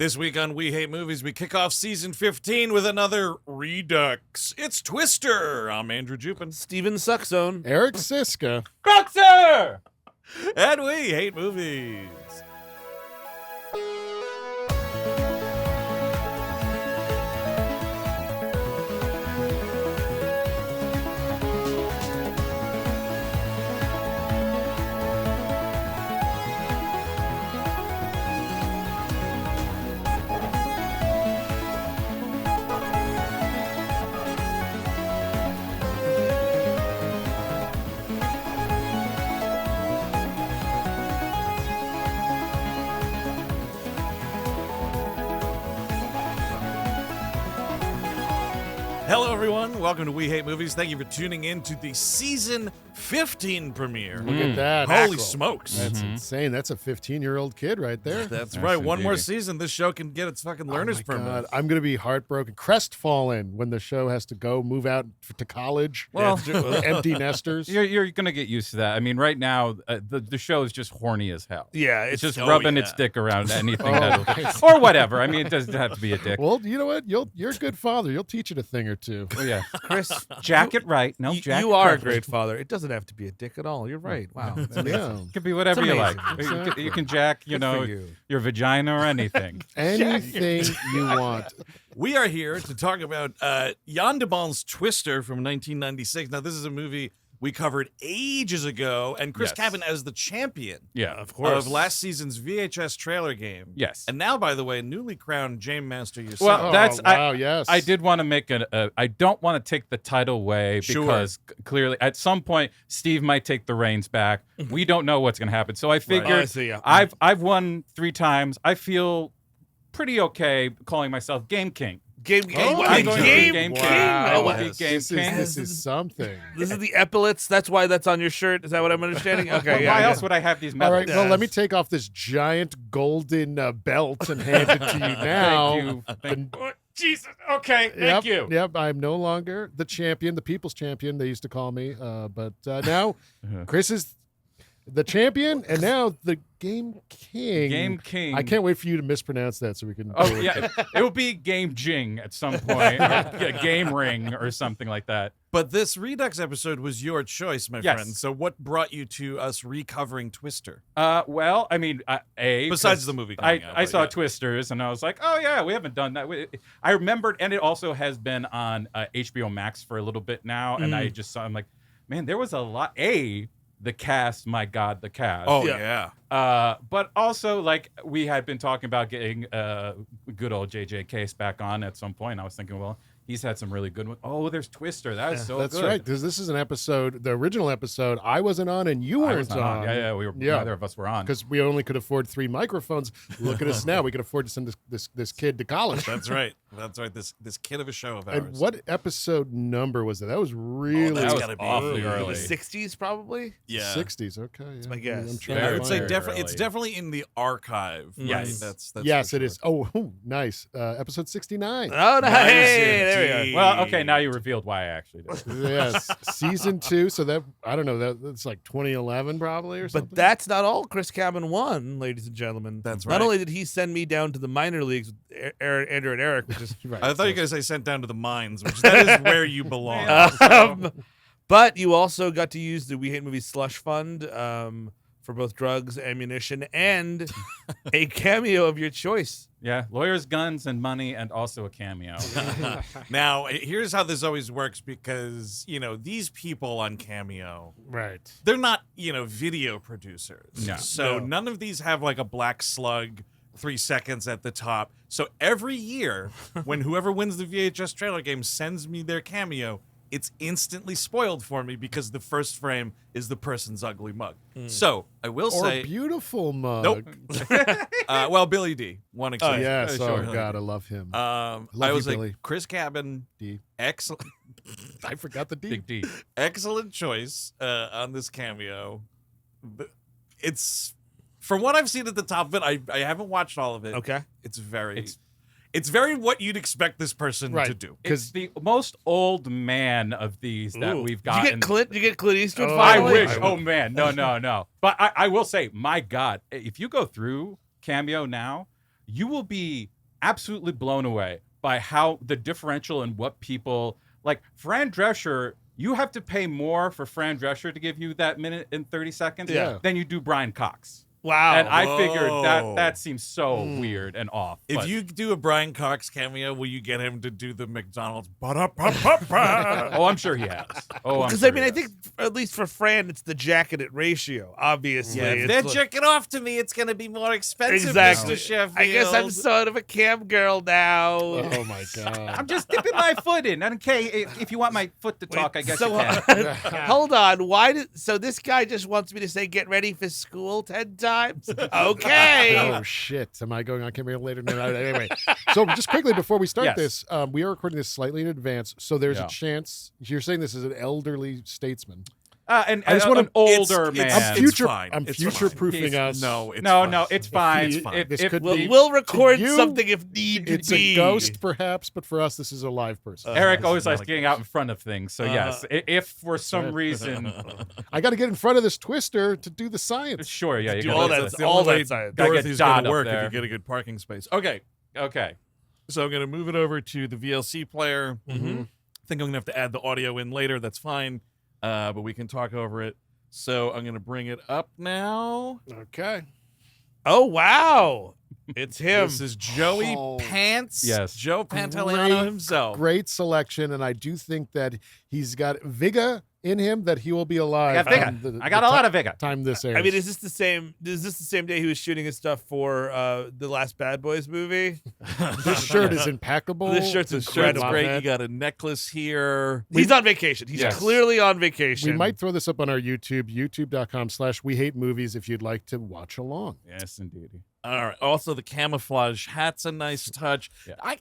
This week on We Hate Movies, we kick off season 15 with another Redux. It's Twister. I'm Andrew Jupin. Steven Suckzone. Eric Siska. Boxer! And we hate movies. Hello, everyone. Welcome to We Hate Movies. Thank you for tuning in to the season 15 premiere. Look at that. Holy Mackerel. smokes. That's insane. That's a 15-year-old kid right there. That's Yes, right. One more indeed. season, this show can get its fucking learner's Oh my permit. God. I'm going to be heartbroken, crestfallen when the show has to go move out to college. Well, Empty nesters. You're going to get used to that. I mean, right now, the show is just horny as hell. Yeah, It's just oh, rubbing yeah. its dick around anything Oh, or whatever. I mean, it doesn't have to be a dick. Well, you know what? You're a good father. You'll teach it a thing or two. Oh, yeah. Chris, Jacket right. No, jacket you are a right. great father. It doesn't have to be a dick at all. You're right. Wow. That's amazing. Yeah. It could be whatever It's you like. amazing. Exactly. You can jack, Good for you. your vagina or anything. Anything you want. We are here to talk about Jan de Bont's Twister from 1996. Now, this is a movie we covered ages ago, and Chris Yes. Cabin as the champion Yeah, Of course. of last season's VHS trailer game. Yes. And now, by the way, newly crowned Game Master yourself. Well, that's- wow, yes. I did want to make I don't want to take the title away Sure. because clearly at some point Steve might take the reins back. We don't know what's going to happen. So I figured Oh, I see, yeah. I've won 3 times. I feel pretty okay calling myself Game King. Game Oh, I'm going to be Game Game King. King. I will Oh, be yes. Game This King. is something. This is the epaulets. That's why that's on your shirt. Is that what I'm understanding? Okay. Well, yeah, why yeah. else would I have these All medals? right, well, let me take off this giant golden belt and hand it to you now. Thank you. Oh, Jesus. Okay. Thank Yep, you. Yep, I'm no longer the champion, the people's champion, they used to call me. But now Chris is the champion, and now the Game King. Game King. I can't wait for you to mispronounce that so we can. Oh do it. yeah, it will be Game Jing at some point, or Game Ring or something like that. But this Redux episode was your choice, my Yes. friend. So what brought you to us recovering Twister? Well, I mean, Besides the movie coming out. I but saw yeah. Twisters, and I was like, oh yeah, we haven't done that. I remembered, and it also has been on HBO Max for a little bit now, and I just saw. I'm like, man, there was a lot. The cast, my God, the cast. Oh, Yeah. yeah. But also, like, we had been talking about getting good old JJ Case back on at some point. I was thinking, well, he's had some really good ones. Oh, there's Twister. That is so That's good. right, because this is an episode, the original episode, I wasn't on and you I weren't was not on. Yeah, we were. Yeah. Neither of us were on. Because we only could afford 3 microphones. Look at us now. We can afford to send this kid to college. That's right. That's right. This kid of a show of ours. And what episode number was that? That was really that's that was gotta be awfully early. early. 60s probably. Yeah. 60s. Okay, yeah. my guess. I'm trying Yeah, I to would find say it. definitely it's definitely in the archive. Yes. Right? That's Yes, for it sure. is. Oh, nice. Episode 69. Oh, no, Nice hey, there we indeed. go. Well, okay, now you revealed why I actually did. Yes, season 2. So that I don't know. That's like 2011 probably or something. But that's not all Chris Cabin won, ladies and gentlemen. That's Not right. only did he send me down to the minor leagues with Andrew and Eric, which is right. I thought you were going to say sent down to the mines, which that is where you belong. but you also got to use the We Hate Movies slush fund for both drugs, ammunition, and a cameo of your choice. Yeah, lawyers, guns, and money, and also a cameo. Now, here's how this always works because, these people on Cameo, Right. they're not, video producers. No. So No. none of these have like a black slug 3 seconds at the top. So every year, when whoever wins the VHS trailer game sends me their cameo, it's instantly spoiled for me because the first frame is the person's ugly mug. So I will Or say, beautiful mug. nope. Well, Billy D, one exception. Yes. Sure. Oh God, I love him. I you, was like, Billy. Chris Cabin, D. excellent. I forgot the D. Big D. Excellent choice on this cameo. It's from what I've seen at the top of it. I haven't watched all of it. Okay. It's very what you'd expect this person Right. to do. It's the most old man of these that Ooh. we've Did you gotten. get Clint Eastwood Oh, I finally? wish. Oh man, no. But I will say, my God, if you go through Cameo now, you will be absolutely blown away by how the differential in what people like. Fran Drescher, you have to pay more for Fran Drescher to give you that minute and 30 seconds than you do Brian Cox. Wow. And I figured that seems so weird and off. If you do a Brian Cox cameo, will you get him to do the McDonald's? Oh, I'm sure he has. Oh, Because I think at least for Fran, it's the jacketed ratio. Obviously, Yeah, if It's they're like- jerking off to me, it's going to be more expensive, Exactly. Mr. Sheffield. I guess I'm sort of a cam girl now. Oh my god. I'm just dipping my foot in. Okay, if you want my foot to talk, I guess you can. Hold on. So this guy just wants me to say get ready for school 10 times? Okay. Oh shit! Am I going on camera later? No, anyway, so just quickly before we start Yes. this, we are recording this slightly in advance, so there's Yeah. a chance you're saying this is an elderly statesman. And I just an wanna- older man. I'm future. fine. I'm It's future-proofing fine. us. No, it's no, fine. no, it's fine. It's fine. This could We'll, be- we'll record you, something if need It's be. a ghost, perhaps, but for us, this is a live person. Eric This always is not likes a getting out in front of things. So yes, if for some right. reason, I got to get in front of this twister to do the science. sure, yeah, you Do got all to- that. That's the all only that way science. Gotta get Dorothy's Dodd going to up work if there. you get a good parking space. Okay, Okay. so I'm going to move it over to the VLC player. Mm-hmm. I think I'm going to have to add the audio in later. That's fine, but we can talk over it. So I'm going to bring it up now. Okay. Oh, wow. It's him. This is Joey Oh. Pants. Yes. Joe Pantoliano Great- himself. Great selection, and I do think that he's got Vigga in him that he will be alive. I got Vigga. on I got a lot of Vigga. time this airs. I mean, is this the same day he was shooting his stuff for the last Bad Boys movie? this shirt is impeccable. This shirt's Shirt's incredible. great. You got a necklace here. He's on vacation. He's Yes. clearly on vacation. We might throw this up on our YouTube, youtube.com/WeHateMovies if you'd like to watch along. Yes, indeed. All right. Also, the camouflage hat's a nice touch. Yeah. I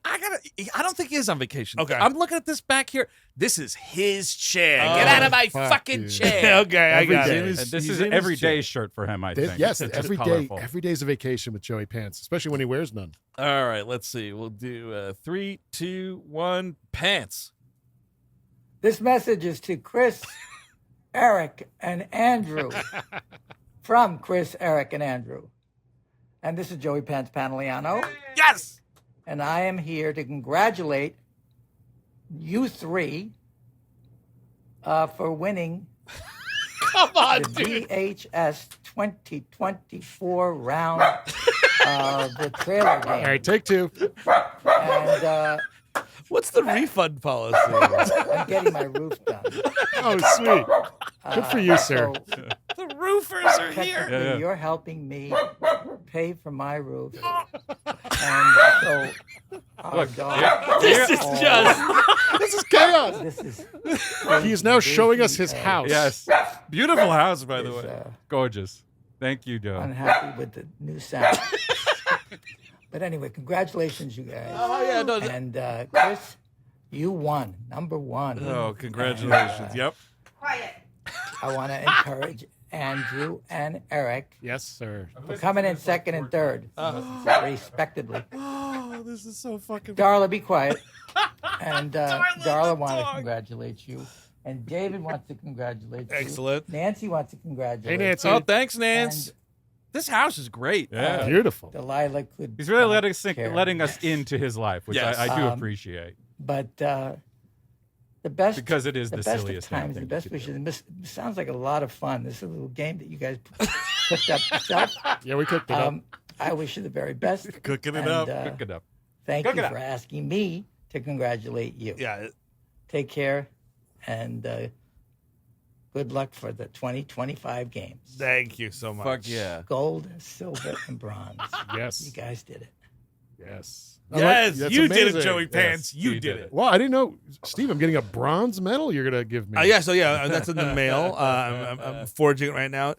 don't think he is on vacation. Okay. I'm looking at this back here. This is his chair. Oh, Get out of my fuck fucking you. chair. Okay, I Every got day. it. And this He's is in an his everyday chair. shirt for him, I This- think. yes, It's every day. colorful. Every day's a vacation with Joey Pants, especially when he wears none. All right. Let's see. We'll do 3, 2, 1. Pants. This message is to Chris, Eric, and Andrew. From Chris, Eric, and Andrew. And this is Joey Pants Pantoliano. Yes. And I am here to congratulate you three for winning Come on, the dude. VHS 2024 round of the trailer game. All right, take two. And What's the refund policy? I'm getting my roof done. Oh, sweet. Good for you, sir. So, The roofers are here. technically, Yeah, yeah. you're helping me pay for my roof. And so, our dog, This is just. This is chaos. this is He is now showing us his house. Yes. Beautiful house, by the is, way. Gorgeous. Thank you, Joe. unhappy with the new sound. But anyway, congratulations, you guys. Oh, yeah, no, And Chris, you won, number one. Oh, congratulations. And, Yep. I want to encourage Andrew and Eric Yes, sir. for coming in second and third, respectively. Oh, this is so fucking. Darla, be quiet. And Darla wants to congratulate you. And David wants to congratulate you. Excellent. Nancy wants to congratulate Hey, Nancy. Oh, thanks, Nance. And This house is great. Yeah. Beautiful. Delilah could. He's really not letting us care. into his life, which Yes. I do Um, appreciate. But the best. Because it is the best of silliest damn times, thing the you best could wishes. do. And this sounds like a lot of fun. This is a little game that you guys picked up yourself. Yeah, we cooked it up. I wish you the very best. Cooking it And, up. Cook it up. Thank Cook you it up. for asking me to congratulate you. Yeah. Take care, and good luck for the 2025 games. Thank you so much. Fuck yeah. Gold, silver, and bronze. You Yes. guys did it. Yes. Yes, That's you did it, amazing. Joey Pants. Yes, you he did did it. it. Well, I didn't know, Steve. I'm getting a bronze medal. You're gonna give me. Yeah, so yeah, that's in the mail. I'm forging it right now.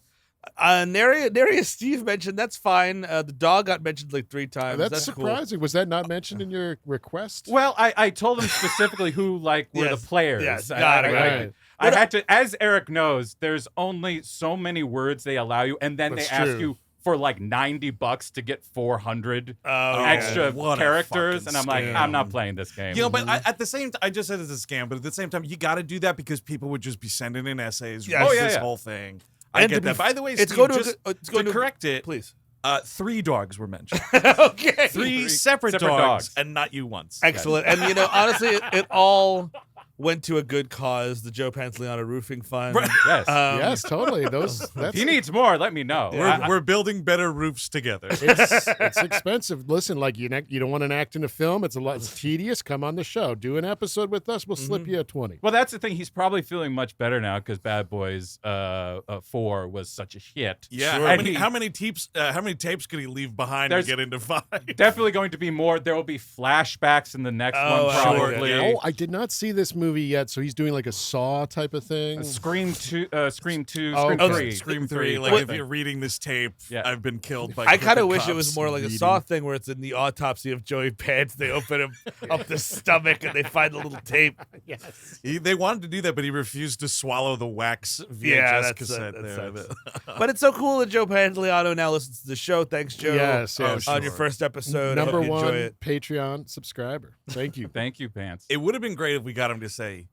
Nary Steve mentioned, that's fine. The dog got mentioned like 3 times. That's cool. surprising. Was that not mentioned in your request? Well, I told him specifically who were Yes. the players. Yes, I- got it, I- right. I had to, as Eric knows, there's only so many words they allow you, and then That's they ask true. you for like $90 to get 400 Oh, extra what a characters, fucking and I'm like, scam. I'm not playing this game. You know, but at the same time, I just said it's a scam, but at the same time, you got to do that because people would just be sending in essays. Yes. Yes. Oh, yeah, this yeah. whole thing. I And get to be that. By the way, it's Steve, going to, just it's going to correct it, Please. 3 dogs were mentioned. Okay. Three separate dogs, and not you once. Excellent. And, honestly, it all went to a good cause, the Joe Pantoliano Roofing Fund. Right. Yes. Yes, totally. If he needs more, let me know. We're building better roofs together. it's expensive. Listen, like you don't want to act in a film. It's tedious. Come on the show. Do an episode with us. We'll slip you a 20. Well, that's the thing. He's probably feeling much better now because Bad Boys 4 was such a hit. Yeah. Sure. How many tapes could he leave behind to get into 5? Definitely going to be more. There will be flashbacks in the next Oh, one, sure. probably. Yeah. Oh, I did not see this movie yet. So he's doing like a Saw type of thing. Scream 2, Scream 3. Scream 3. Like, if you're reading this tape, I've been killed by I kind of crooked wish it cops. was more like a Saw thing where it's in the autopsy of Joey Pants. They open him up the stomach and they find the little tape. Yes. They wanted to do that, but he refused to swallow the wax VHS Yeah, cassette. that there. sucks. But it's so cool that Joe Pantoliano now listens to the show. Thanks, Joe. Yes. On your first episode. I Number hope you enjoy one it. Patreon subscriber. Thank you. Thank you, Pants. It would have been great if we got him to say,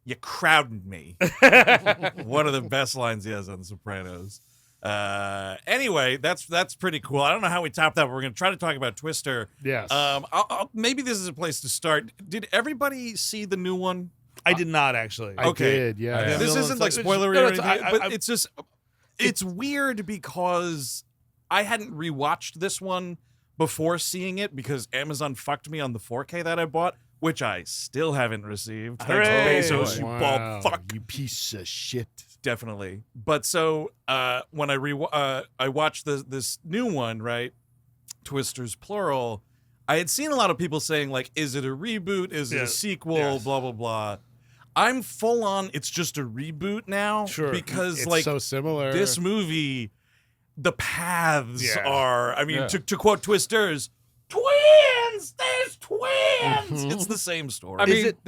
"You crowded me." One of the best lines he has on The Sopranos. Anyway, that's pretty cool. I don't know how we top that, but we're going to try to talk about Twister. Yes. Maybe this is a place to start. Did everybody see the new one? I did not actually. I okay. did, yeah. Yeah. This No, isn't like it's- spoilery no, or it's- anything, but I- it's just it's weird because I hadn't rewatched this one before seeing it because Amazon fucked me on the 4K that I bought, which I still haven't received. Thanks, Hooray. Bezos, you Wow, bald fuck. you piece of shit. Definitely. But so when I watched this new one, right? Twisters plural. I had seen a lot of people saying like, is it a reboot? Is it a sequel? Yes. Blah blah blah. I'm full on. It's just a reboot now. Sure. Because It's like so similar. this movie, the paths Yeah. are. I mean, Yeah. to quote Twisters, twins. There's twins. Mhm. It's the same story. I Is mean, it-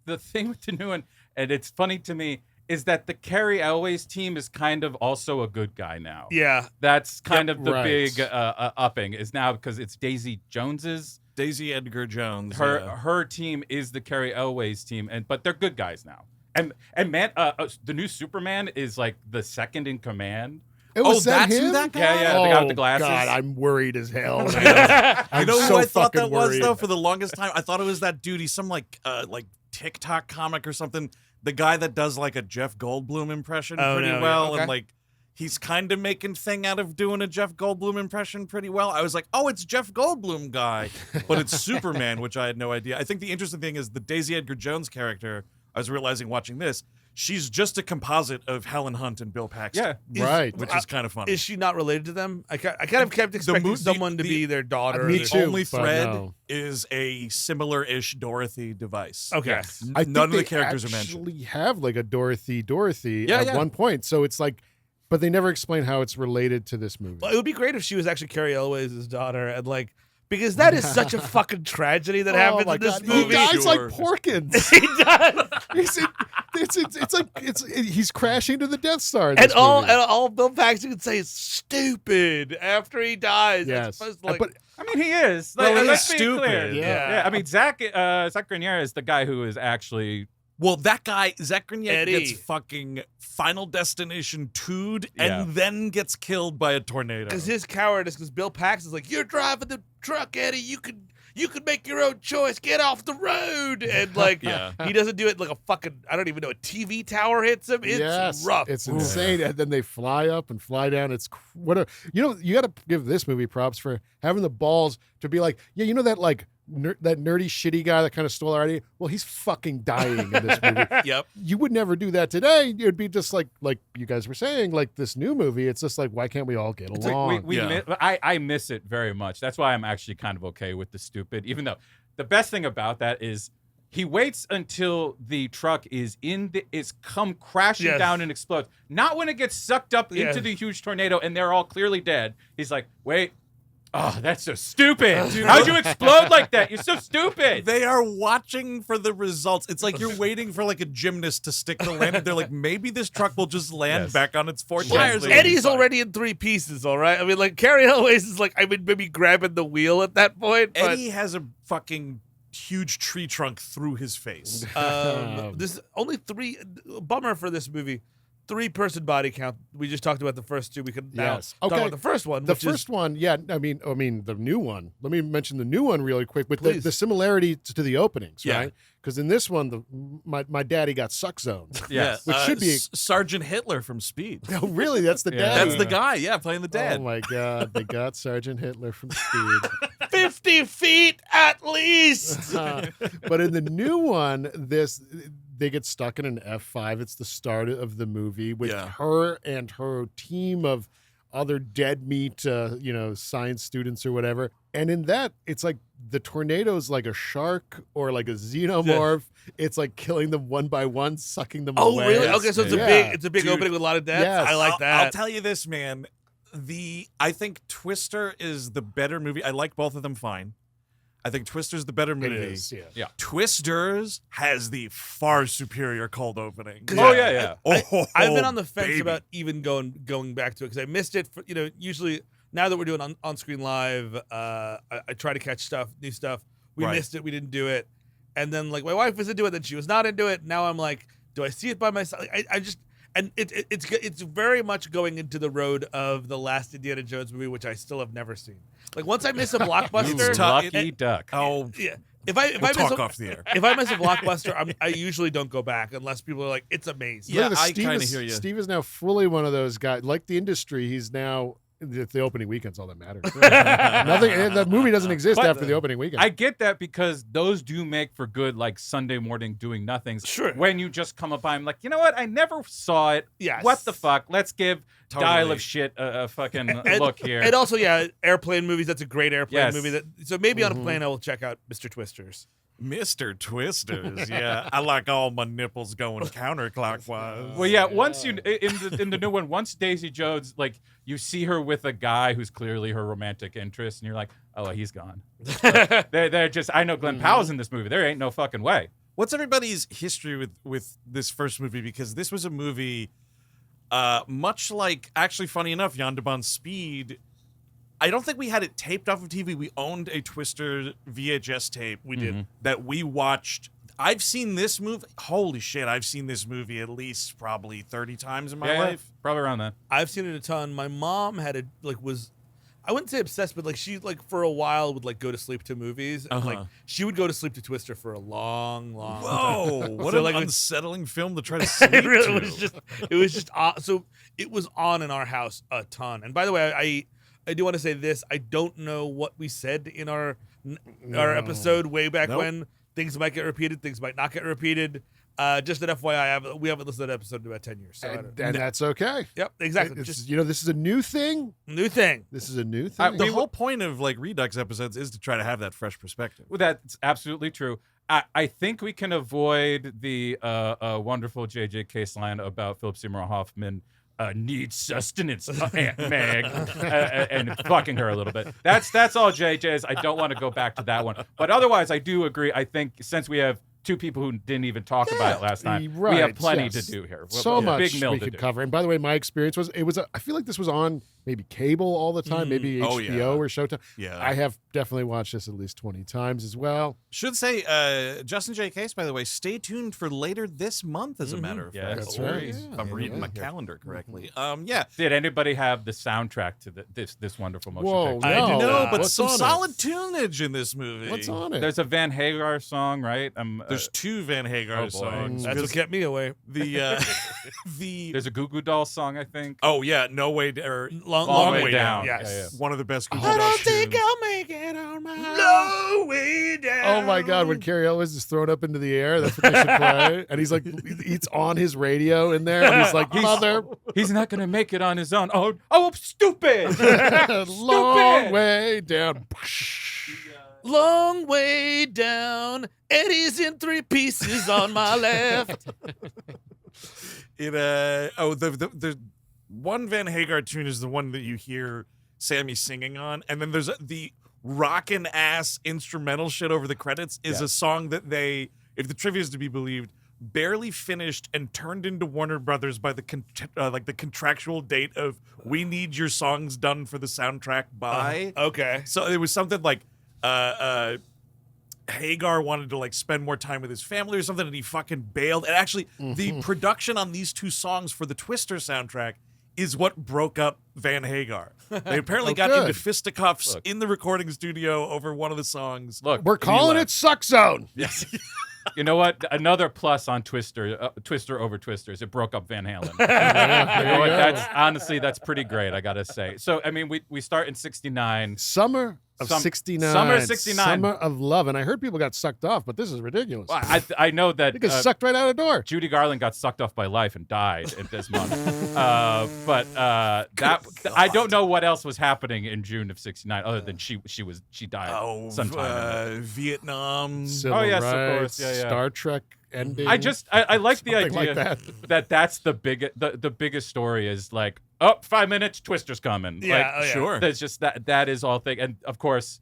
the thing with the new one, and it's funny to me, is that the Cary Elwes team is kind of also a good guy now. Yeah. That's kind of the right. big upping is now because it's Daisy Jones's. Daisy Edgar Jones. Her team is the Cary Elwes team, but they're good guys now. And man, the new Superman is like the second in command. Was that that's him? who that guy. Yeah, the guy with the glasses. God, I'm worried as hell. You I'm know so who I thought fucking that was worried. though? For the longest time, I thought it was that dude. He's some like TikTok comic or something. The guy that does like a Jeff Goldblum impression Oh, pretty no, yeah. well, Okay. and like he's kind of making thing out of doing a Jeff Goldblum impression pretty well. I was like, oh, it's Jeff Goldblum guy, but it's Superman, which I had no idea. I think the interesting thing is the Daisy Edgar Jones character. I was realizing watching this. She's just a composite of Helen Hunt and Bill Paxton. Yeah. Right. Which is kind of funny. Is she not related to them? I kind of kept expecting someone to be their daughter. Me or too. Only but thread no. is a similar-ish Dorothy device. Okay. Yes. I think None of the they characters are mentioned. actually have like a Dorothy Yeah, at yeah. one point. So it's like, but they never explain how it's related to this movie. Well, it would be great if she was actually Cary Elwes' daughter, and like because that is such a fucking tragedy that happens my in this God. movie. He dies Sure. like Porkins. He does. He's crashing to the Death Star. In And this all movie. and all Bill Paxton can say is stupid after he dies. Yes, It's just like, but I mean, he is. Well, he's let's be stupid. clear. Yeah. I mean, Zach Grenier is the guy who is actually. Well, that guy, Zach Grenier, Eddie. gets fucking Final Destination 2'd Yeah. and then gets killed by a tornado. because his cowardice. Because Bill Paxton's like, "You're driving the truck, Eddie. You could make your own choice. Get off the road." And like, Yeah. he doesn't do it like a fucking. I don't even know. A TV tower hits him. It's yes, rough. It's insane. And then they fly up and fly down. It's you got to give this movie props for having the balls to be like, yeah, you know that like that nerdy shitty guy that kind of stole our idea. Well, he's fucking dying in this movie. Yep. You would never do that today. It'd be just like you guys were saying, like this new movie. It's just like, why can't we all get It's along? like we Yeah. I miss it very much. That's why I'm actually kind of okay with the stupid. Even though the best thing about that is he waits until the truck is come crashing Yes. down and explodes. Not when it gets sucked up Yeah. into the huge tornado and they're all clearly dead. He's like, wait. Oh, that's so stupid. How'd you explode like that? You're so stupid. They are watching for the results. It's like you're waiting for like a gymnast to stick the landing. They're like, maybe this truck will just land Yes. back on its 4 tires. and Eddie's it'll be fine. already in 3 pieces. All right. I mean, like Cary Elwes is like, I mean, maybe grabbing the wheel at that point. But Eddie has a fucking huge tree trunk through his face. This only 3 bummer for this movie. 3-person body count. We just talked about the first two. We could now Yes. talk Okay. about the first one. The which first one, yeah. I mean, the new one. Let me mention the new one really quick with Please. the similarity to the openings, Yeah. right? Because in this one, my daddy got suck zoned. Yes. Which should be- Sergeant Hitler from Speed. Oh, really? That's the Yeah. daddy. That's the guy, yeah, playing the dad. Oh my God! They got Sergeant Hitler from Speed. 50 feet at least. But in the new one, they get stuck in an F5. It's the start of the movie with Yeah. her and her team of other dead meat, science students or whatever. And in that, it's like the tornado's like a shark or like a xenomorph. It's like killing them one by one, sucking them Oh, away. really? Okay, so it's Yeah. a big Dude, opening with a lot of deaths. yes. I like I'll that. tell you this, man. I think Twister is the better movie. I like both of them fine. I think Twister's the better It movie. is, yeah. Twisters has the far superior cold opening. Oh yeah. I've been on the fence baby. about even going back to it because I missed it. Usually now that we're doing on screen live, I try to catch new stuff. We Right. missed it. We didn't do it, and then like my wife was into it, then she was not into it. Now I'm like, do I see it by myself? I just. And it's very much going into the road of the last Indiana Jones movie, which I still have never seen. Like once I miss a blockbuster, It's tough. Lucky duck. Oh, yeah. If I we'll miss talk a, off the air. if I miss a blockbuster, I usually don't go back unless people are like, it's amazing. Yeah, Look at this. I Steve kinda is- hear you. Steve is now fully one of those guys. Like the industry, he's now. The opening weekend's all that matters. Nothing. The movie doesn't exist But after the opening weekend. I get that because those do make for good like Sunday morning doing nothings. Sure. When you just come up, I'm like, you know what? I never saw it. Yes. What the fuck? Let's give Totally. Dial of Shit a fucking look here. And also, yeah, airplane movies. That's a great airplane Yes. movie. So maybe on a plane, I will check out Mr. Twisters. Mr. Twisters, yeah. I like all my nipples going counterclockwise. Well, yeah. Once in the new one, once Daisy Jones, like you see her with a guy who's clearly her romantic interest, and you're like, oh, he's gone. they're just. I know Glenn Powell's in this movie. There ain't no fucking way. What's everybody's history with this first movie? Because this was a movie, much like, actually, funny enough, Jan de Bont's Speed. I don't think we had it taped off of TV. We owned a Twister VHS tape. We did. That we watched. I've seen this movie. Holy shit! I've seen this movie at least probably 30 times in my life. Probably around that. I've seen it a ton. My mom had was, I wouldn't say obsessed, but like she like for a while would like go to sleep to movies. And, like she would go to sleep to Twister for a long time. Whoa! What So, an like, unsettling film to try to sleep It really to. was just so it was on in our house a ton. And by the way, I do want to say this. I don't know what we said in our episode way back Nope. when. Things might get repeated. Things might not get repeated. Just an FYI, we haven't listened to that episode in about 10 years. So I and don't- that's okay. yep, exactly. It's, Just this is a new thing. new thing. This is a new thing. The whole point of like Redux episodes is to try to have that fresh perspective. Well, that's absolutely true. I think we can avoid the wonderful J.J. Case line about Philip Seymour Hoffman needs sustenance, Aunt Meg, and fucking her a little bit. That's all JJ's. I don't want to go back to that one. But otherwise, I do agree. I think since we have two people who didn't even talk about it last time, we right, have plenty yes. to do here. So much Big mill we to could do. cover. And by the way, my experience was I feel like this was on maybe cable all the time, maybe Oh, HBO yeah. or Showtime. Yeah. I have definitely watched this at least 20 times as well. Should say, Justin J. Case, by the way, stay tuned for later this month, as a matter of Yes. fact. That's Or right. If I'm Yeah, reading my yeah. calendar correctly. Yeah. Did anybody have the soundtrack to this wonderful motion Whoa, picture? I no, do not. but What's some on it? solid tunage in this movie. What's on it? There's a Van Hagar song, right? There's two Van Hagar Oh, boy. songs. That's what kept me away. The There's a Goo Goo Dolls song, I think. oh yeah, no way or Long way down. Yes. Yeah. one of the best. Goo Goo I don't Dolls think tunes. I'll make it on my no way down. Oh my God! When Cary Elwes is thrown up into the air, that's what they should play. And he's like, it's on his radio in there, and he's like, "Mother, He's not gonna make it on his own. Oh, stupid! long way down." Long way down. Eddie's in 3 pieces on my left. The one Van Hagar tune is the one that you hear Sammy singing on, and then there's the rockin' ass instrumental shit over the credits is a song that they, if the trivia is to be believed, barely finished and turned into Warner Brothers by the the contractual date of we need your songs done for the soundtrack by. Okay. So it was something like Hagar wanted to like spend more time with his family or something, and he fucking bailed. And actually, the production on these 2 songs for the Twister soundtrack is what broke up Van Hagar. They apparently got good. into fisticuffs Look. in the recording studio over one of the songs. Look, We're calling it Suck Zone. Yes. you know what? Another plus on Twister over Twisters. It broke up Van Halen. Yeah, You know what? there you go. That's pretty great. I gotta say. So I mean, we start in '69. Summer of Some- 69. Summer of 69. Summer of love. And I heard people got sucked off, but this is ridiculous. I know that They get sucked right out the door. Judy Garland got sucked off by life and died in this month. But I don't know what else was happening in June of '69 other than she died sometime. in Vietnam. Civil yes, of rights, course. Yeah, yeah. Star Trek ending. I like the Something idea like that's the biggest story is like, oh, 5 minutes, Twister's coming. Yeah, Like, oh, yeah. Sure. That's just that is all thing. And of course,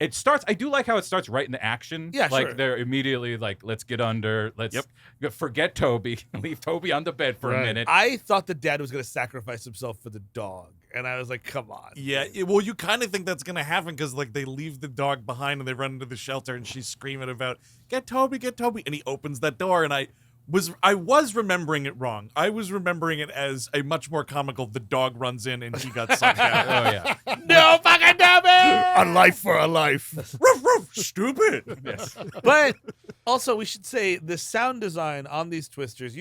it starts. I do like how it starts right in the action. Yeah, like sure. they're immediately like, let's get under. Let's forget Toby. Leave Toby on the bed for a Right. minute. I thought the dad was going to sacrifice himself for the dog, and I was like, "Come on." Yeah, well, you kind of think that's gonna happen because like they leave the dog behind and they run into the shelter and she's screaming about get Toby, and he opens that door and I was remembering it wrong. I was remembering it as a much more comical. The dog runs in and he got sucked out. Oh yeah. No fucking Toby! a life for a life. Ruff, ruff, stupid. Yes. But also, we should say the sound design on these Twisters.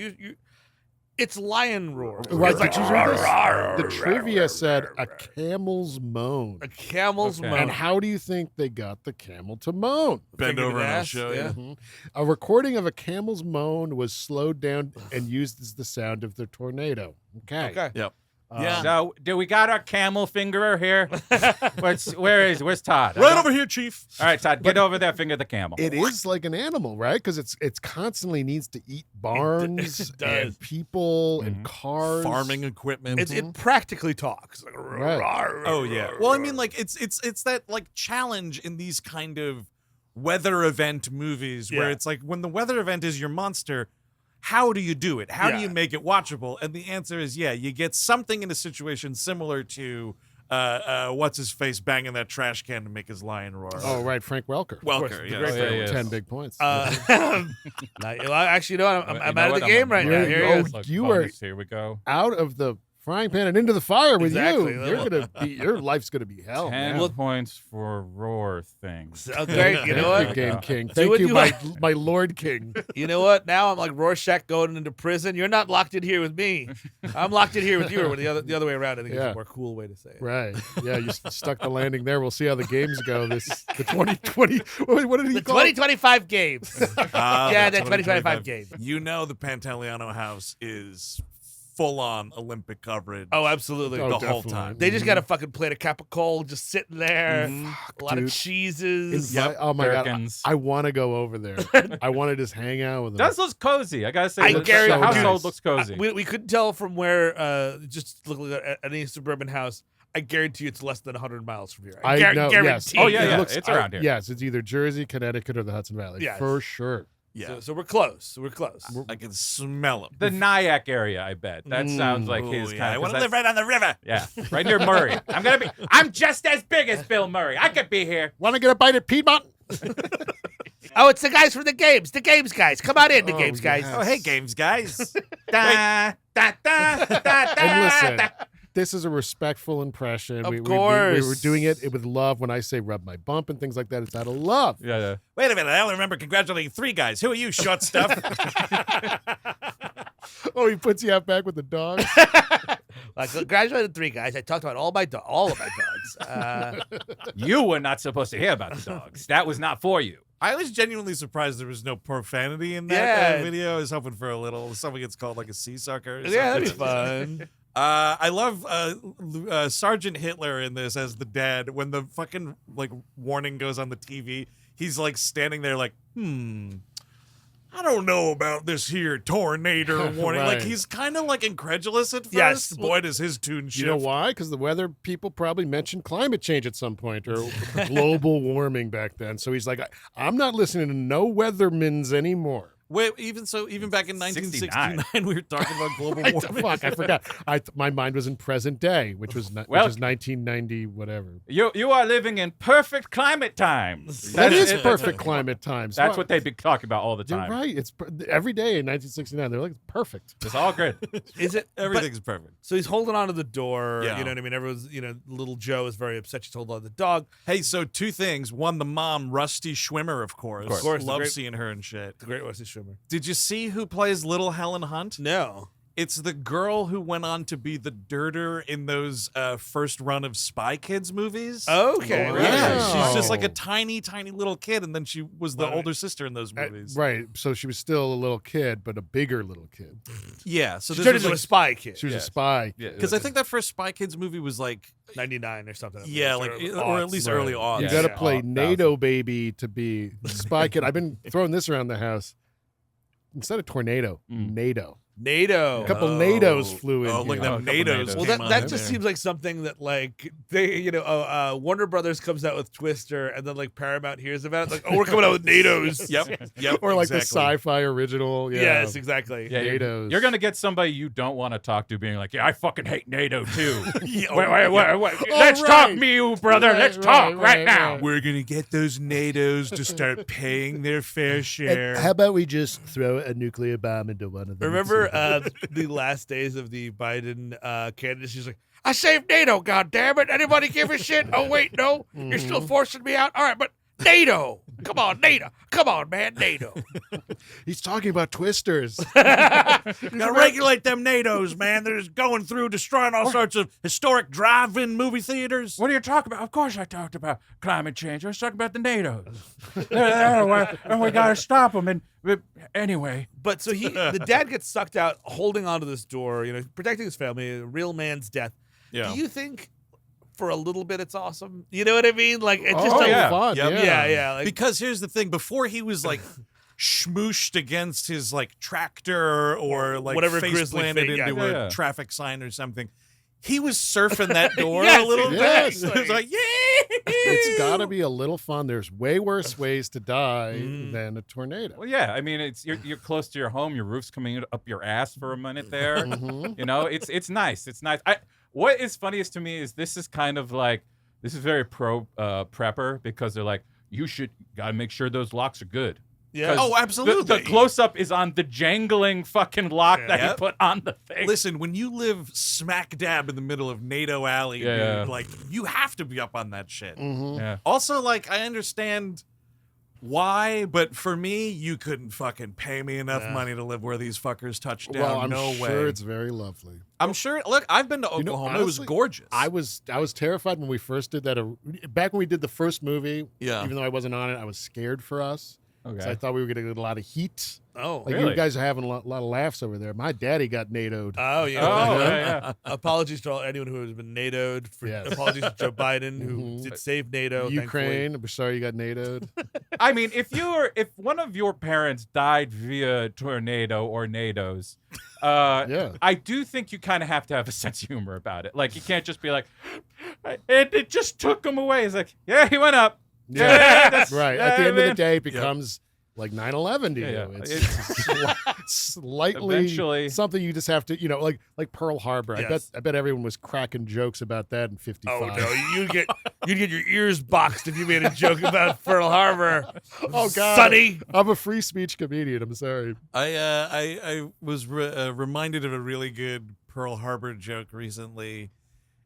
It's lion roar. Right, It's like did you read this? The trivia said a camel's moan. a camel's Okay. moan. And how do you think they got the camel to moan? Bend Finger over to and I'll ass, show yeah. you. A recording of a camel's moan was slowed down and used as the sound of the tornado. Okay. Okay. Yep. Um, Yeah. So, do we got our camel fingerer here? Where's Todd? Right over here, Chief. All right, Todd, get over there, finger the camel. It is like an animal, right? Because it's constantly needs to eat barns it does. and people and cars. Farming equipment. It practically talks. Like, Right. Oh yeah. Well, I mean, like it's that like challenge in these kind of weather event movies where Yeah. it's like when the weather event is your monster, how do you do it? How do Yeah. you make it watchable? And the answer is you get something in a situation similar to what's his face banging that trash can to make his lion roar. Oh, right, Frank Welker. Welker, yeah. great Yeah, yeah. 10 big points. Actually, you know what? I'm You out know of the what? game right now. You're- Here he oh, is. Look, you bonus, here we go. Out of the frying pan and into the fire with Exactly. you. Your life's gonna be hell. 10 man. points for roar things. Okay, you know Big what? game king. Do Thank what you, you my Lord King. You know what? Now I'm like Rorschach going into prison. You're not locked in here with me. I'm locked in here with you, or the other way around. I think is Yeah. a more cool way to say it. Right. Yeah, you stuck the landing there. We'll see how the games go. The 2020. What did he The call 2025 games. Yeah, the 2025 2025 game. You know the Pantaleano house is full on Olympic coverage. Oh, absolutely. Oh, the whole definitely. time. They just got a fucking plate of capicola just sitting there. A lot dude. of cheeses. Oh my Gherkins. god, I want to go over there. I want to just hang out with them. Does look cozy. I gotta say, I the guarantee- household Dude. looks cozy. We couldn't tell from where, just looking at any suburban house. I guarantee you it's less than 100 miles from here. I know. Yes. Guarantee. Oh, yeah, It yeah. looks- It's around here. Yes, it's either Jersey, Connecticut, or the Hudson Valley. Yes. For sure. Yeah. So we're close. We're close. I can smell them. The Nyack area, I bet. That sounds like his kind I of. want to live right on the river. Yeah, right near Murray. I'm just as big as Bill Murray. I could be here. Want to get a bite at Piedmont? Oh, it's the guys from the games. The games guys. Come on in, the Oh, games guys. yes. Oh, hey, games guys. Da, da, da, da, da, And listen, da. this is a respectful impression. Of We were course. doing it with love. When I say rub my bump and things like that, it's out of love. Yeah, yeah. Wait a minute. I only remember congratulating 3 guys. Who are you, short stuff? Oh, he puts you out back with the dog. Like, congratulated 3 guys. I talked about all of my dogs. You were not supposed to hear about the dogs. That was not for you. I was genuinely surprised there was no profanity in that Yeah. video. I was hoping for a little. Something gets called like a sea sucker. Or Yeah, that'd be something. fun. I love Sergeant Hitler in this as the dad. When the fucking like warning goes on the TV, he's like standing there like, I don't know about this here tornado warning. Like Right. he's kind of like incredulous at first. Yes. Boy, does his tune shift. You know why? Because the weather people probably mentioned climate change at some point or global warming back then. So he's like, I'm not listening to no weathermans anymore. Wait, even back in 1969, we were talking about global warming. Fuck, I forgot. My mind was in present day, which was 1990, whatever. You are living in perfect climate times. That is perfect climate times. That's what they be talking about all the You're time. right. It's every day in 1969. They're like perfect. It's all good. Is it? Everything's perfect. So he's holding on to the door. Yeah. You know what I mean? Everyone's, little Joe is very upset. She's holding on to the dog. Hey, so two things. One, the mom, Rusty Schwimmer, of course. Of course, Love great- seeing her and shit. The great Wesley Schwimmer. Did you see who plays little Helen Hunt? No. It's the girl who went on to be the dirter in those first run of Spy Kids movies. Okay. Oh, right. Yeah, Wow. she's just like a tiny, tiny little kid, and then she was the Right. older sister in those movies. Right. So she was still a little kid, but a bigger little kid. Yeah, so She this turned was into a like, spy kid. She was Yes. a spy. Yeah, because I think that first Spy Kids movie was like, 99 or something. yeah, like or at least Right. early on. You Yeah, got to yeah. play Oh, NATO baby to be spy kid. I've been throwing this around the house. Instead of tornado, NATO. NATO. A couple Oh. NATOs flew in. Oh, look, here. them couple NATOs. NATOs. Well, came that on just there. seems like something that like they, Warner Brothers comes out with Twister, and then like Paramount hears about it, like, oh, we're coming out with NATOs. Yep. Or like the exactly. sci-fi original. Yeah. Yes, exactly. Yeah, NATOs. you're gonna get somebody you don't want to talk to being like, yeah, I fucking hate NATO too. Yeah, wait. Oh, Let's right. talk, me, you brother. Right, Let's talk right now. right. We're gonna get those NATOs to start paying their fair share. How about we just throw a nuclear bomb into one of them? Remember the last days of the Biden candidacy? She's like, I saved NATO, goddammit. Anybody give a shit? Oh, wait, no. You're still forcing me out? All right, but NATO. Come on, NATO. Come on, man, NATO. He's talking about twisters. Gotta regulate them NATOs, man. They're just going through, destroying all sorts of historic drive-in movie theaters. What are you talking about? Of course I talked about climate change. I was talking about the NATOs. And we got to stop them. And anyway. But so the dad gets sucked out holding onto this door, protecting his family, a real man's death. Yeah. Do you think for a little bit it's awesome? You know what I mean? Like, it's just oh, yeah. fun. Yep. yeah. Like, Because here's the thing: before he was like schmooshed against his like tractor or like Whatever face grizzly planted thing, yeah. into Yeah. a traffic sign or something. He was surfing that door Yes, a little yes. bit. It was like, yeah. It's got to be a little fun. There's way worse ways to die than a tornado. Well, yeah. I mean, you're close to your home. Your roof's coming up your ass for a minute there. Mhm. It's nice. It's nice. What is funniest to me is this is kind of like this is very pro prepper because they're like gotta make sure those locks are good. yeah. Oh, absolutely. The close up is on the jangling fucking lock that Yep. he put on the thing. Listen, when you live smack dab in the middle of NATO Alley, Yeah. dude, like you have to be up on that shit. Mhm. Yeah. Also, like, I understand why, but for me, you couldn't fucking pay me enough Yeah. money to live where these fuckers touched down. Well, I'm no sure way. it's very lovely. I'm sure. Look, I've been to You know, Oklahoma. It was honestly, gorgeous. I was terrified when we first did that. Back when we did the first movie, Yeah. even though I wasn't on it, I was scared for us. Okay. So I thought we were going to get a lot of heat. Oh, Like Really? you guys are having a lot of laughs over there. My daddy got NATO'd. Oh, yeah. Oh, yeah. Apologies to anyone who has been NATO'd. Yes. Apologies to Joe Biden, who Mhm. did save NATO. Ukraine, we're sorry you got NATO'd. I mean, if one of your parents died via tornado or NATOs, Yeah. I do think you kind of have to have a sense of humor about it. Like you can't just be like, it just took him away. It's like, yeah, he went up. Yeah. that's- Right. At the end of the man. day, it becomes like 9/11 to Yeah, you. yeah. It's It's- slightly Eventually. something you just have to, like Pearl Harbor. Yes. I bet everyone was cracking jokes about that in 55. Oh, no. You'd get your ears boxed if you made a joke about Pearl Harbor. Oh, God. Sonny. I'm a free speech comedian. I'm sorry. I was reminded of a really good Pearl Harbor joke recently.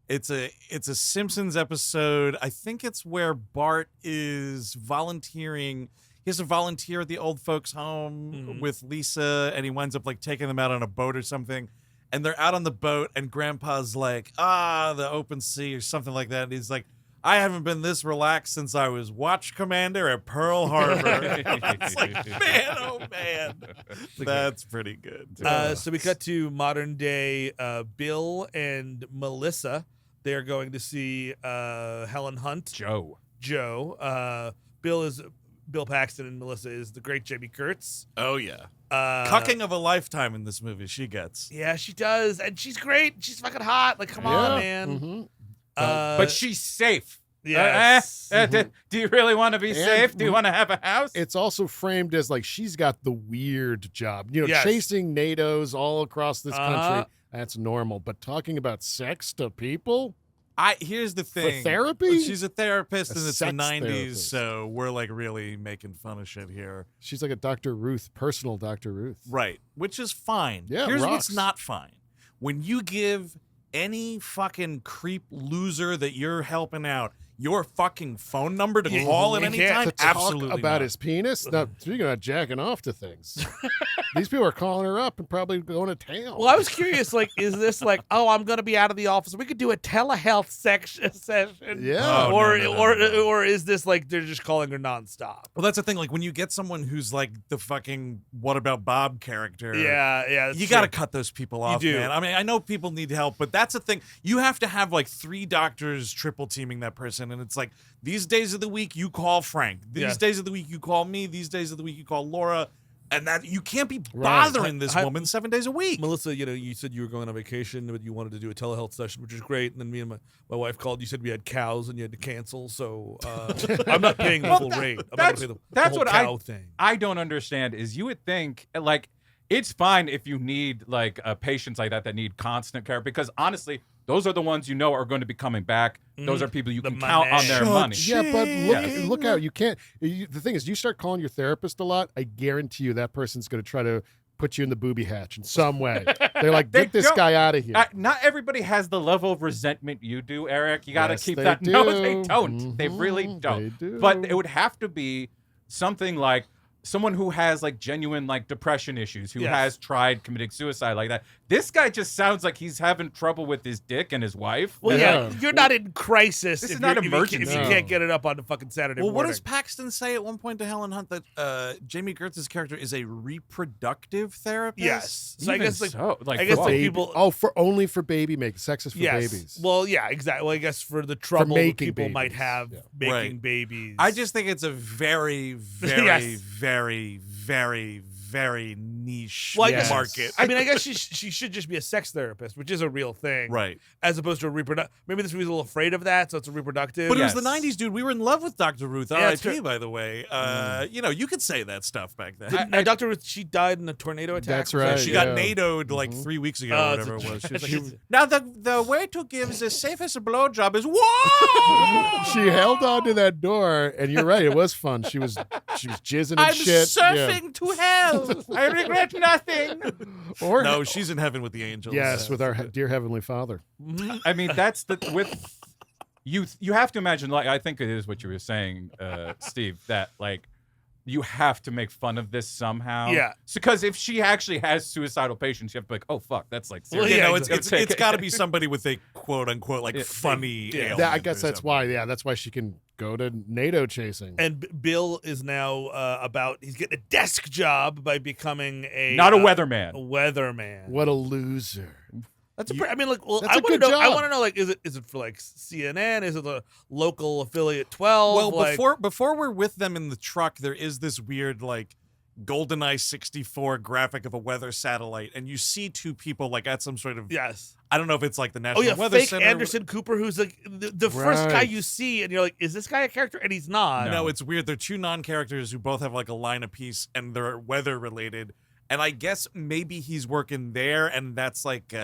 It's a Simpsons episode. I think it's where Bart is volunteering. He has to volunteer at the old folks' home with Lisa, and he winds up like taking them out on a boat or something. And they're out on the boat, and Grandpa's like, the open sea or something like that. And he's like, I haven't been this relaxed since I was watch commander at Pearl Harbor. It's like, man, oh man, that's pretty good. So we cut to modern day Bill and Melissa. They're going to see Helen Hunt. Joe. Bill Paxton and Melissa is the great Jami Gertz. Oh yeah, Uh, cucking of a lifetime in this movie. She gets. Yeah, she does, and she's great. She's fucking hot. Like, come on, man. Mhm. Uh, But she's safe. Yes. Do you really want to be safe? Do you want to have a house? It's also framed as like she's got the weird job. Yes. Chasing NATOs all across this Uh-huh. country. That's normal. But talking about sex to people Here's the for thing. therapy? She's a therapist, A and it's the sex 90s, therapist. so we're like really making fun of shit here. She's like a Dr. Ruth, personal Dr. Ruth. Right, which is fine. Yeah, Here's rocks. what's not fine. When you give any fucking creep loser that you're helping out your fucking phone number to Yeah, call at you any can't. time, To talk absolutely about not. his penis? Now, speaking of jacking off to things, these people are calling her up and probably going to town. Well, I was curious, like, is this like, oh, I'm going to be out of the office. We could do a telehealth session. Yeah. Oh, or, no, or, no. or is this like they're just calling her nonstop? Well, that's the thing. Like when you get someone who's like the fucking What About Bob character, Yeah. you that's got to true. cut those people off, do. man. I mean, I know people need help, but that's the thing. You have to have like 3 doctors triple teaming that person, and it's like these days of the week you call Frank, these Yeah. days of the week you call me, these days of the week you call Laura, and that you can't be Right. bothering this I- woman 7 days a week. Melissa, you said you were going on vacation, but you wanted to do a telehealth session, which is great. And then me and my wife called. You said we had cows and you had to cancel. So I'm not paying the full rate. I'm not gonna pay the that's whole what cow thing. I don't understand is you would think like it's fine if you need like patients like that need constant care because honestly those are the ones you know are going to be coming back. Those are people you The can count on their money. money. Yeah, but Yes. look out. You can't. The thing is, you start calling your therapist a lot, I guarantee you that person's going to try to put you in the booby hatch in some way. They're like, They get this don't- guy out of here. Not everybody has the level of resentment you do, Eric. You got to Yes, keep they that. No, they do. don't. They really Mhm, don't. they do. But it would have to be something like someone who has like genuine like depression issues, who Yes. has tried committing suicide like that. This guy just sounds like he's having trouble with his dick and his wife. Well, Yeah. yeah, you're not in crisis. This if is not you're- if you can't- emergency. If you No. can't get it up on the fucking Saturday Well, what morning. does Paxton say at one point to Helen Hunt that Jamie Gertz's character is a reproductive therapist? Yes. So I Even guess like so, like I guess whoa. like Baby- people. oh, for only for baby making. Sex is for yes. babies. Well, yeah, exactly. Well, I guess for the trouble that making people might babies. have Yeah. making Right. babies. I just think it's a very, very, Yes. very, very, very niche Well, I guess- market. I mean, I guess she should just be a sex therapist, which is a real thing, Right. as opposed to a reproductive. Maybe this movie's a little afraid of that, so it's a reproductive. But it was Yes. the 90s, dude. We were in love with Dr. Ruth, Yeah, it's R.I.P., true. by the way. You could say that stuff back then. Now, Dr. Ruth, she died in a tornado attack. That's Was that- right. She yeah. got NATO'd like 3 weeks ago, Oh, or whatever it's it a- was. it's She- like- now, the way to give the safest blowjob is whoa! She held on to that door, and you're right. It was fun. She was jizzing and I'm shit. surfing to hell. I regret nothing. Yeah. Or No, she's in heaven with the angels. yes, with our dear heavenly Father. I mean, that's the with you. You have to imagine. Like, I think it is what you were saying, Steve. That like you have to make fun of this somehow. Yeah. Because if she actually has suicidal patients, you have to be like, oh fuck, that's like Well, serious. You yeah, know, exactly. it's got to be somebody with a quote unquote like funny. yeah. ailment I or guess that's something. why. Yeah, that's why she can go to NATO chasing. And Bill is now he's getting a desk job by becoming Not a a weatherman. weatherman. What a loser. That's a I mean, like, well, That's I a want to good know. I job. want to know, like, is it for like CNN? Is it the local affiliate 12? Well, like, before we're with them in the truck, there is this weird like GoldenEye 64 graphic of a weather satellite, and you see 2 people like at some sort of yes. I don't know if it's like the Oh National yeah, Weather fake Center. Anderson Cooper, who's like the first guy Right. you see, and you're like, is this guy a character? And he's not. No, it's weird. They're 2 non-characters who both have like a line apiece, and they're weather related. And I guess maybe he's working there, and that's like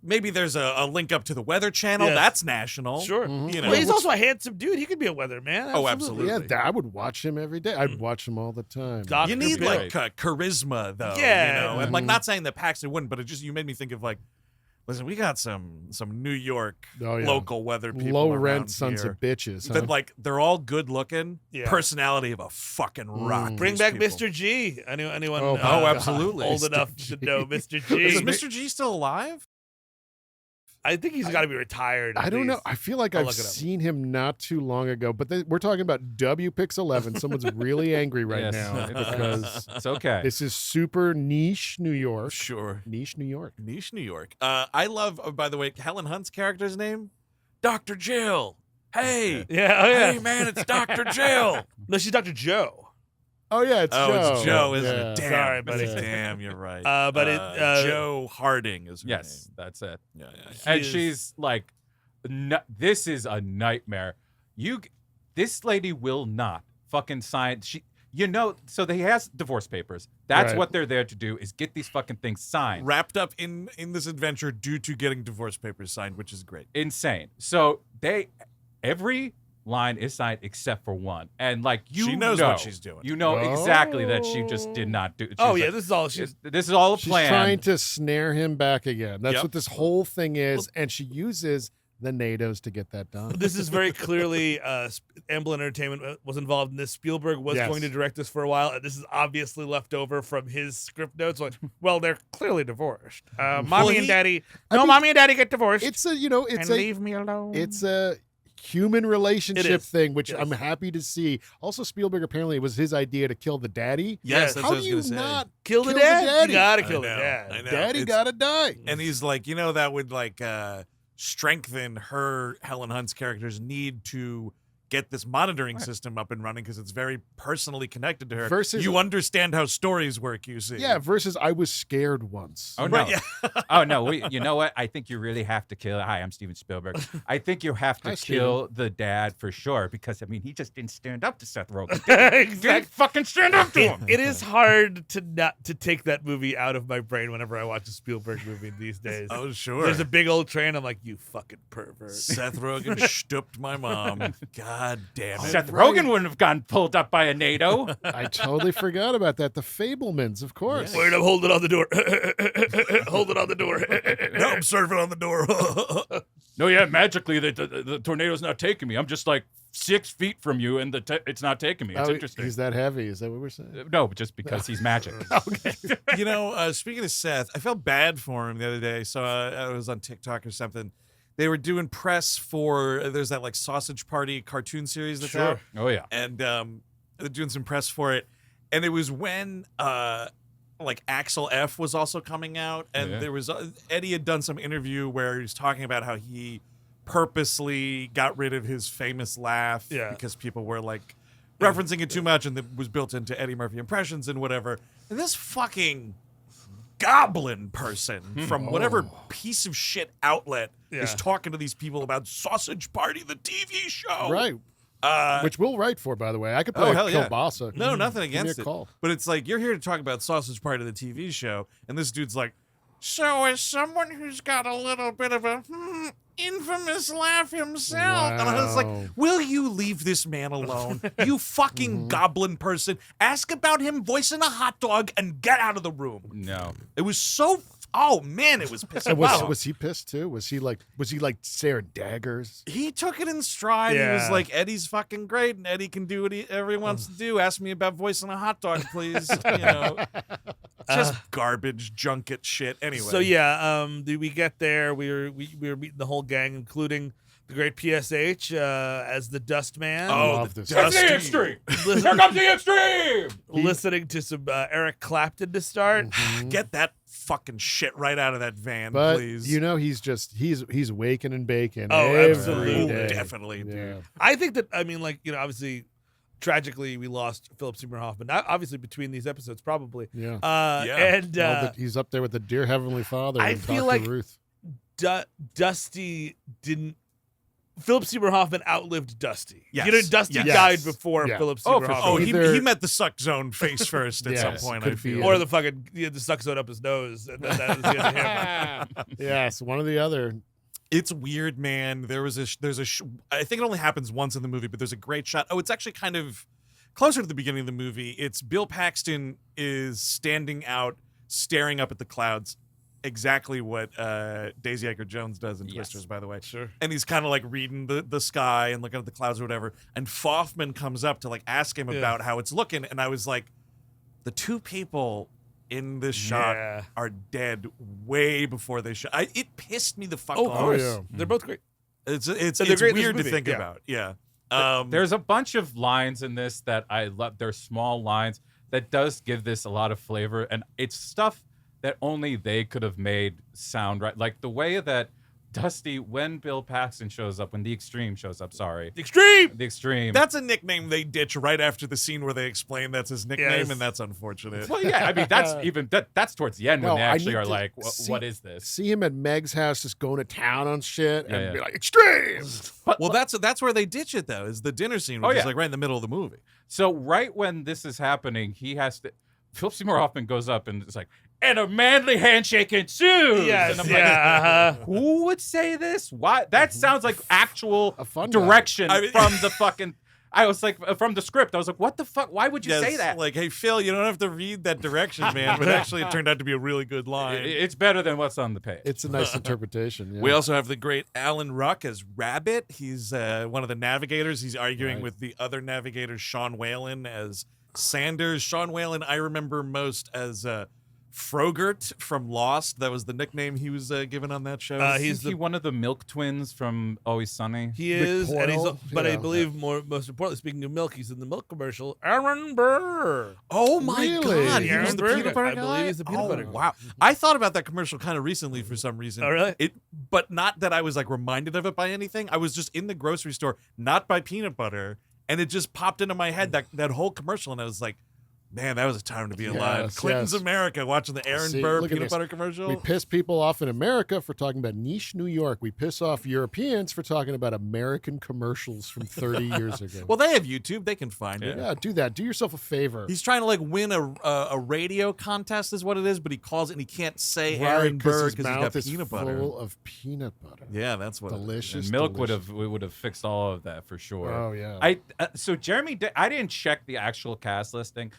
maybe there's a link up to the Weather Channel. Yes. That's national. Sure. Mhm. You know. Well, he's also a handsome dude. He could be a weatherman. Oh, Yeah, absolutely. I would watch him every day. I'd watch him all the time. Dr. You need Bill. like charisma though. Yeah. You know? And like Mhm. not saying that Paxton wouldn't, but it just you made me think of like, listen, we got some New York Oh, yeah. local weather people. Low around rent sons here of bitches. Huh? that like they're all good looking, Yeah. personality of a fucking rock. Bring these back people. Mr. G. Anyone? Oh, Oh, absolutely. Old Mr. enough G. to know Mr. Is G. Mr. G still alive? I think he's got to be retired. I at don't know. least. I feel like I'll I've look it up. seen him not too long ago, but we're talking about WPix11. Someone's really angry right Yes. now because It's okay. this is super niche New York. Sure. Niche New York. Niche New York. I love, by the way, Helen Hunt's character's name, Dr. Jill. Hey, Yeah. Oh yeah. hey, man, it's Dr. Jill. No, she's Dr. Joe. Oh yeah, it's Joe. It's Joe, isn't Yeah. it? Damn, Sorry, buddy. Damn, you're right. But Joe Harding is her Yes, name. that's it. Yeah. And is- she's like, this is a nightmare this lady will not fucking sign. So he has divorce papers. That's Right. what they're there to do, is get these fucking things signed. Wrapped up in this adventure due to getting divorce papers signed, which is great. Insane. So every line is signed except for one, and like She knows what she's doing. You know exactly that she just did not do. Oh she's yeah, like, this is all she's. this is all a She's plan. trying to snare him back again. That's Yep. what this whole thing is, and she uses the NATOs to get that done. This is very clearly Amblin Entertainment was involved in this. Spielberg was Yes. going to direct this for a while, and this is obviously left over from his script notes. Like, well, they're clearly divorced. Mommy and daddy. Mommy and daddy get divorced. It's a and leave me alone. it's a human relationship is. thing, which Yes. I'm happy to see. Also, Spielberg apparently it was his idea to kill the daddy. Yes, that's How what I do was you gonna say. not kill the kill the dad. daddy. You gotta I kill the know, dad. I know. Daddy It's- gotta die. And he's like, that would like strengthen her Helen Hunt's character's need to get this monitoring system up and running because it's very personally connected to her. Versus- you understand how stories work, you see. Yeah, versus I was scared once. Oh no! Right, yeah. Oh no! You know what? I think you really have to kill. Hi, I'm Steven Spielberg. I think you have to Hi, kill the dad for sure because I mean he just didn't stand up to Seth Rogen. Exactly. Didn't fucking stand up to him. It is hard to take that movie out of my brain whenever I watch a Spielberg movie these days. Oh, sure. There's a big old train. I'm like, you fucking pervert. Seth Rogen stooped my mom. God damn it. Seth right. Rogen wouldn't have gotten pulled up by a NATO. I totally forgot about that. The Fablemans, of course. Wait, I'm holding on the door. Hold it on the door. No, I'm surfing on the door. No, yeah, magically the tornado's not taking me. I'm just like 6 feet from you, and it's not taking me. It's Oh, interesting. he's that heavy. Is that what we're saying? No, just because he's magic. Speaking of Seth, I felt bad for him the other day. So I was on TikTok or something. They were doing press for, there's that like Sausage Party cartoon series that's out. Oh yeah. And they're doing some press for it. And it was when like Axel F was also coming out. And Yeah. there was, Eddie had done some interview where he was talking about how he purposely got rid of his famous laugh because people were like referencing it too much and it was built into Eddie Murphy impressions and whatever. And this fucking goblin person from whatever piece of shit outlet is talking to these people about Sausage Party, the TV show. Right. Which we'll write for, by the way. I could play hell yeah. Kielbasa. No, nothing Give me against a it. call. But it's like, you're here to talk about Sausage Party, the TV show, and this dude's like, so as someone who's got a little bit of a infamous laugh himself. And I was like, Wow. will you leave this man alone? You fucking goblin person. Ask about him voicing a hot dog and get out of the room. No. It was so, oh man, it was pissing And me off. was he pissed too? Was he like staring daggers? He took it in stride. He was Yeah. like, Eddie's fucking great, and Eddie can do whatever he wants to do. Ask me about voicing a hot dog, please. Just garbage junket shit. Anyway. So yeah, we get there. We were meeting the whole gang, including the great PSH as the Dust Man. Oh, Love the this. It's the dusty. extreme. Listen- Here comes the extreme. listening to some Eric Clapton to start. Get that fucking shit right out of that van, But please. he's waking and baking. Oh, every absolutely. day. Definitely, dude. Yeah. I think that obviously, tragically, we lost Philip Seymour Hoffman. Not obviously between these episodes, probably. Yeah. And He's up there with the Dear Heavenly Father. I and feel Dr. like- Ruth. Dusty didn't. Philip Seymour Hoffman outlived Dusty. Yes. Dusty Yes. died before Yeah. Philip Oh, Seymour for Hoffman. Oh, Either- he met the suck zone face first at Yes, some point, could I feel. be. Or the fucking the suck zone up his nose. And then that was the end of him. Yes, one or the other. It's weird, man. There's a I think it only happens once in the movie, but there's a great shot. Oh, it's actually kind of closer to the beginning of the movie. It's Bill Paxton is standing out, staring up at the clouds. Exactly what Daisy Edgar Jones does in Yes. Twisters, by the way. Sure. And he's kind of like reading the sky and looking at the clouds or whatever. And Phoffman comes up to like ask him about how it's looking. And I was like, the two people in this shot Yeah. are dead way before they shot. It pissed me the fuck Oh, of off. course. yeah. They're both great. It's they're great in this weird to movie, think yeah. about. Yeah. There's a bunch of lines in this that I love. They're small lines that does give this a lot of flavor, and it's stuff that only they could have made sound right. Like the way that Dusty, when Bill Paxton shows up, when the Extreme shows up, sorry. The Extreme! The Extreme. That's a nickname they ditch right after the scene where they explain that's his nickname, Yes. and that's unfortunate. Well, yeah, I mean, that's towards the end No, when they I actually need are to like, see- what is this? See him at Meg's house just going to town on shit and Yeah. be like, extreme! But, Well, that's where they ditch it, though, is the dinner scene, which Oh, yeah. is like right in the middle of the movie. so right when this is happening, Philip Seymour Hoffman goes up and it's like, and a manly handshake ensues. Yes, And I'm yeah. like, who would say this? Why? That sounds like actual A fun guy. direction I mean- from the fucking. I was like, from the script. I was like, what the fuck? Why would you Yes, say that? Like, hey, Phil, you don't have to read that direction, man. But actually, it turned out to be a really good line. It's better than what's on the page. It's a nice interpretation. Yeah. We also have the great Alan Ruck as Rabbit. He's one of the navigators. He's arguing Right. with the other navigator, Sean Whalen, as Sanders. Sean Whalen, I remember most as Frogurt from Lost. That was the nickname he was given on that show. He's Isn't he one of the Milk Twins from Always Sunny? He is, and he's. Coyle, But you I know. believe most importantly, speaking of milk, he's in the milk commercial. Aaron Burr. Oh my Really? God! He Aaron was the Burr? peanut butter I guy. believe he's the peanut Oh, butter guy. Wow! I thought about that commercial kind of recently for some reason. Oh, really? But not that I was like reminded of it by anything. I was just in the grocery store, not by peanut butter, and it just popped into my head that whole commercial, and I was like, man, that was a time to be alive. Yes, Clinton's yes. America, watching the Aaron See, Burr look at peanut this. butter commercial. We piss people off in America for talking about niche New York. We piss off Europeans for talking about American commercials from 30 years ago. Well, they have YouTube; they can find it. yeah, do that. Do yourself a favor. He's trying to like win a radio contest, is what it is, but he calls it and he can't say Right, Aaron Burr his because he's mouth got is peanut butter. full of peanut butter. Yeah, that's what. Delicious. And milk delicious. would have fixed all of that for sure. Oh yeah. So I didn't check the actual cast listing.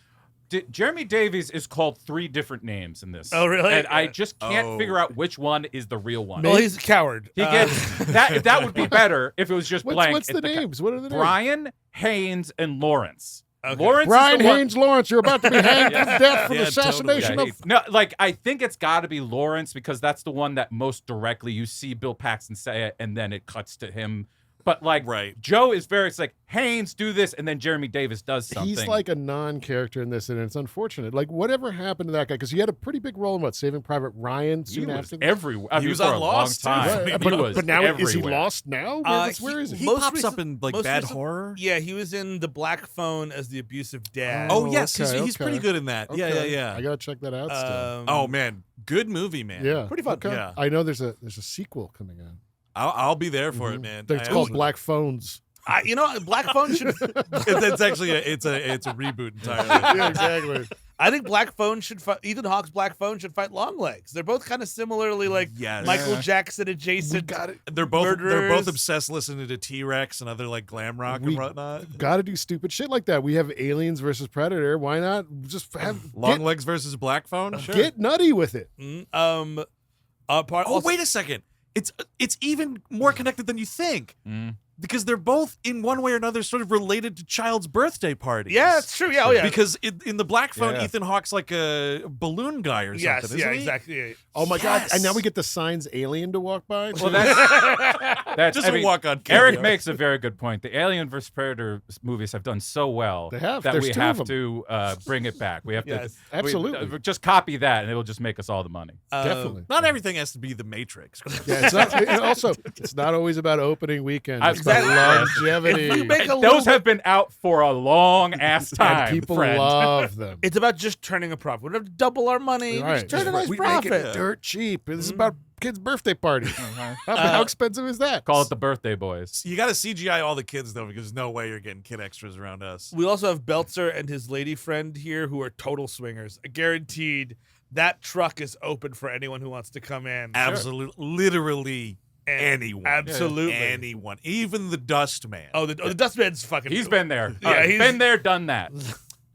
Jeremy Davies is called 3 different names in this. Oh, really? And I just can't Oh. figure out which one is the real one. Well, he's a coward. He gets that would be better if it was just blank. What's the at names? What are the names? Brian, Haynes, and Lawrence. Okay. Lawrence Brian is the one- Haynes Lawrence, you're about to be hanged to death for Yeah, the assassination Yeah, of. no, like I think it's got to be Lawrence because that's the one that most directly you see Bill Paxton say it, and then it cuts to him. But like Right. Joe is very, it's like Haynes do this, and then Jeremy Davis does something. He's like a non-character in this, and it's unfortunate. Like, whatever happened to that guy? Because he had a pretty big role in what, Saving Private Ryan he soon was after. everywhere. I He mean, was for on a Lost, too. long time. Right, He but, was but now is he everywhere. lost now? Where is he? He Most pops up recent- in like most bad recent- horror. Yeah, he was in The Black Phone as the abusive dad. Oh Oh, yes, okay, he's pretty okay. good in that. Yeah, Okay. yeah. I gotta check that out still. Oh man, good movie, man. yeah, pretty fun. Okay. Yeah. I know there's a sequel coming out. I'll be there for it, man. It's I called absolutely- Black Phones. You know, Black Phone should. It's actually it's a reboot entirely. Yeah, exactly. I think Black Phone should fight. Ethan Hawke's Black Phone should fight Longlegs. They're both kind of similarly like Yes. Michael Yeah. Jackson adjacent. They're both Murderers. obsessed listening to T-Rex and other like glam rock We- and whatnot. Got to do stupid shit like that. We have Aliens versus Predator. Why not just have Long legs versus black phone. Sure. get nutty with it? Part Oh, also- wait a second. It's even more connected than you think. Because they're both in one way or another sort of related to child's birthday parties. Yeah, it's true. Yeah, oh yeah. Because in the Black Phone, Yeah. Ethan Hawke's like a balloon guy or something. yes, Isn't yeah, he? exactly. Yeah. Oh my god! And now Yes. we get the Signs alien to walk by. Well, that's Just I a mean, walk-on Eric cameo. makes a very good point. The Alien vs Predator movies have done so well They have. that There's we 2 of have them. to bring it back. We have Yes. to Absolutely. just copy that, and it will just make us all the money. Definitely. Not everything has to be the Matrix. Yeah, it's not. And also, it's not always about opening weekend. It's Exactly. about longevity. If you make a Those little have been out for a long ass time. and people friend. love them. It's about just turning a profit. We don't have to double our money. Right. Just turn a nice We make it profit. Dirt cheap. This is about kids' birthday parties. How expensive is that? Call it the birthday boys. You got to CGI all the kids though, because there's no way you're getting kid extras around us. We also have Belzer and his lady friend here who are total swingers. Guaranteed that truck is open for anyone who wants to come in. Absolutely, literally anyone. Absolutely. anyone, even the Dust Man. Oh, the Dustman's fucking. He's been there. Yeah, he's been there, done that.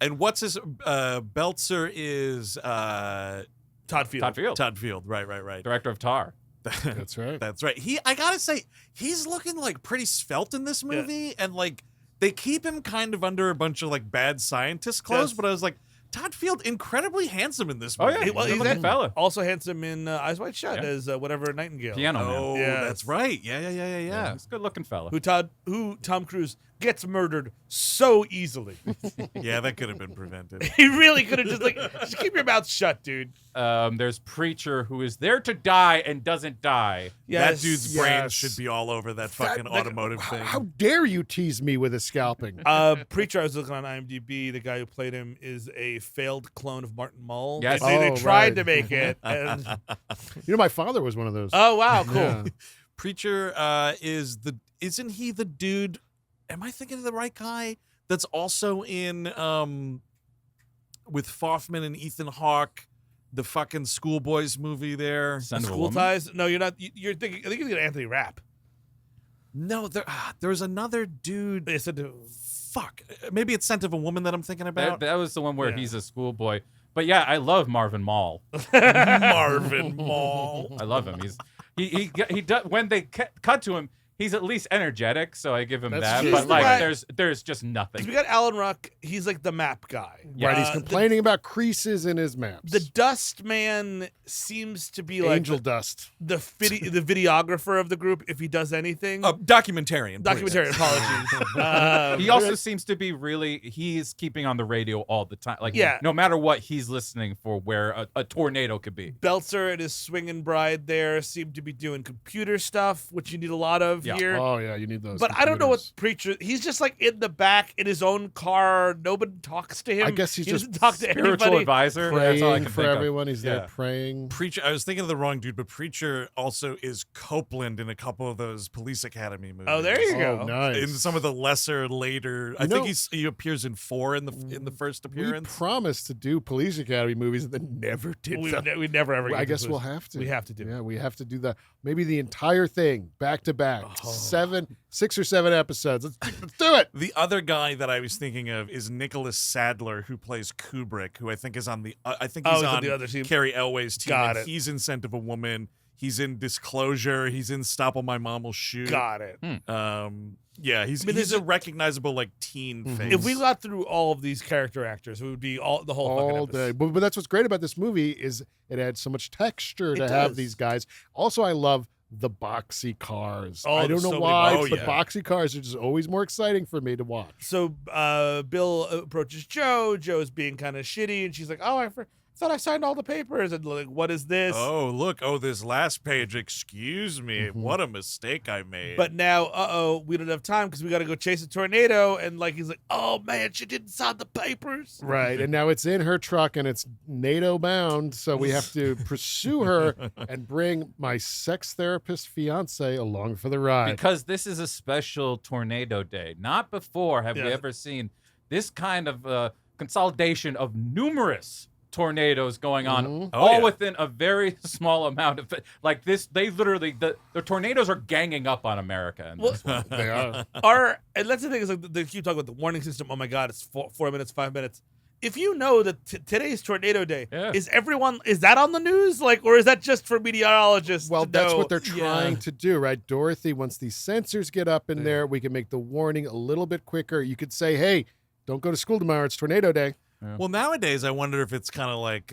And what's his Belzer is Todd Field. Todd Field, right. director of Tar. That's right. That's right. I gotta say, he's looking like pretty svelte in this movie, and like they keep him kind of under a bunch of like bad scientist clothes. Yes. But I was like, Todd Field, incredibly handsome in this Oh movie. yeah, Well, good he's looking in- fella. Also handsome in Eyes Wide Shut Yeah. as whatever Nightingale. Piano man. Oh, Yes. that's right. Yeah. He's a good looking fella. Who Tom Cruise gets murdered so easily. Yeah, that could have been prevented. He really could have just keep your mouth shut, dude. There's Preacher, who is there to die and doesn't die. That dude's brain Yes. should be all over that fucking automotive thing. How dare you tease me with a scalping? Preacher, I was looking on IMDb. The guy who played him is a failed clone of Martin Mull. Yes. They Oh, tried right. to make it. And, You know, my father was one of those. oh wow, cool. Yeah. Preacher isn't he the dude? Am I thinking of the right guy? That's also in with Phoffman and Ethan Hawke, the fucking Schoolboys movie there. Son of a School woman. Ties? No, you're not. You're thinking. I think you're thinking of Anthony Rapp. No, there's another dude. They said to, Fuck, maybe it's Scent of a Woman that I'm thinking about. That was the one where Yeah. he's a schoolboy. But yeah, I love Marvin Mall. Marvin Mall. I love him. He does, when they cut to him, he's at least energetic, so I give him That's that. true. But He's the like, guy- there's just 'cause nothing. we got Alan Ruck. He's like the map guy. Yeah. Right, he's The- complaining about creases in his maps. The Dust Man seems to be like Angel dust. the videographer of the group. If he does anything, Documentarian. please. documentary. Apologies. He also seems to be he's keeping on the radio all the time. Like, Yeah. no matter what, he's listening for where a tornado could be. Belzer and his swinging bride there seem to be doing computer stuff, which you need a lot of Yeah. here. Oh yeah, you need those. But I don't know what computers. Preacher. He's just like in the back in his own car. Nobody talks to him. I guess he's he just doesn't talk to Spiritual anybody. advisor. That's all I praying can for think of. everyone. He's there Yeah. praying. Preacher. I was thinking of the wrong dude, but Preacher also is Copeland in a couple of those Police Academy movies. Oh, there you go. Oh, nice. In some of the lesser later, I know- think he appears in 4 in the first We appearance. promised to do Police Academy movies and then never did We them. never ever. I get guess to we'll this. have to. We have to do. Yeah, we have to do that. Maybe the entire thing back to back. Oh. 6 or 7 episodes. Let's do it. The other guy that I was thinking of is Nicholas Sadler, who plays Kubrick, who I think is on the I think he's he's on on the other team. Cary Elwes' team. Got and it. He's in Scent of a Woman. He's in Disclosure. He's in Stop or My Mom Will Shoot. Got it. Yeah, he's I mean, he's there's a recognizable like teen face. If we got through all of these character actors, it would be the whole fucking All episode. day. But that's what's great about this movie is it adds so much texture to It have does. these guys. Also, I love the boxy cars. Oh, I don't there's know so many why, boxy- but yeah. boxy cars are just always more exciting for me to watch. So Bill approaches Joe. Joe's being kind of shitty, and she's like, "Oh, I thought I signed all the papers." And like, what is this? Oh, look. Oh, this last page. Excuse me. What a mistake I made. But now, we don't have time because we got to go chase a tornado. And like, he's like, "Oh man, she didn't sign the papers." Right. And now it's in her truck and it's NATO bound. So we have to pursue her and bring my sex therapist fiance along for the ride. Because this is a special tornado day. Not before have we Yeah. ever seen this kind of consolidation of numerous tornadoes going on, Mhm. all yeah. within a very small amount of like this. They literally the tornadoes are ganging up on America. In this one. They are. And that's the thing is like they keep talking about the warning system. Oh my God, it's 4 minutes, 5 minutes. If you know that today's tornado day, Yeah. is that on the news? Like, or is that just for meteorologists? Well, to that's know? what they're trying to do, right? Dorothy, once these sensors get up in Yeah. there, we can make the warning a little bit quicker. You could say, hey, don't go to school tomorrow. It's tornado day. Well, nowadays I wonder if it's kind of like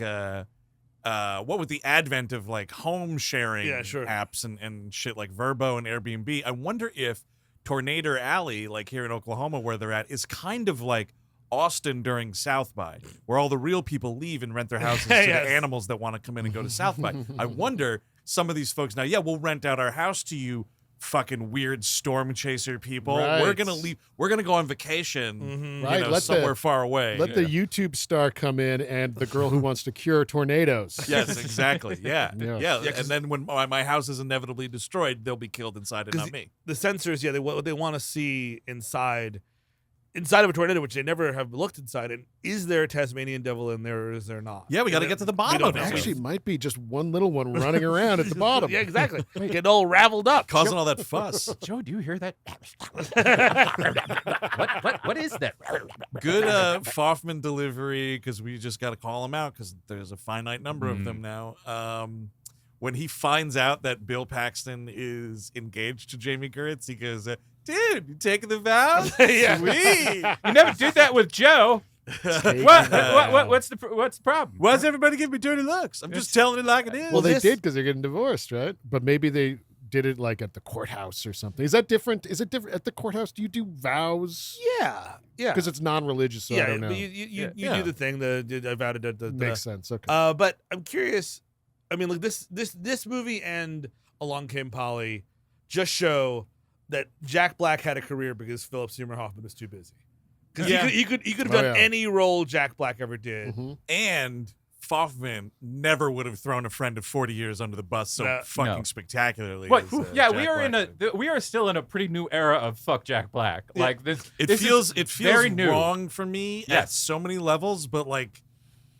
what with the advent of like home sharing Yeah, sure. apps and shit like Verbo and Airbnb. I wonder if Tornado Alley, like here in Oklahoma where they're at, is kind of like Austin during South by, where all the real people leave and rent their houses to Yes. the animals that want to come in and go to South by. I wonder some of these folks now, yeah, we'll rent out our house to you fucking weird storm chaser people. We're Right. gonna leave. We're gonna go on vacation, Mhm. Right, you know, let the- somewhere far away. Let the YouTube star come in and the girl who wants to cure tornadoes. Yes, exactly. Yeah. Yeah. Yeah. Yeah, 'cause- And then when my house is inevitably destroyed, they'll be killed inside and 'Cause not me. The sensors, yeah, what they want to see inside of a tornado, which they never have looked inside. And is there a Tasmanian devil in there, or is there not? Yeah, we got to get to the bottom don't of know. it. Actually, it might be just one little one running around at the bottom. Yeah, exactly. Getting all raveled up. Causing all that fuss. Joe, do you hear that? what is that? Good Phoffman delivery, because we just got to call him out because there's a finite number of them now. When he finds out that Bill Paxton is engaged to Jami Gertz, he goes, dude, you taking the vows? Yeah. Sweet. You never did that with Joe. What's the problem? Why's everybody giving me dirty looks? I'm just telling it like it is. Well, they this- did because they're getting divorced, right? But maybe they did it like at the courthouse or something. Is that different? Is it different at the courthouse? Do you do vows? Yeah. Because it's non-religious, so I don't know. But you do the thing. I vowed it. The Makes sense. Okay. But I'm curious. I mean, like this movie and Along Came Polly just show that Jack Black had a career because Philip Seymour Hoffman was too busy. Because he could have done any role Jack Black ever did. Mm-hmm. And Phoffman never would have thrown a friend of 40 years under the bus so fucking spectacularly. But as, yeah, Jack we are Black we are still in a pretty new era of fuck Jack Black. Like this, It feels very new. wrong for me at so many levels, but like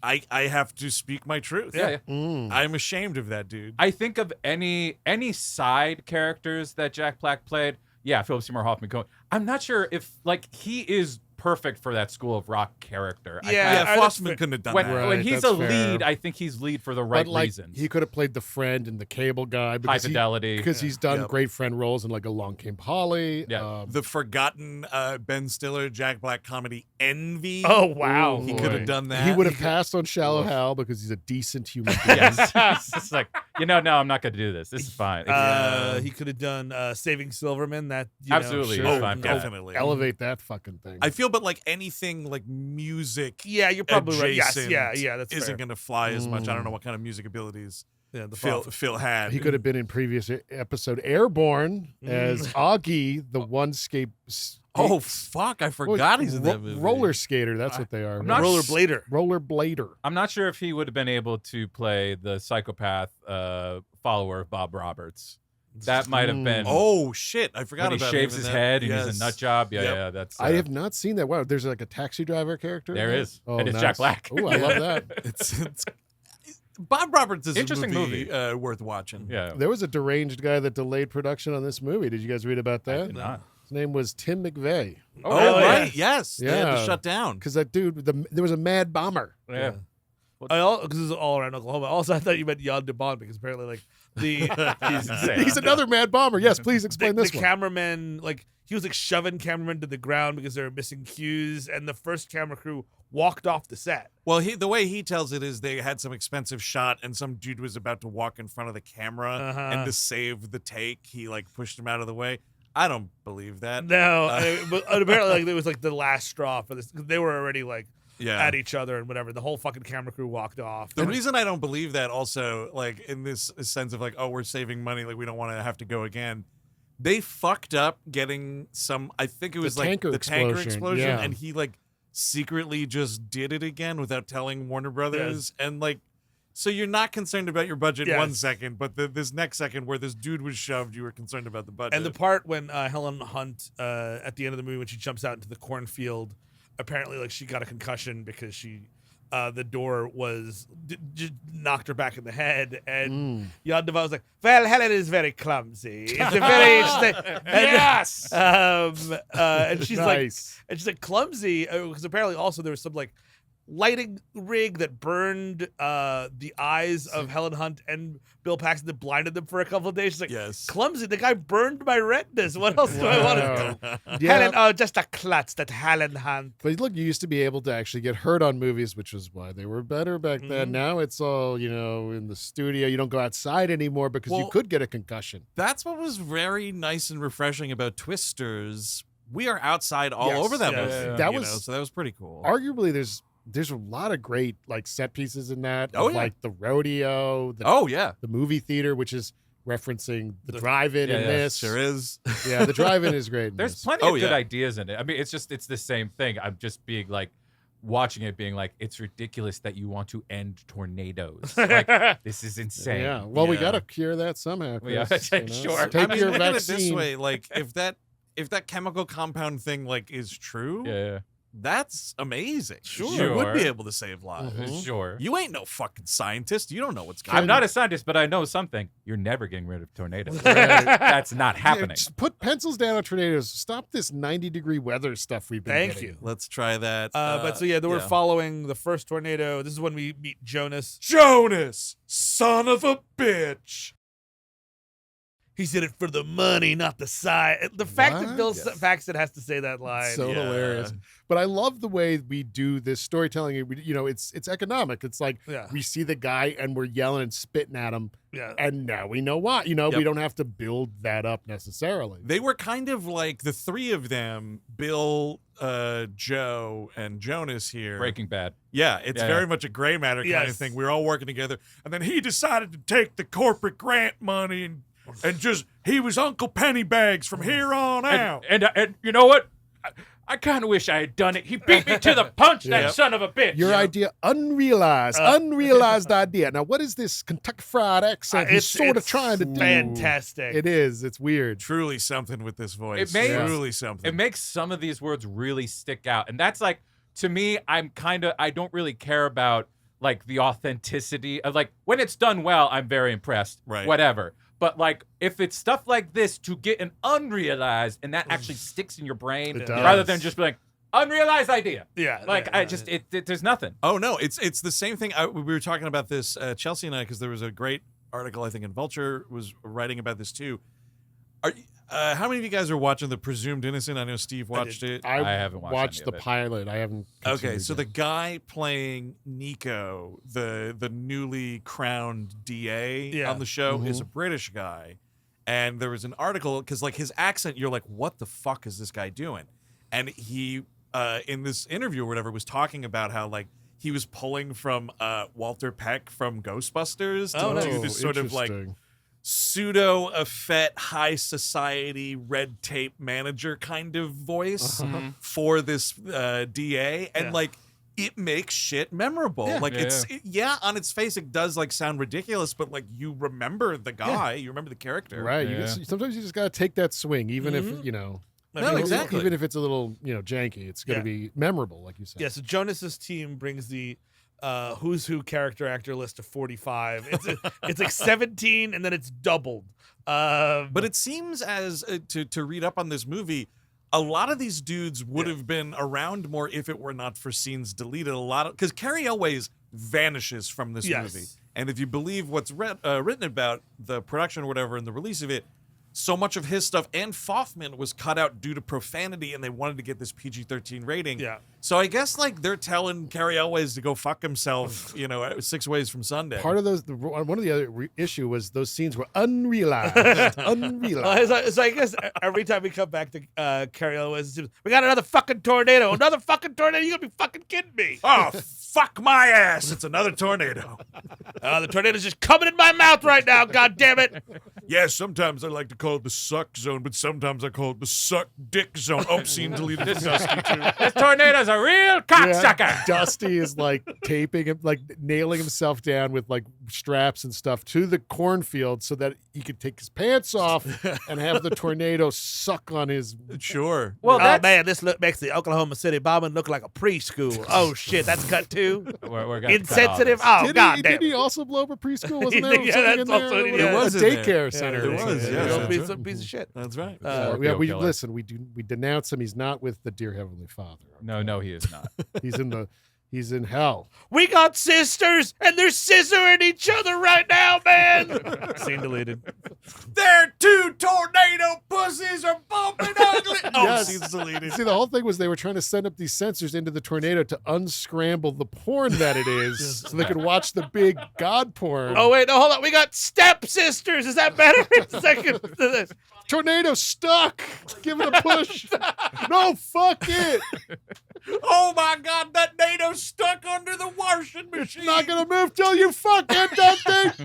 I have to speak my truth. Yeah. I'm ashamed of that dude. I think of any side characters that Jack Black played. Yeah, Philip Seymour Hoffman. I'm not sure if like he is perfect for that School of Rock character. Fossman couldn't have done that. When he's that's a lead, fair. I think he's lead for the right but like, reasons. he could have played the friend and the cable guy. High Fidelity. Because he's done Yep. great friend roles in like Along Came Polly. Yeah. The forgotten Ben Stiller Jack Black comedy Envy. Oh wow. He could have done that. He would have passed on Shallow Hal because he's a decent human being. Yes. It's like, no, I'm not going to do this. This is fine. He could have done Saving Silverman. That Absolutely. sure. It's fine. Definitely. Elevate that fucking thing. I feel, but like anything like music. Yeah, you're probably right. Yes, adjacent yeah, that's isn't fair. going to fly as much. I don't know what kind of music abilities Yeah, the Phil had. He could have been in previous episode Airborne as Augie, the one Oh fuck! I forgot he's in that movie. roller skater. That's what they are. I'm not rollerblader. Rollerblader. I'm not sure if he would have been able to play the psychopath follower of Bob Roberts. That might have been. Oh shit! I forgot when he about shaves him his in that. head and Yes. he's a nut job. Yeah, Yep. yeah. That's. I have not seen that. Wow, there's like a taxi driver character. There in is. that? Oh, And it's nice. Jack Black. Oh, I love that. It's Bob Roberts is Interesting a movie, worth watching. Yeah. There was a deranged guy that delayed production on this movie. Did you guys read about I that? did not. His name was Tim McVeigh. Oh, really? right, yes. They had to Yeah. shut down. Because that dude, there was a mad bomber. Yeah. Because this is all around Oklahoma. Also, I thought you meant Jan de Bont because apparently, like the He's insane. He's another mad bomber. Yes, please explain the this one. cameraman, like he was like shoving cameramen to the ground because they were missing cues, and the first camera crew walked off the set. Well, the way he tells it is they had some expensive shot, and some dude was about to walk in front of the camera, and to save the take, he like pushed him out of the way. I don't believe that. No, but apparently, like it was like the last straw for this. They were already like at each other and whatever. The whole fucking camera crew walked off. The reason I don't believe that also, like in this sense of like, oh, we're saving money, like we don't want to have to go again. They fucked up getting some. I think it was like tanker the tanker explosion, explosion, yeah. and he like secretly just did it again without telling Warner Brothers, and like. So you're not concerned about your budget 1 second, but this next second where this dude was shoved, you were concerned about the budget. And the part when Helen Hunt at the end of the movie when she jumps out into the cornfield, apparently like she got a concussion because she the door was just knocked her back in the head, and Jan de Bont was like, "Well, Helen is very clumsy. It's a very Yes. and she's Nice. like clumsy because apparently also there was some like lighting rig that burned the eyes of Helen Hunt and Bill Paxton that blinded them for a couple of days. She's like, Yes. clumsy. The guy burned my retinas. What else do I want to do? Yeah. Helen, oh, just a klutz, that Helen Hunt. But look, you used to be able to actually get hurt on movies, which was why they were better back then. Now it's all, in the studio. You don't go outside anymore because you Well, could get a concussion. That's what was very nice and refreshing about Twisters. We are outside all Yes. over that Yes. movie. Yeah. That you was- know, so that was pretty cool. Arguably, there's a lot of great like set pieces in that. Oh, of, yeah. like the rodeo, Oh yeah, the movie theater, which is referencing the drive-in in this. sure is. Yeah, the drive-in is great. in There's this. plenty Oh, of good yeah. ideas in it. I mean, it's the same thing. I'm just being like, watching it being like, it's ridiculous that you want to end tornadoes. Like, this is insane. Yeah. Well, we Yeah. got to cure that somehow. Yeah, Chris, sure. Take I mean, your look at it vaccine. this way: like if that chemical compound thing like is true, Yeah. that's amazing. Sure. You would be able to save lives. Mhm. Sure. You ain't no fucking scientist. You don't know what's going I'm on. not a scientist, but I know something. You're never getting rid of tornadoes. Right. That's not Yeah, happening. just put pencils down on tornadoes. Stop this 90-degree weather stuff we've been Thank getting. you. Let's try that. But so yeah, they were following the first tornado. This is when we meet Jonas. Jonas, son of a bitch. He's in it for the money, not the side. The fact that What? Bill Paxton has to say that line. So hilarious. But I love the way we do this storytelling. You know, it's economic. It's like we see the guy and we're yelling and spitting at him. Yeah. And now we know why. You know, we don't have to build that up necessarily. They were kind of like the three of them, Bill, Joe, and Jonas here. Breaking Bad. Yeah, it's very much a gray matter kind of thing. We're all working together. And then he decided to take the corporate grant money and just, he was Uncle Pennybags from here on out. And you know what? I kind of wish I had done it. He beat me to the punch, that son of a bitch. Your idea, unrealized idea. Now, what is this Kentucky Fried accent he's sort of trying to do? Fantastic. It is. It's weird. Truly something with this voice. Truly something. It makes some of these words really stick out. And that's like, to me, I don't really care about like the authenticity of like, when it's done well, I'm very impressed. Right. Whatever. But like, if it's stuff like this to get an unrealized and that actually sticks in your brain rather than just be like, unrealized idea. Yeah. Like, there's nothing. Oh, no, it's the same thing. We were talking about this, Chelsea and I, because there was a great article, I think, in Vulture was writing about this too. How many of you guys are watching The Presumed Innocent? I know Steve watched it. I haven't watched the pilot. I haven't. Okay, so the guy playing Nico, the newly crowned DA on the show, is a British guy. And there was an article, because like his accent, you're like, what the fuck is this guy doing? And he, in this interview or whatever, was talking about how like he was pulling from Walter Peck from Ghostbusters to do this sort of like pseudo-effete high society red tape manager kind of voice for this DA, and like it makes shit memorable. On its face it does like sound ridiculous, but like you remember the guy, you remember the character, right? Sometimes you just got to take that swing, even if you know. No, exactly. Even if it's a little janky, it's going to be memorable, like you said. Yeah. So Jonas's team brings the who's who character actor list of 45. It's like 17 and then it's doubled. But it seems as to read up on this movie, a lot of these dudes would have been around more if it were not for scenes deleted. Because Cary Elwes vanishes from this movie, and if you believe what's written about the production or whatever and the release of it, so much of his stuff and Phoffman was cut out due to profanity, and they wanted to get this PG-13 rating. Yeah. So I guess like they're telling Cary Elwes to go fuck himself, 6 ways from Sunday. Part of one of the other issue was those scenes were unrealized. So I guess every time we come back to Cary Elwes, we got another fucking tornado. Another fucking tornado. You gotta be fucking kidding me. Oh, fuck my ass. It's another tornado. The tornado's just coming in my mouth right now. God damn it. Yes, sometimes I like to call it the suck zone, but sometimes I call it the suck dick zone. Oh, scene deleted from Dusty too. This tornado's a real cocksucker. Yeah, Dusty is like taping him, like nailing himself down with like straps and stuff to the cornfield so that he could take his pants off and have the tornado suck on his. Sure. Well, man, this makes the Oklahoma City bombing look like a preschool. Oh shit, that's cut too. We're insensitive. Oh god damn. Did he also blow up a preschool? Wasn't there? That's also there was a daycare center. There was. Yeah, piece of shit. That's right. We listen. We denounce him. He's not with the dear Heavenly Father. Okay? No, he is not. He's in hell. We got sisters, and they're scissoring each other right now, man. Scene deleted. Their two tornado pussies are bumping ugly. Oh, yes. scene's deleted. See, the whole thing was they were trying to send up these sensors into the tornado to unscramble the porn that it is, so they could watch the big god porn. Oh wait, no, hold on. We got stepsisters. Is that better? Second to this. Tornado stuck. Give it a push. No, fuck it. Oh my God, that NATO stuck under the washing machine. It's not gonna move till you fuck it, Dusty.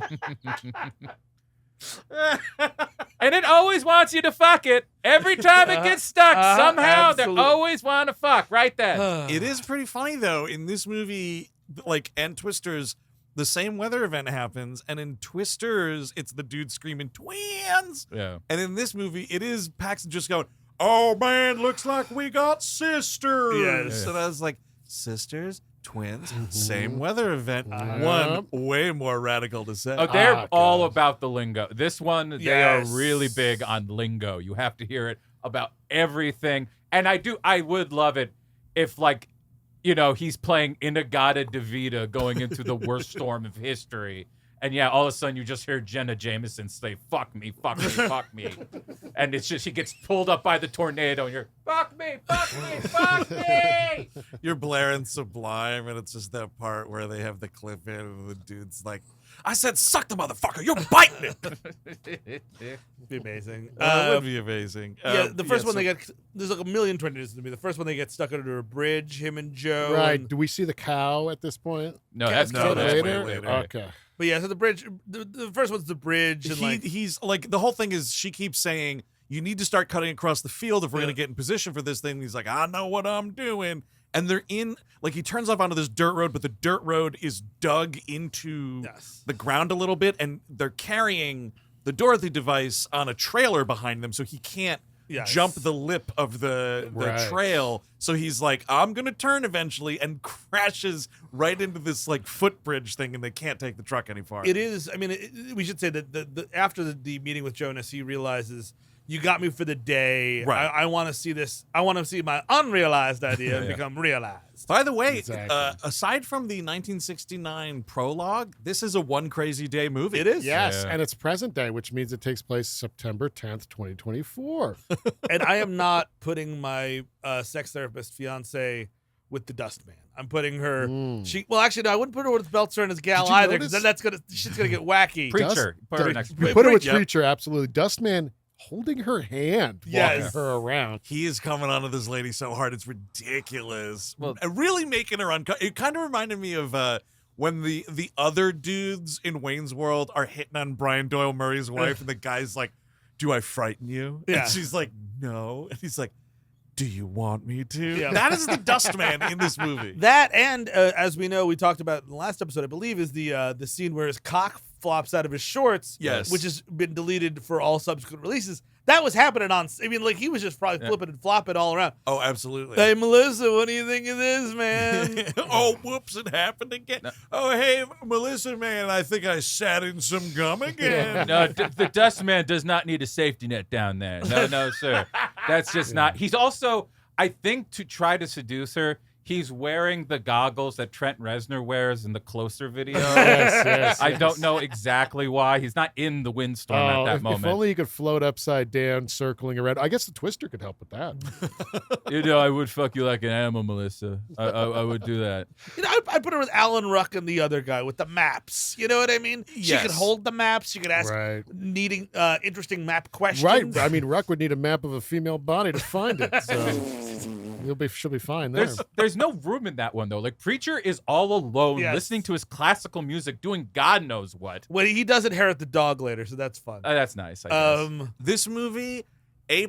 And it always wants you to fuck it. Every time it gets stuck, somehow they always want to fuck right then. It is pretty funny though. In this movie, like, and Twisters, the same weather event happens, and in Twisters, it's the dude screaming twins. Yeah. And in this movie, it is Paxton just going, "Oh man, looks like we got sisters." Yes. And I was like, sisters, twins, same weather event. One way more radical to say. Oh, they're all about the lingo. This one, they are really big on lingo. You have to hear it about everything. And I would love it if, like, he's playing Inagata Devita going into the worst storm of history. And yeah, all of a sudden you just hear Jenna Jameson say, "Fuck me, fuck me, fuck me," and it's just she gets pulled up by the tornado, and you're "Fuck me, fuck me, fuck me." You're blaring Sublime, and it's just that part where they have the clip in, and the dude's like, "I said, suck the motherfucker. You're biting it." It'd be amazing. It would be amazing. Yeah, the first one they get, there's like a million tornadoes to me. The first one they get stuck under a bridge, him and Joe. Right. and- Do we see the cow at this point? No, that's No, no, that's that's way way later. Okay. But yeah, so the bridge, the first one's the bridge. And He's like, the whole thing is she keeps saying, you need to start cutting across the field if we're Yeah. going to get in position for this thing. He's like, I know what I'm doing. And they're in, like, he turns off onto this dirt road, but the dirt road is dug into Yes. the ground a little bit, and they're carrying the Dorothy device on a trailer behind them, so he can't Yes. jump the lip of the Right. trail. So he's like, I'm going to turn eventually, and crashes right into this, like, footbridge thing, and they can't take the truck any farther. It is. I mean, we should say that after the meeting with Jonas, he realizes you got me for the day. Right. I want to see this. I want to see my unrealized idea become realized. By the way, Exactly. aside from the 1969 prologue, this is a one crazy day movie. It is. Yes, Yeah. and it's present day, which means it takes place September 10th, 2024. And I am not putting my sex therapist fiance with the dust man. I'm putting her. She. Well, actually, no. I wouldn't put her with Belzer and his gal Did you either, because notice- then that's gonna. Shit's gonna get wacky. Preacher. Put her Dust- next to We Preacher. put it with Yep. Preacher, absolutely. Dustman holding her hand, Yes. walking her around. He is coming onto this lady so hard, it's ridiculous. Well- And really making her uncomfortable. It kind of reminded me of when the other dudes in Wayne's World are hitting on Brian Doyle Murray's wife, and the guy's like, "Do I frighten you?" Yeah. And she's like, "No." And he's like, "Do you want me to?" Yeah. That is the Dustman in this movie. That and as we know, we talked about in the last episode, I believe, is the scene where his cock flops out of his shorts. Yes. which has been deleted for all subsequent releases. That was happening on. I mean, like he was just probably flipping and flopping all around. Oh, absolutely. Hey, Melissa, what do you think of this, man? Oh, whoops, it happened again. Oh, hey, Melissa, man, I think I sat in some gum again. No, the dust man does not need a safety net down there. No, sir. That's just not. He's also, I think, to try to seduce her, he's wearing the goggles that Trent Reznor wears in the Closer video. Yes. I don't know exactly why. He's not in the windstorm at that if moment. only he could float upside down, circling around. I guess the Twister could help with that. You know, I would fuck you like an animal, Melissa. I would do that. You know, I put her with Alan Ruck and the other guy with the maps. You know what I mean? She Yes. could hold the maps. She could ask Right. needing interesting map questions. Right. I mean, Ruck would need a map of a female body to find it. So she'll be fine there. There's no room in that one though. Like Preacher is all alone, Yes. listening to his classical music, doing God knows what. Well, he does inherit the dog later, so that's fun. That's nice. I guess. This movie, A+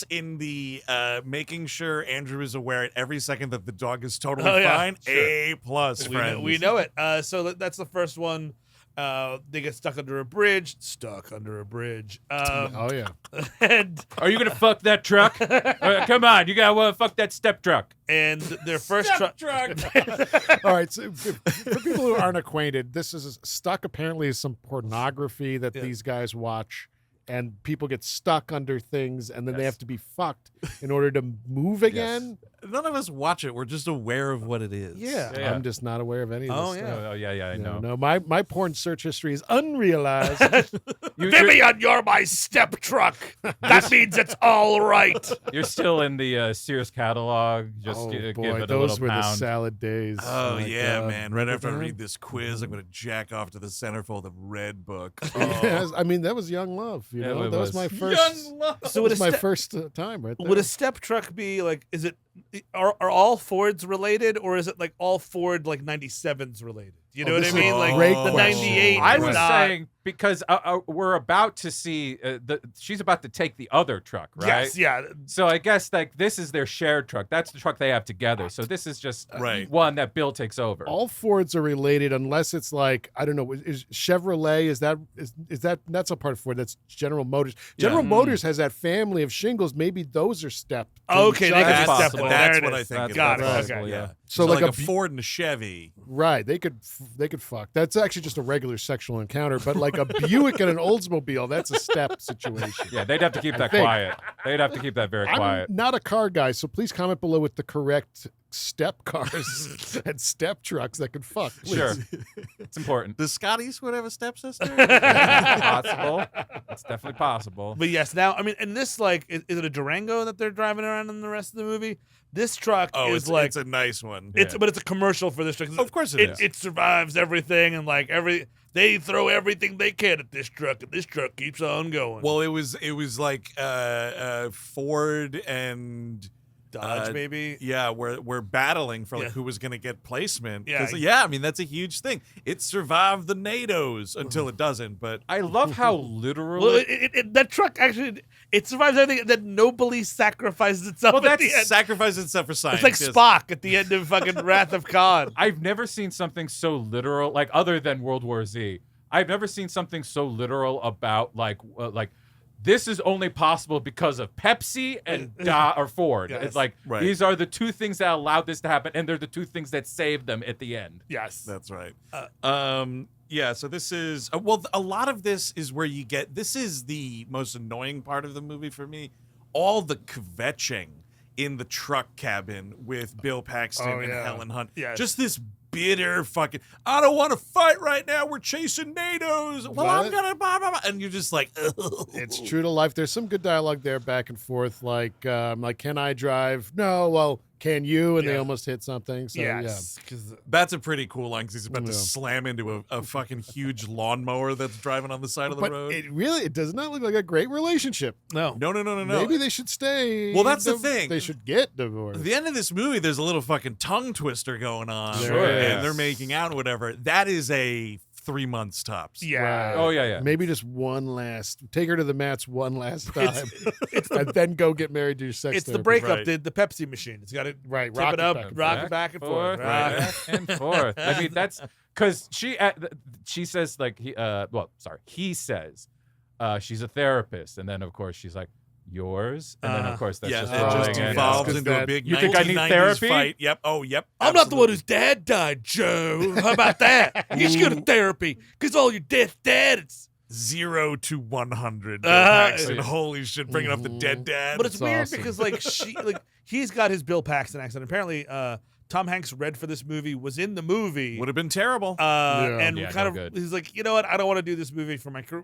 in the making sure Andrew is aware at every second that the dog is totally Oh, yeah. fine. Sure. A+, friends. We know it. So that's the first one. They get stuck under a bridge. Oh yeah. and Are you gonna fuck that truck? Come on, you gotta fuck that step truck. and their first truck. All right. So for people who aren't acquainted, this is stuck. Apparently, is some pornography that these guys watch, and people get stuck under things, and then they have to be fucked in order to move again. None of us watch it. We're just aware of what it is. Yeah. I'm just not aware of any of this Oh, stuff. yeah. Oh yeah, I know. No, my porn search history is unrealized. Vivian, you're my step truck. That means it's all right. You're still in the Sears catalog. Just Oh give boy, it a those little were the pound. salad days. Oh, my yeah, God. man. Right after I Remember read this quiz, I'm going to jack off to the centerfold of Red Book. that? Oh. Yes, I mean, that was young love. You Yeah, know, it that was was. my first. Young love. So That would was a my step, first time right there. would a step truck be like? Is it are all Fords related, or is it like all Ford like 97s related? You know Oh, what I this is mean? a Like great the question. 98. I is was not- saying because we're about to see she's about to take the other truck, right? Yes, yeah. So I guess like this is their shared truck. That's the truck they have together. So this is just Right. one that Bill takes over. All Fords are related unless it's like, I don't know, is Chevrolet, is that that's a part of Ford, that's General Motors. General Motors has that family of shingles. Maybe those are stepped. to Okay, each they other. could That's, step possible. There that's it what is. I think. That's it Got it. is. Okay. possible, Yeah. So So like like a a Ford and a Chevy. Right, they could fuck. That's actually just a regular sexual encounter, but like a Buick and an Oldsmobile, that's a step situation. Yeah, they'd have to keep that think. quiet. They'd have to keep that very quiet. I'm not a car guy, so please comment below with the correct step cars and step trucks that could fuck. Please. Sure. It's important. Does Scott Eastwood have a stepsister? Possible. It's definitely possible. But yes, now I mean, and this like, is it a Durango that they're driving around in the rest of the movie? This truck is like it's a nice one. but it's a commercial for this truck. Of course it is. It survives everything, and like they throw everything they can at this truck, and this truck keeps on going. Well, it was like Ford and Dodge, maybe. Yeah, we're battling for like Yeah. who was going to get placement. Yeah. 'Cause, I mean that's a huge thing. It survived the NATOs until it doesn't. But I love how literal. Well, that truck actually it survives everything. That nobly sacrifices itself. Well, at the end. sacrifices itself for science. It's like yes. Spock at the end of fucking Wrath of Khan. I've never seen something so literal, like other than World War Z. I've never seen something so literal about like this is only possible because of Pepsi and or Ford. Yes. It's like Right. these are the two things that allowed this to happen, and they're the two things that saved them at the end. Yes. That's right. Yeah, so this is a lot of this is where you get this is the most annoying part of the movie for me. All the kvetching in the truck cabin with Bill Paxton and Helen Hunt. Yes. Just this bitter fucking I don't want to fight right now. We're chasing NATOs. Well, I'm gonna blah, blah, blah. And you're just like ugh. It's true to life. There's some good dialogue there back and forth. Like, can I drive? No. Well, can you? And they almost hit something. So, Yes. Because That's a pretty cool line because he's about to Yeah. slam into a fucking huge lawnmower that's driving on the side of the But road. it does not look like a great relationship. no. No. Maybe they should stay. Well, that's the thing. They should get divorced. At the end of this movie, there's a little fucking tongue twister going on. Sure And is. they're making out, whatever. That is a 3 months tops. Yeah. Right. Oh yeah. Maybe just take her to the mats one last time, and then go get married to your sex. It's the therapist. breakup, Right. the Pepsi machine. It's got to Right, tip rock it it up, back and rock it back and forth. Right. back and forth. I mean, that's because she says like he says she's a therapist, and then of course she's like yours, and then of course that's Yeah, just that rolling just in. evolves Because into a that- big You think I need 1990s therapy? fight. Yep. Oh, yep. I'm not the one absolutely. whose dad died, Joe. How about that? You should go to therapy because all your death dads. 0 to 100. Bill Uh-huh. Paxton. Holy shit, bringing up the dead dad. But it's That's weird awesome. because he's got his Bill Paxton accent. Apparently, Tom Hanks read for this movie, was in the movie. would have been terrible. And Yeah, kind no of good. he's like, you know what? I don't want to do this movie for my career.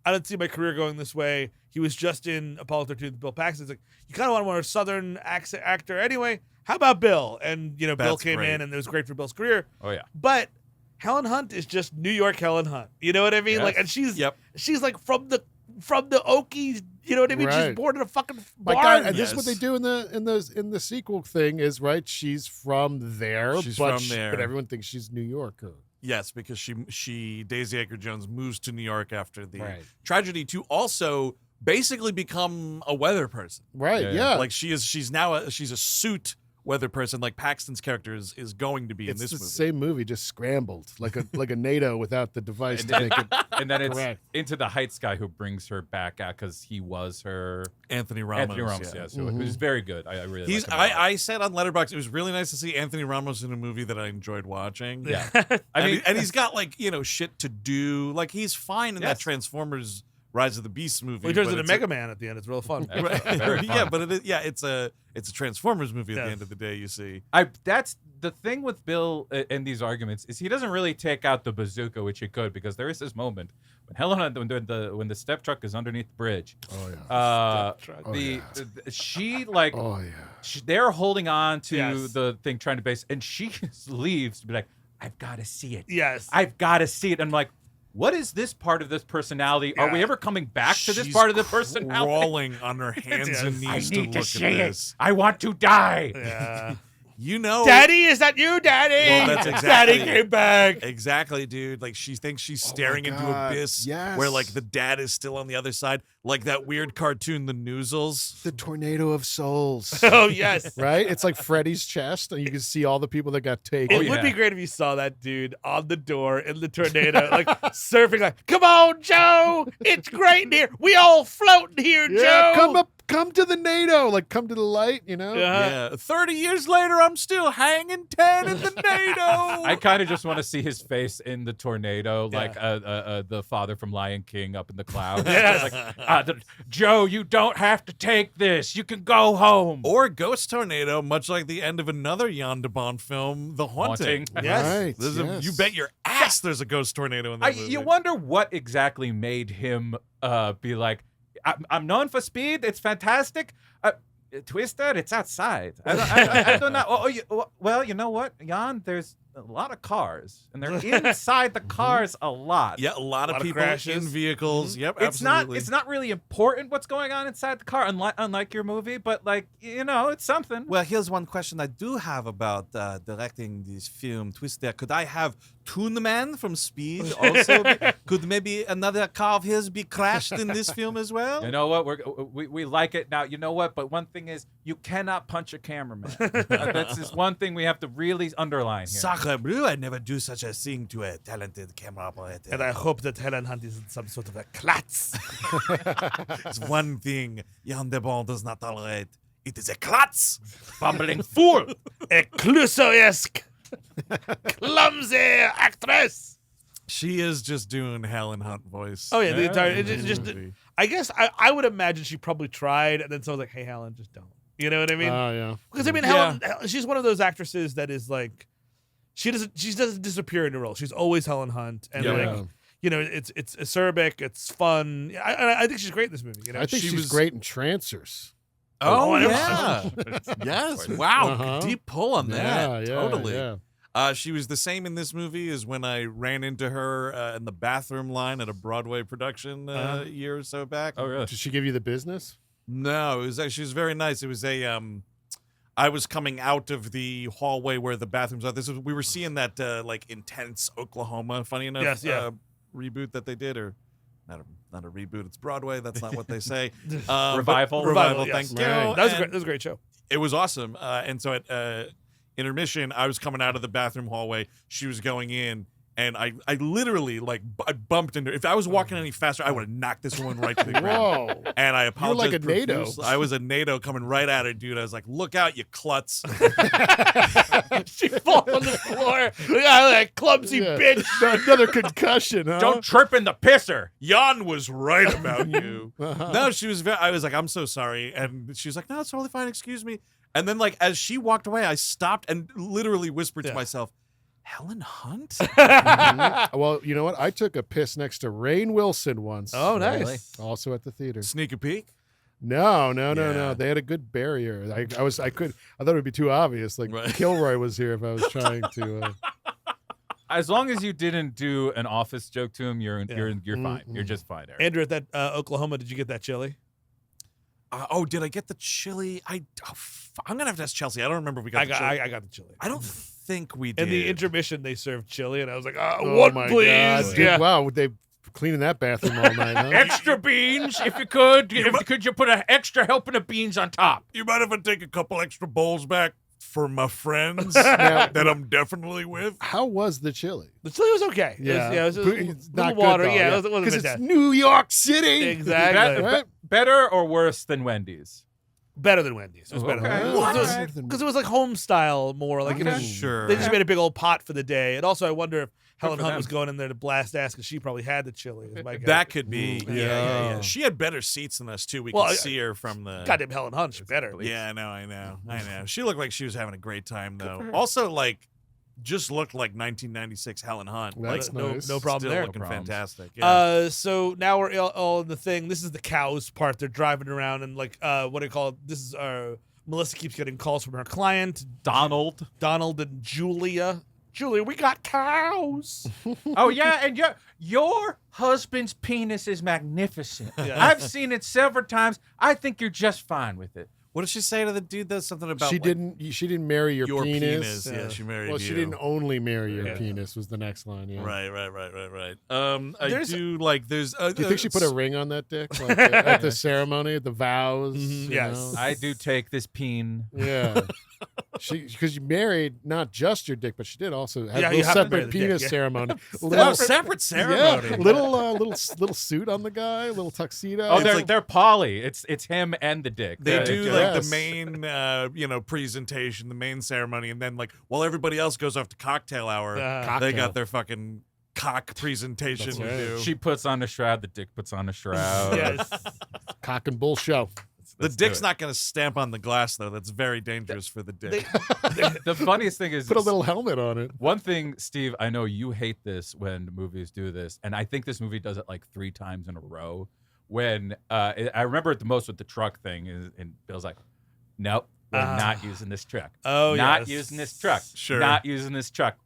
I don't see my career going this way. He was just in Apollo 13 with Bill Paxton. It's like, you kind of want a Southern accent actor anyway. How about Bill? And, Bill That's came great. in and it was great for Bill's career. Oh yeah. But Helen Hunt is just New York Helen Hunt. You know what I mean? Yes. Like, and she's Yep. like from the Okies. You know what I mean? Right. She's born in a fucking My barn. God, and this is what they Yes. do in the sequel thing is right. She's from there, She's but from there. but everyone thinks she's New Yorker. Yes, because she Daisy Edgar Jones moves to New York after the Right. tragedy to also basically become a weather person. Right? Yeah. Yeah. Like she's now a suit weather person like Paxton's character is going to be it's in this the movie. same movie, just scrambled like a NATO without the device to make it. And then it's Correct. Into the Heights guy who brings her back out because he was her Anthony Ramos. Anthony Ramos. yeah. Yes, who's very good. I really. He's like him a lot. I said on Letterboxd it was really nice to see Anthony Ramos in a movie that I enjoyed watching. Yeah. I mean, and he's got like shit to do. Like he's fine in that Yes. Transformers Rise of the Beasts movie. Well, he turns but into it's Mega Man at the end. It's real fun. Right. Very yeah, fun. but it's a Transformers movie at Yeah. the end of the day. You see, That's the thing with Bill in these arguments is he doesn't really take out the bazooka, which he could, because there is this moment when Helen when the step truck is underneath the bridge. Oh yeah. Step truck. Oh, yeah. She like Oh yeah. they're holding on to Yes. the thing trying to base, and she leaves to be like, I've got to see it. Yes. I've got to see it. And I'm like, what is this part of this personality? Are we Yeah. ever coming back to this She's part of the personality? crawling on her hands Yes. and I knees to need look to at see this. it. I want to die. Yeah. Daddy, is that you, Daddy? Well, that's exactly- Daddy came back. Exactly, dude. Like she thinks she's staring into God, abyss yes. where like the dad is still on the other side, like that weird cartoon, The Noozles. The tornado of souls. Oh yes. Right? It's like Freddy's chest, and you can see all the people that got taken. It would be yeah. great if you saw that dude on the door in the tornado, like surfing, like, "Come on, Joe! It's great in here. We all floating here, Yeah, Joe." come to the NATO, like come to the light, you know? Yeah. Yeah, 30 years later, I'm still hanging 10 in the NATO. I kind of just want to see his face in the tornado, Yeah. like the father from Lion King up in the clouds. Yes. Like, Joe, you don't have to take this. You can go home. Or Ghost Tornado, much like the end of another Jan de Bont film, The Haunting. Yes. Right, You bet your ass there's a ghost tornado in that movie. You wonder what exactly made him be like, I'm known for speed. It's fantastic. Twister, it's outside. I don't know. Well, you know what, Jan? There's a lot of cars, and they're inside the cars a lot. Yeah, a lot of people crashes. in vehicles. Yep, It's absolutely. not really important what's going on inside the car, unlike your movie, but like it's something. Well, here's one question I do have about directing this film, Twister. Could I have Toon Man from Speed also? Could maybe another car of his be crashed in this film as well? You know what? We like it now. You know what? But one thing is, you cannot punch a cameraman. That's just one thing we have to really underline here. Sacre bleu, I never do such a thing to a talented camera operator. And I hope that Helen Hunt is some sort of a klutz. It's one thing Jan de Bont does not tolerate. It is a klutz. Bumbling fool. A Clouseau-esque, clumsy actress. She is just doing Helen Hunt voice. Oh, yeah, the entire. in It this just movie. I guess I would imagine she probably tried, and then someone's like, "Hey, Helen, just don't." You know what I mean? Oh, yeah. Because I mean, Helen, she's one of those actresses that is like, she doesn't disappear in a role. She's always Helen Hunt, and like, it's acerbic, it's fun. I think she's great in this movie. You know, I think she's great in Trancers. Oh, Oh, yeah. Yes. Wow. Uh-huh. Deep pull on that. Yeah, Totally. yeah. She was the same in this movie as when I ran into her in the bathroom line at a Broadway production a year or so back. Oh, really? Did she give you the business? No, it was actually, she was very nice. It was I was coming out of the hallway where the bathrooms are. We were seeing that like intense Oklahoma, funny enough, Yes, yeah. reboot that they did, or not a reboot. It's Broadway. That's not what they say. Revival. Revival. Yes. Thank you. Right. that was a great show. It was awesome. And so at intermission, I was coming out of the bathroom hallway. She was going in. And I literally, I bumped into her. If I was walking any faster, I would have knocked this woman right to the ground. Whoa. And I You're apologized. like a NATO. profusely. I was a NATO coming right at her, dude. I was like, look out, you klutz. She falls on the floor. That clumsy Yeah. bitch. Another concussion, huh? Don't trip in the pisser. Jan was right about you. Uh-huh. No, she was I was like, I'm so sorry. And she was like, no, it's totally fine. Excuse me. And then, as she walked away, I stopped and literally whispered to myself, Helen Hunt? Mhm. Well, you know what? I took a piss next to Rainn Wilson once. Oh, nice. Really? Also at the theater. Sneak a peek? No. Yeah. They had a good barrier. I thought it would be too obvious. Like Right. Kilroy was here if I was trying to. As long as you didn't do an office joke to him, you're fine. Mm-mm. You're just fine, Eric. Andrew, at that Oklahoma, did you get that chili? Did I get the chili? I'm gonna have to ask Chelsea. I don't remember if we got I the got chili. I got the chili. I don't think we did. In the intermission, they served chili, and I was like, Oh "What, my please?" God, dude, Yeah. wow, they cleaning that bathroom all night, huh? Extra beans, if you could. Could you put an extra helping of beans on top? You mind if I take a couple extra bowls back for my friends Now, that I'm definitely with? how was the chili? The chili was okay. It was It's a not little water. good, though, Yeah, it wasn't because it's fantastic. New York City. Exactly. Right? Better or worse than Wendy's? Better than Wendy's. It was better. Okay. What? Because it was like home style more. Like Okay. Sure. they just made a big old pot for the day. And also, I wonder if Helen for Hunt them. was going in there to blast ass because she probably had the chili. Is my guess. That could be. Ooh, Yeah. yeah. She had better seats than us too. We Well, could see her from the. Goddamn Helen Hunt. She's better. Yeah, I know. She looked like she was having a great time though. Also, just looked like 1996 Helen Hunt. That's like, nice. No problem still there. looking No problems. fantastic. Yeah. So now we're all in the thing. This is the cows part. They're driving around and what do you call it? This is Melissa keeps getting calls from her client, Donald. Donald and Julia. Julia, we got cows. Oh yeah, and your husband's penis is magnificent. Yeah. I've seen it several times. I think you're just fine with it. What did she say to the dude? That's something about She didn't marry your penis. Yeah, she married Well, you. she didn't only marry your Yeah. penis was the next line. Yeah. Right. I There's- do like. There's. Do you think she put a ring on that dick like, at the ceremony, at the vows? Mhm, you yes. know? I do take this peen. Yeah. Because you married not just your dick, but she did also have Yeah, a you little have to marry separate the dick, penis yeah. ceremony. Oh, separate ceremony. Yeah, little suit on the guy, little tuxedo. Oh, It's they're poly. It's him and the dick. They They're- do they're- like Yes. the main, presentation, the main ceremony, and then while everybody else goes off to cocktail hour, they Cocktail. got their fucking cock presentation That's you right. do. She puts on a shroud. The dick puts on a shroud. Yes. Cock and bull show. The Let's do dick's it. not going to stamp on the glass, though. That's very dangerous for the dick. The funniest thing is Put a little helmet on it. one thing, Steve. I know you hate this when movies do this, and I think this movie does it like 3 times in a row. When I remember it the most with the truck thing, and Bill's like, "Nope, we're not using this truck. Oh, not yes. using this truck. Sure. Not using this truck.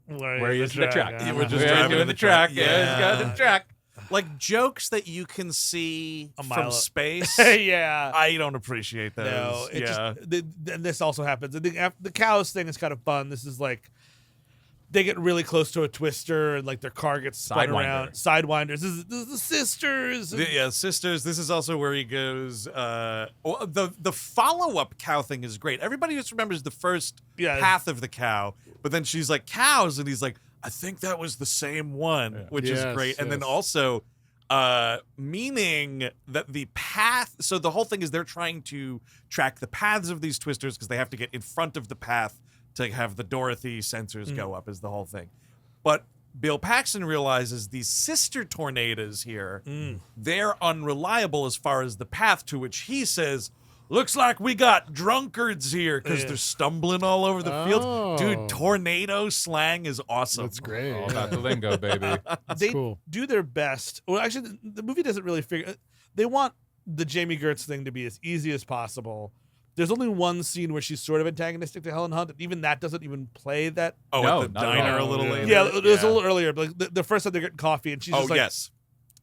We're using the truck. Yeah, we're just We're driving doing the the truck. truck. Yeah, Yeah. it's got the truck. Like jokes that you can see A mile from up. space. Yeah. I don't appreciate those. No, it yeah. and this also happens. The cows thing is kind of fun. This is like they get really close to a twister and like their car gets spun Sidewinder. around. Sidewinders. This is the sisters. Yeah, sisters. This is also where he goes. The follow-up cow thing is great. Everybody just remembers the first Yeah. path of the cow, but then she's like cows, and he's like, I think that was the same one, which is Yes, great. And then yes. also, meaning that the path. So the whole thing is they're trying to track the paths of these twisters because they have to get in front of the path to have the Dorothy sensors go up. Is the whole thing, but. Bill Paxton realizes these sister tornadoes here, they're unreliable as far as the path, to which he says, looks like we got drunkards here because they're stumbling all over the field. Oh. Dude, tornado slang is awesome. That's great. All about the lingo, baby. They cool. do their best. Well, actually, the movie doesn't really figure. They want the Jami Gertz thing to be as easy as possible. There's only one scene where she's sort of antagonistic to Helen Hunt, and even that doesn't even play that. Oh, No, at the not at diner a all. little Yeah. later. Yeah, it was a little earlier, but like the first time they're getting coffee, and she's Oh, just like, yes.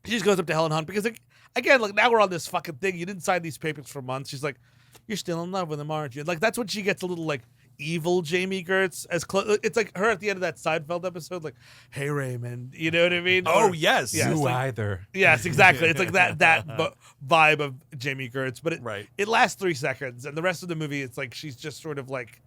she just goes up to Helen Hunt because, like, again, like now we're on this fucking thing. You didn't sign these papers for months. She's like, you're still in love with him, aren't you? Like that's when she gets a little like evil Jami Gertz as close. It's like her at the end of that Seinfeld episode, like, hey Raymond, you know what I mean? Oh, Or- yes. Yeah, it's You like- either. Yes, exactly. It's like that vibe of Jami Gertz, but Right. it lasts 3 seconds, and the rest of the movie, it's like she's just sort of like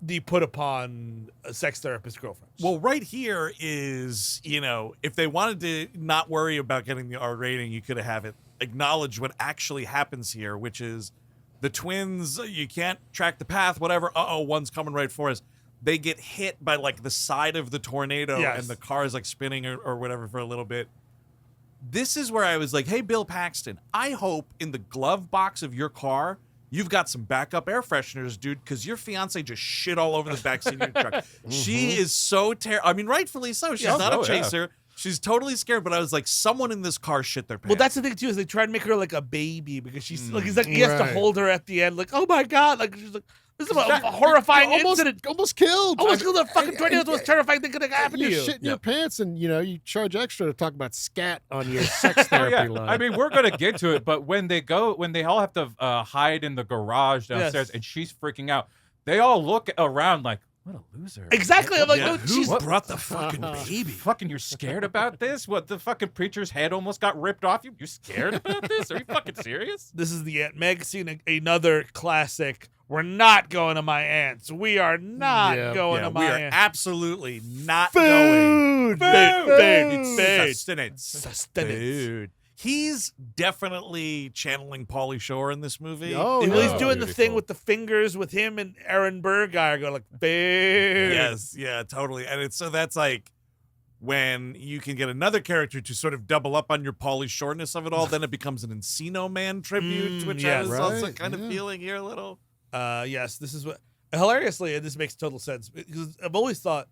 the put upon sex therapist girlfriend. Well, right here is, if they wanted to not worry about getting the R rating, you could have it acknowledge what actually happens here, which is the twins, you can't track the path, whatever. One's coming right for us. They get hit by like the side of the tornado Yes. and the car is like spinning or whatever for a little bit. This is where I was like, hey, Bill Paxton, I hope in the glove box of your car, you've got some backup air fresheners, dude, because your fiance just shit all over the backseat of your truck. She is so terrible. I mean, rightfully so. She's Yeah. not Oh, a yeah. chaser. She's totally scared, but I was like, someone in this car shit their pants. Well, that's the thing too, is they try and make her like a baby because she's like, he's like, he has to Right. hold her at the end, like, oh my god, like she's like, this is a horrifying incident. Almost killed. Almost killed. The fucking tornado. The most terrifying thing could have happened to You're you. shitting your pants, and you charge extra to talk about scat on your sex Oh, therapy yeah. line. I mean, we're gonna get to it, but when they all have to hide in the garage downstairs, Yes. and she's freaking out, they all look around like, "What a loser!" Exactly. I'm like, Yeah, no, who she's brought the fucking baby? Fucking, you're scared about this? What, the fucking preacher's head almost got ripped off you? You're scared about this? Are you fucking serious? This is the Aunt Meg scene, another classic. We're not going to my aunt's. We are not Yeah. going Yeah, to we my are aunt's. absolutely not going. Food. Sustenance. Sustenance. Food. He's definitely channeling Pauly Shore in this movie. Oh, Well, he's yeah. doing the thing Beautiful. with the fingers with him and Aaron Burr guy going like, food. Yes, yeah, totally. And it's so that's like when you can get another character to sort of double up on your Pauly Shoreness of it all, then it becomes an Encino Man tribute, which yes. I was also Right, kind of yeah. feeling here a little. Yes, this is what hilariously, and this makes total sense because I've always thought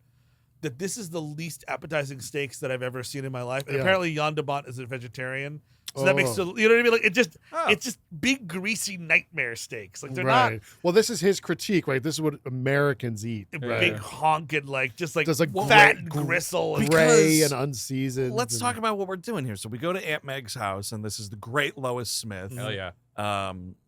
that this is the least appetizing steaks that I've ever seen in my life. And Yeah. apparently Jan de Bont is a vegetarian. So that makes Oh. you know what I mean? Like Oh. it's just big greasy nightmare steaks. Like they're right. Well, this is his critique, right? This is what Americans eat. not Yeah. big honking, like just like Just like fat gray- and gristle. And Gray Because- and unseasoned. Let's and- talk about what we're doing here. So we go to Aunt Meg's house, and this is the great Lois Smith. Hell yeah.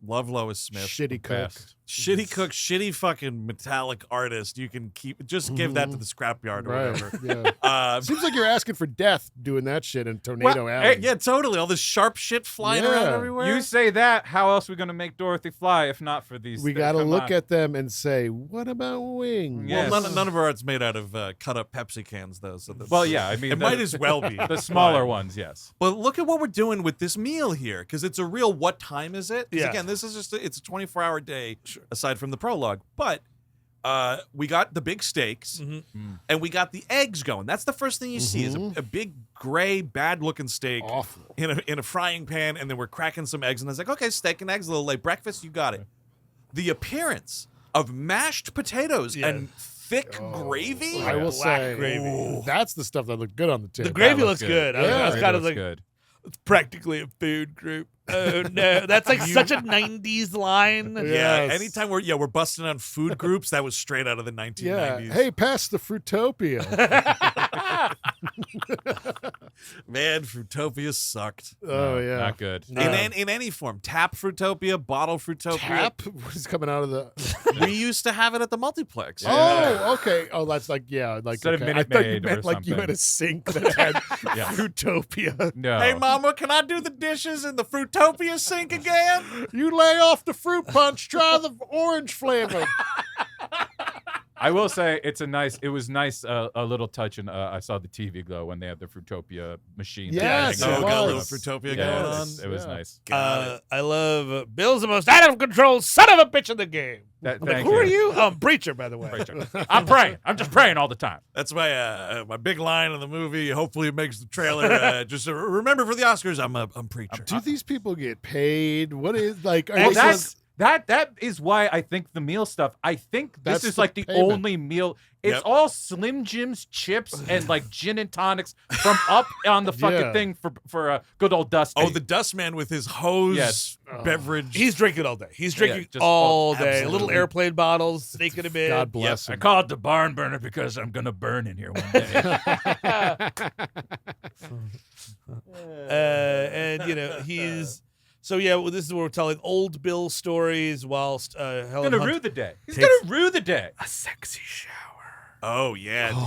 Love Lois Smith. shitty cook. Best. Shitty cook, shitty fucking metallic artist. You can just give that to the scrapyard or Right. whatever. Yeah. Seems like you're asking for death doing that shit in Tornado Alley. Yeah, totally. All this sharp shit flying around Yeah. everywhere. You say that, how else are we going to make Dorothy fly if not for these We things? got to Come look on. at them and say, what about wings? Yeah. Well, Yes. none of our art's made out of cut up Pepsi cans, though. So that's, Well, yeah, I mean, it might as well be the smaller But- ones, yes. But look at what we're doing with this meal here, because it's a real. What time is it? 'Cause Yeah. again, this is just it's a 24-hour day aside from the prologue. But we got the big steaks, and we got the eggs going. That's the first thing you see is a big gray, bad-looking steak Awful. in a frying pan, and then we're cracking some eggs. And I was like, okay, steak and eggs, a little late breakfast, you got it. The appearance of mashed potatoes and thick gravy. I will Black say, gravy. that's the stuff that looked good on the table. The gravy That looks good. I Yeah. was kind of looks like, good. it's practically a food group. Oh no, that's like such a '90s line. Yeah, Yes. anytime we're busting on food groups, that was straight out of the 1990s. Yeah. Hey, pass the Fruitopia. Man, Fruitopia sucked. Oh yeah. Not good. In any form. Tap Fruitopia, bottle Fruitopia. Tap was coming out of the. We used to have it at the multiplex. Oh, okay. Oh, that's like like Instead of okay. I Minute thought you Maid or meant like you something. had a sink that had Yeah. Fruitopia. No. Hey, Mama, can I do the dishes in the Fruitopia sink again? You lay off the fruit punch. Try the orange flavor. I will say it was nice, a little touch, and I saw the TV glow when they had the Fruitopia machine. Yes, Oh, it got a little was. Fruitopia Yeah, going on. it was Yeah. nice. I love Bill's the most out of control son of a bitch in the game. I'm like, Thank who are you? Preacher, by the way. Preacher. I'm praying. I'm just praying all the time. That's my big line in the movie. Hopefully, it makes the trailer. Just remember for the Oscars, I'm preacher. Do these people get paid? What is like? Are Well, they that is why I think the meal stuff. I think this That's is the like the payment. only meal. It's Yep. all Slim Jim's chips and like gin and tonics from up on the fucking Yeah. thing for good old Dusty. Oh, the Dustman with his hose Yes. beverage. He's drinking all day. He's drinking just all day. absolutely. Little airplane bottles, sneaking him in. God bless I him. call it the barn burner because I'm gonna burn in here one day. And he's so yeah. Well, this is where we're telling old Bill stories whilst Helen He's gonna Hunt rue the day. He's takes- gonna rue the day. a sexy shower. Oh yeah, dude.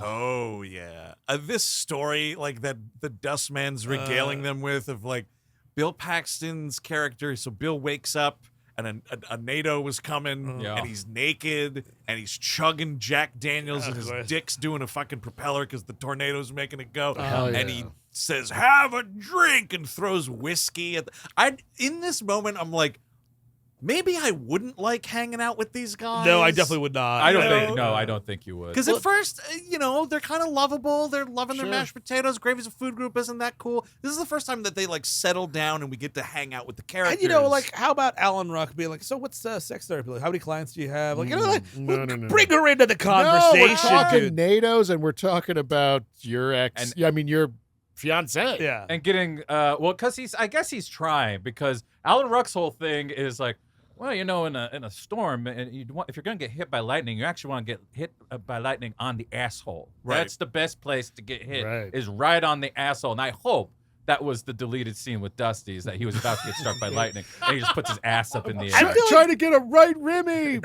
Oh yeah. This story, like that, the Dustman's regaling them with, of like Bill Paxton's character. So Bill wakes up and a NATO was coming, Yeah. and he's naked and he's chugging Jack Daniels, and his course. dick's doing a fucking propeller because the tornado's making it go. Hell And yeah. he says, "Have a drink," and throws whiskey at. In this moment, I'm like, maybe I wouldn't like hanging out with these guys. No, I definitely would not. I don't No. think. No, I don't think you would. Because at first, they're kind of lovable. They're loving Sure. their mashed potatoes. Gravy's a food group. Isn't that cool? This is the first time that they like settle down and we get to hang out with the characters. And like, how about Alan Ruck being like, so what's sex therapy? Like, how many clients do you have? Like, No. bring her into the No, conversation. we're talking dude. NATO's, and we're talking about your ex. Your fiance. Yeah. and getting because I guess he's trying, because Alan Ruck's whole thing is like, well, in a storm, and if you're gonna get hit by lightning, you actually want to get hit by lightning on the asshole. Right. That's the best place to get hit, Right. is right on the asshole. And I hope that was the deleted scene with Dusty, is that he was about to get struck by lightning, and he just puts his ass up in the I air. feel Trying to get a right Remy.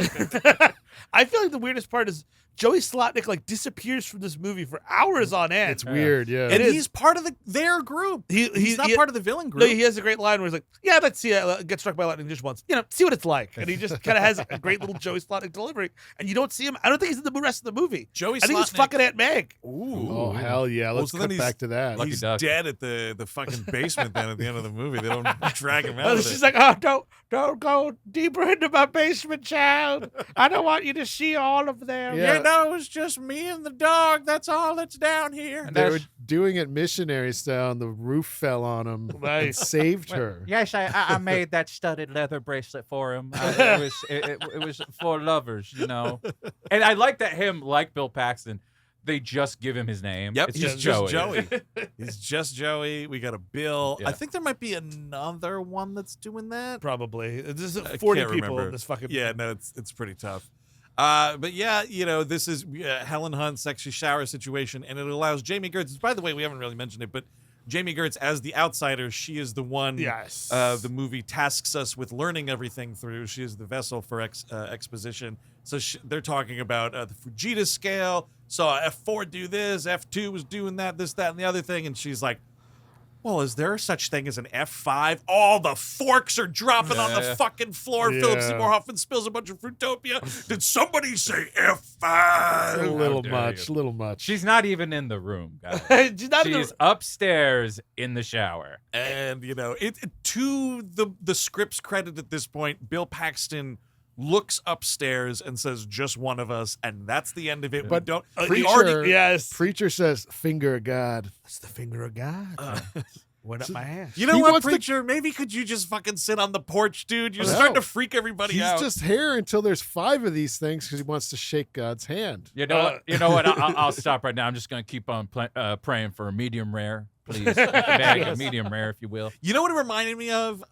I feel like the weirdest part is Joey Slotnick like disappears from this movie for hours on end. It's weird, yeah. and It is. he's part of their group. He's not part of the villain No, group. he has a great line where he's like, "Yeah, let's see, get struck by lightning just once. See what it's like." And he just kind of has a great little Joey Slotnick delivery, and you don't see him. I don't think he's in the rest of the movie. Joey I think he's Slotnick- fucking Aunt Meg. Ooh. Oh hell yeah! Well, Let's so cut then back to that. Lucky He's duck. dead at the fucking basement then at the end of the movie. They don't drag him out. Oh, with she's it. like, "Oh, don't go deeper into my basement, child. I don't want you to see all of them." Yeah. No, it was just me and the dog. That's all that's down here. And They were that's- doing it missionary style, and the roof fell on him and Nice. saved her. Yes, I made that studded leather bracelet for him. It was for lovers, And I like that him, like Bill Paxton, they just give him his name. Yep, It's he's just Joey. He's just Joey. We got a Bill. Yeah. I think there might be another one that's doing that. Probably. This is I 40 can't people remember. in this fucking. Yeah, no, it's pretty tough. But yeah, this is Helen Hunt's sexy shower situation, and it allows Jami Gertz. By the way, we haven't really mentioned it, but Jami Gertz, as the outsider, she is the one. Yes. The movie tasks us with learning everything through. She is the vessel for exposition. So they're talking about the Fujita scale. Saw F4 do this, F2 was doing that, this, that, and the other thing, and she's like, well, is there such thing as an F5? All the forks are dropping on the Yeah. fucking floor. Yeah. Philip Seymour Hoffman spills a bunch of Fruitopia. Did somebody say A F5? little dare much, you. little much. She's not even in the room, guys. She's not in the- She's upstairs in the shower. And, to the script's credit at this point, Bill Paxton looks upstairs and says, "Just one of us," and that's the end of it. But we don't. Preacher, yes. Preacher says, "Finger of God." That's the finger of God. Went up my ass. You know He what, wants to- Preacher? Maybe could you just fucking sit on the porch, dude? You're No. starting to freak everybody He's out. just here until there's 5 of these things because he wants to shake God's hand. You know what? You know what? I'll stop right now. I'm just going to keep on praying for a medium rare, please. Meg, medium rare, if you will. You know what it reminded me of?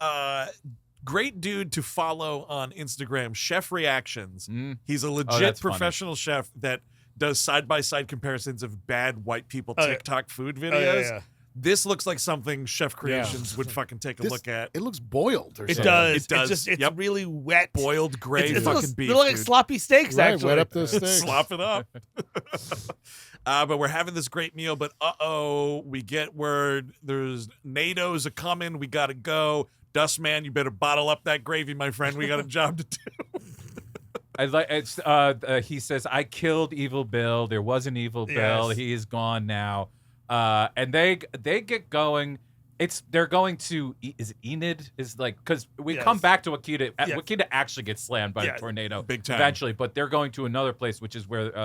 Great dude to follow on Instagram, Chef Reactions. He's a legit that's funny. professional chef that does side-by-side comparisons of bad white people Oh, yeah. TikTok food videos. Oh, yeah. This looks like something Chef Creations would fucking take a look at. It looks boiled or It something. does. It does. It's Yep. really wet. Boiled gray It's fucking little, beef, they're like dude. sloppy steaks, Right, actually. wet up those things. Slop it up. But we're having this great meal, but we get word there's NATO's a coming. We got to go. Dustman, you better bottle up that gravy, my friend. We got a job to do. I like it's. He says, "I killed Evil Bill. There was an Evil Bill. Yes. He is gone now." And they get going. They're going to is it Enid is like because we Yes. come back to Wakita. Yes. Wakita actually gets slammed by Yeah, a tornado big time. eventually, but they're going to another place, which is where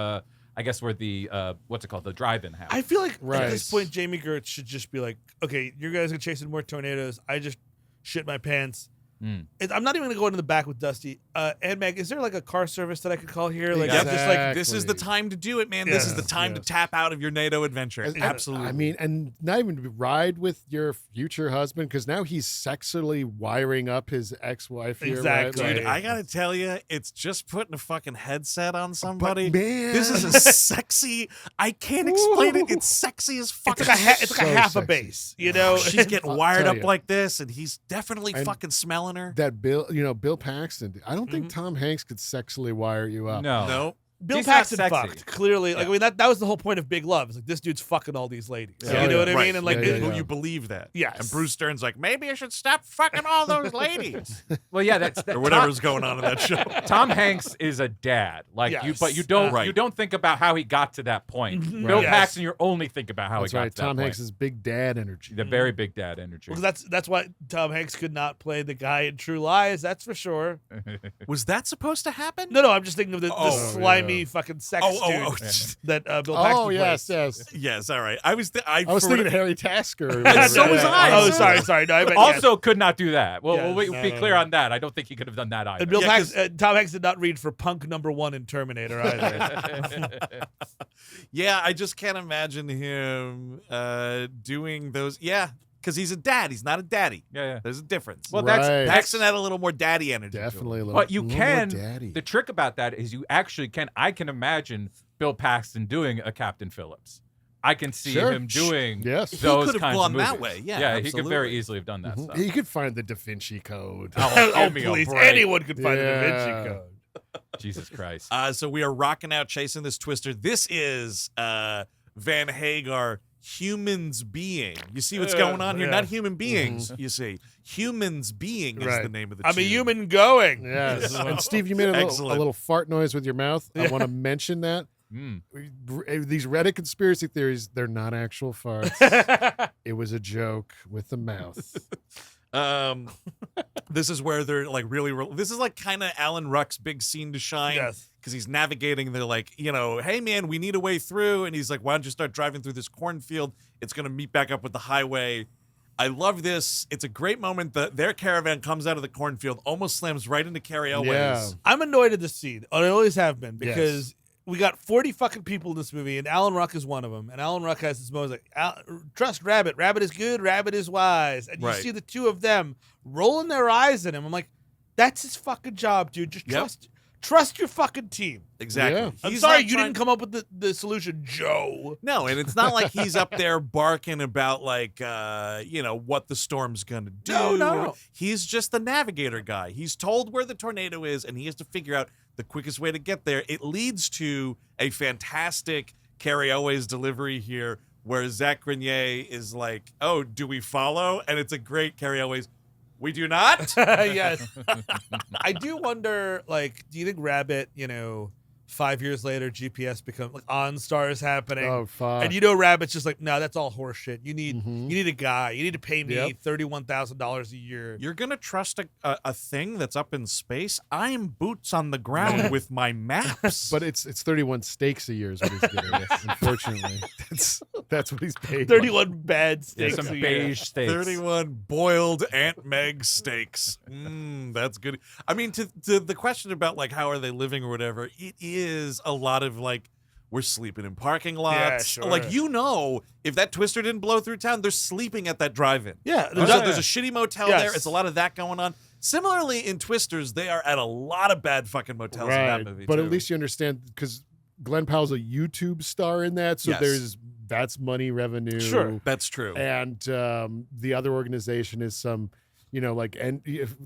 I guess where the what's it called, the drive-in house. I feel like at Right. this point, Jamie Gertz should just be like, okay, you guys are chasing more tornadoes. I just shit my pants. I'm not even going to go into the back with Dusty. Aunt Meg, is there like a car service that I could call here? Like, Yep. just like, This is the time to do it, man. This is the time to tap out of your NATO adventure. Absolutely. I mean, and not even to ride with your future husband because now he's sexually wiring up his ex-wife here. Exactly. Right? dude, I gotta tell you, it's just putting a fucking headset on somebody. man. This is a sexy. I can't explain it. It's sexy as fuck. it's like a, it's like So a half a sexy. base, you know? She's getting I'll wired tell up you. like this, and he's definitely And fucking smelling her. that Bill Paxton. I don't think Tom Hanks could sexually wire you up. no. No. Bill He's not Paxton sexy. fucked. Clearly, like I mean, that was the whole point of Big Love. It's like this dude's fucking all these ladies. Yeah. You know Oh, what I yeah. mean? And like, Yeah, yeah, You believe that. Yes. And Bruce Stern's like, maybe I should stop fucking all those ladies. Well, yeah, that's or whatever's going on in that show. Tom Hanks is a dad, like you, Yes. but you don't Right. you don't think about how he got to that point. Bill Yes. Paxton, you only think about how That's he got right. to that Tom point. Hanks is big dad energy. The very big dad energy. well, that's why Tom Hanks could not play the guy in True Lies. That's for sure. Was that supposed to happen? No, I'm just thinking of the Oh, slimy yeah. fucking sex Oh. dude that Bill Paxton Oh yes, plays. yes. Yes, all right. I was I was thinking Harry Tasker. or And whatever. so was I. Oh, So- sorry. No, I meant Also, could not do that. Well, Yes. we'll No, be no, clear no. on that. I don't think he could have done that either. And Bill Yeah, Tom Hanks did not read for Punk #1 in Terminator either. Yeah, I just can't imagine him doing those. Yeah, because he's a dad. He's not a daddy. yeah. There's a difference. Well, Right. Paxton had a little more daddy energy. to him. Definitely a little. But you little more can. daddy. The trick about that is you actually can. I can imagine Bill Paxton doing a Captain Phillips. I can see Sure. him doing Yes. He those could have kinds gone of that movies. way. Yeah, Yeah, he could very absolutely. easily have done that stuff. He could find the Da Vinci Code. Oh, Oh, give me a please. break. Anyone could find the Da Yeah. Vinci Code. Jesus Christ. So we are rocking out, chasing this twister. This is Van Hagar, humans being. You see what's going on here? Yeah. Not human beings, you see. Humans being is Right. the name of the I'm a tune. human going. Yes. And Steve, you made a Excellent. little fart noise with your mouth. I want to mention that. Mm. These Reddit conspiracy theories, they're not actual farts. It was a joke with the mouth. This is where they're like this is like kind of Alan Ruck's big scene to shine. Yes. Because he's navigating. They're like, hey man, we need a way through. And he's like, why don't you start driving through this cornfield? It's going to meet back up with the highway. I love this. It's a great moment. Their caravan comes out of the cornfield, almost slams right into Cary Elwes. Yeah. I'm annoyed at this scene. I always have been because we got 40 fucking people in this movie, and Alan Ruck is one of them. And Alan Ruck has this moment like, trust Rabbit. Rabbit is good. Rabbit is wise. And you Right. see the two of them rolling their eyes at him. I'm like, that's his fucking job, dude. Just Yep. trust your fucking team. Exactly. Yeah. I'm He's sorry not you trying- didn't come up with the solution, Joe. No, and it's not like he's up there barking about like what the storm's gonna do. No. He's just the navigator guy. He's told where the tornado is, and he has to figure out the quickest way to get there. It leads to a fantastic Cary Elwes delivery here, where Zach Grenier is like, "Oh, do we follow?" And it's a great Cary Elwes. We do not. Yes. I do wonder, like, do you think Rabbit, 5 years later, GPS becomes like OnStar is happening. Oh, fuck. And Rabbit's just like, no, that's all horseshit. You need a guy. You need to pay me $31,000 a year. You're gonna trust a thing that's up in space? I'm boots on the ground with my maps. But it's 31 steaks a year is what he's getting. Unfortunately, that's what he's paid. 31 bad steaks. Some a year. beige steaks. 31 boiled Aunt Meg steaks. That's good. I mean, to the question about like how are they living or whatever, it is a lot of like we're sleeping in parking lots. Yeah, sure. Like if that Twister didn't blow through town, they're sleeping at that drive-in. Yeah, There's a shitty motel Yes. there. It's a lot of that going on. Similarly, in Twisters, they are at a lot of bad fucking motels in that movie. But too. at least you understand because Glenn Powell's a YouTube star in that, so Yes. that's money revenue. Sure. That's true. And the other organization is some,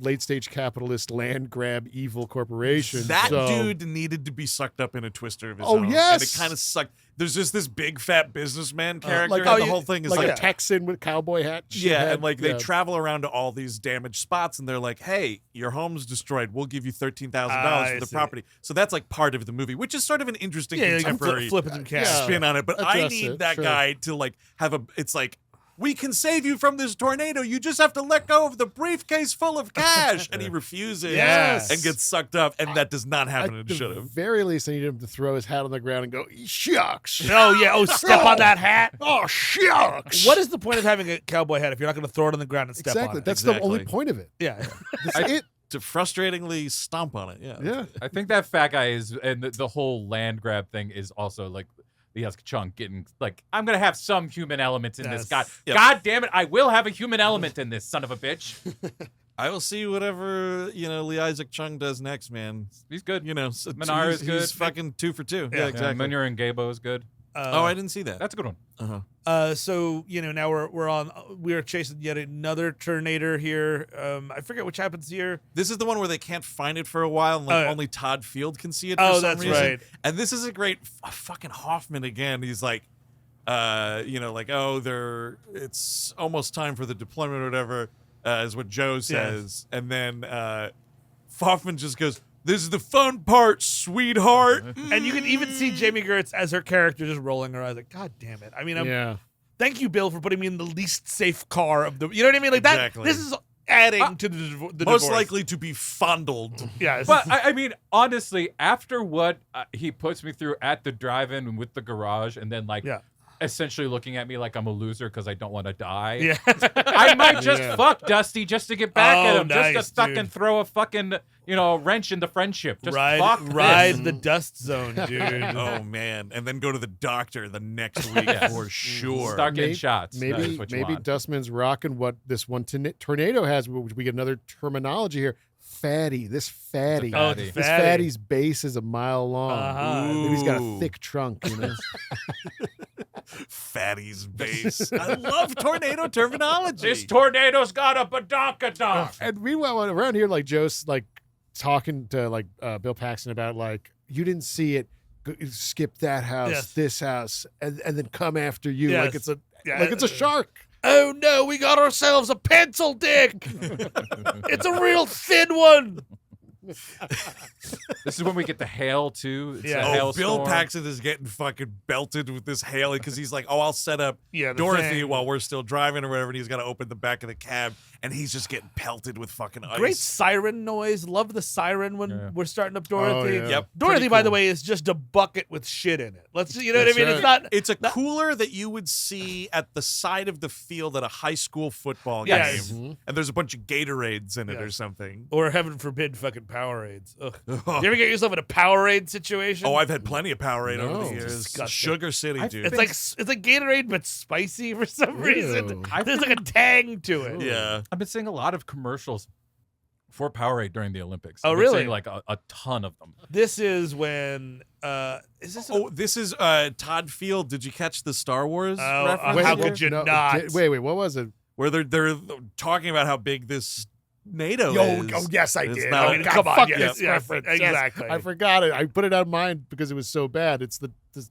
late stage capitalist land grab evil corporation. That So- dude needed to be sucked up in a Twister of his Oh, own. yes! And it kind of sucked. There's just this big fat businessman character, like- and the whole thing is like like a Texan with cowboy hat. yeah, shithead. and like they Yeah. travel around to all these damaged spots, and they're like, "Hey, your home's destroyed. We'll give you $13,000 I for the see. property." So that's like part of the movie, which is sort of an interesting Yeah, like contemporary flipping some cash. Yeah. spin on it. But I Address need it, that sure. guy to like have a. It's like. We can save you from this tornado. You just have to let go of the briefcase full of cash. And he refuses Yes. and gets sucked up. And that does not happen. At It the should have. very least, I need him to throw his hat on the ground and go, shucks. Oh, yeah. Oh, step on that hat. Oh, shucks. What is the point of having a cowboy hat if you're not going to throw it on the ground and step on Exactly. it? That's the only Exactly. point of it. Yeah. That's it. To frustratingly stomp on it. Yeah. Yeah. I think that fat guy is, and the whole land grab thing is also like the Husk Chunk getting like, I'm gonna have some human elements in this. God, Yep. God damn it, I will have a human element in this son of a bitch. I will see whatever, Lee Isaac Chung does next, man. He's good. So Menard is he's good. fucking 2 for 2. Yeah. Yeah, exactly. Munir and Gabo is good. Oh, I didn't see that. That's a good one. So now we're chasing yet another tornado here. I forget which happens here. This is the one where they can't find it for a while, and like Oh, yeah. only Todd Field can see it. Oh, for some that's reason. right. And this is a great fucking Hoffman again. He's like, it's almost time for the deployment or whatever, is what Joe says, and then Phoffman just goes, "This is the fun part, sweetheart." And you can even see Jami Gertz as her character just rolling her eyes like, God damn it. I mean, Yeah. thank you, Bill, for putting me in the least safe car of the. You know what I mean? Like that. Exactly. This is adding to the Most divorce. likely to be fondled. Yes. But I mean, honestly, after what he puts me through at the drive-in with the garage, and then like Yeah. essentially looking at me like I'm a loser because I don't want to die. Yeah. I might just Yeah. fuck Dusty just to get back at Oh, him, nice, just to fucking dude. throw a fucking wrench into friendship. Just fuck ride this. the dust zone, dude. Oh man, and then go to the doctor the next week Yes. for sure. Start getting shots. That Maybe is what you maybe want. Dustman's rocking what this one tornado has. Which we get another terminology here. Fatty. This fatty. Oh, the This fatty. fatty's base is a mile long. Uh-huh. Maybe he's got a Ooh. thick trunk. Fatty's base. I love tornado terminology. This tornado's got a badonkadonk. And meanwhile, around here, like Joe's like talking to like Bill Paxton about like you didn't see it. Skip that house, Yes. this house, and then come after you Yes. like it's a Yeah. like it's a shark. Oh no, we got ourselves a pencil dick. It's a real thin one. This is when we get the hail too. It's Yeah. a Oh, hailstorm. Bill Paxton is getting fucking belted with this Halen because he's like, I'll set up Yeah, the Dorothy thing. while we're still driving or whatever, and he's got to open the back of the cab, and he's just getting pelted with fucking ice. Great siren noise. Love the siren when Yeah. we're starting up Dorothy. yeah. Yep. Dorothy, pretty by the cool. way, is just a bucket with shit in it. Let's, you know what I That's mean? right. It's not. It's a cooler that you would see at the side of the field at a high school football Yes. game, and there's a bunch of Gatorades in it or Yes. something. Or heaven forbid, fucking Powerades. Ugh. You ever get yourself in a Powerade situation? Oh, I've had plenty of Powerade over No. the years. Disgusting. Sugar City, dude. it's like Gatorade but spicy for some reason. Ew. There's like a tang to it. yeah. I've been seeing a lot of commercials for Powerade during the Olympics. Oh, I've been really? seeing, like a ton of them. This is when is this? Oh, this is Todd Field. Did you catch the Star Wars Oh, reference? how here? could you not? Wait, what was it? Where they're talking about how big this NATO Yo, is. oh yes, I It's did. not- Oh, I mean, God, come on, fuck yes, this yes, reference. Yes. exactly. I forgot it. I put it on mine because it was so bad. It's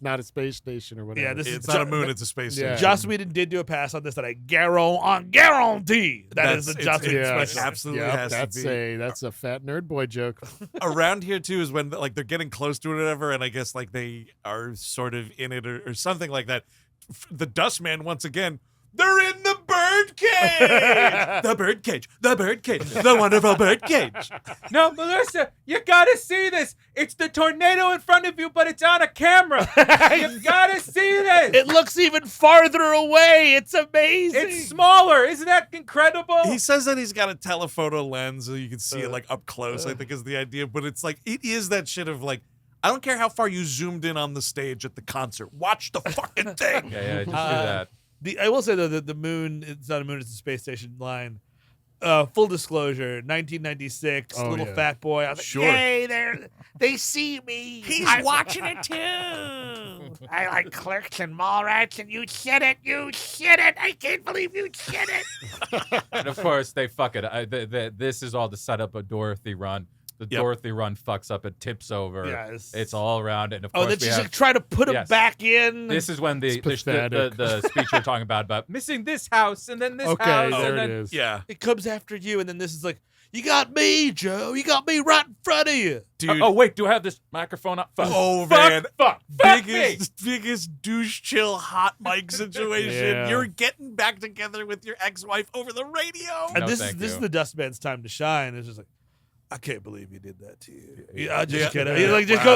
not a space station or whatever. Yeah, this It's is not a moon, it's a space Yeah. station. Joss Whedon did do a pass on this that I guarantee that is the That's- Joss it's- Whedon yeah, special. absolutely Yep, has to be. that's a fat nerd boy joke. Around here too is when like they're getting close to it or whatever, and I guess like they are sort of in it or something like that. The Dustman once again. They're in the bird cage. The bird cage. The bird cage. The wonderful bird cage. No, Melissa, you gotta see this. It's the tornado in front of you, but it's on a camera. You gotta see this. It looks even farther away. It's amazing. It's smaller. Isn't that incredible? He says that he's got a telephoto lens so you can see it like up close, I think is the idea. But it's like, it is that shit of like, I don't care how far you zoomed in on the stage at the concert. Watch the fucking thing. yeah, just do that. I will say though that the moon, it's not a moon, it's a space station line. Full disclosure, 1996, Oh, little yeah. fat boy. I was Sure. like, yay, they see me. He's watching it too. I like Clerks and Mallrats, and you said it. I can't believe you said it. And of course, they fuck it. This is all the setup of Dorothy Run. The Yep. Dorothy Run fucks up. It tips over. Yes. It's all around. And of Oh, course, then we she's have, like trying to put him Yes. back in. this is when the pathetic. speech we're talking about missing this house and then this Okay, house. there and then, it is. Yeah. It comes after you, and then this is like, you got me, Joe. You got me right in front of you. Dude. Oh, wait, do I have this microphone up? Fuck. Oh, Fuck, man. Fuck me. Biggest douche chill hot mic situation. Yeah. You're getting back together with your ex-wife over the radio. And No, this thank is you. the Dustman's time to shine. It's just like, I can't believe you did that to you. Yeah, I just Yeah. get it. You like just go.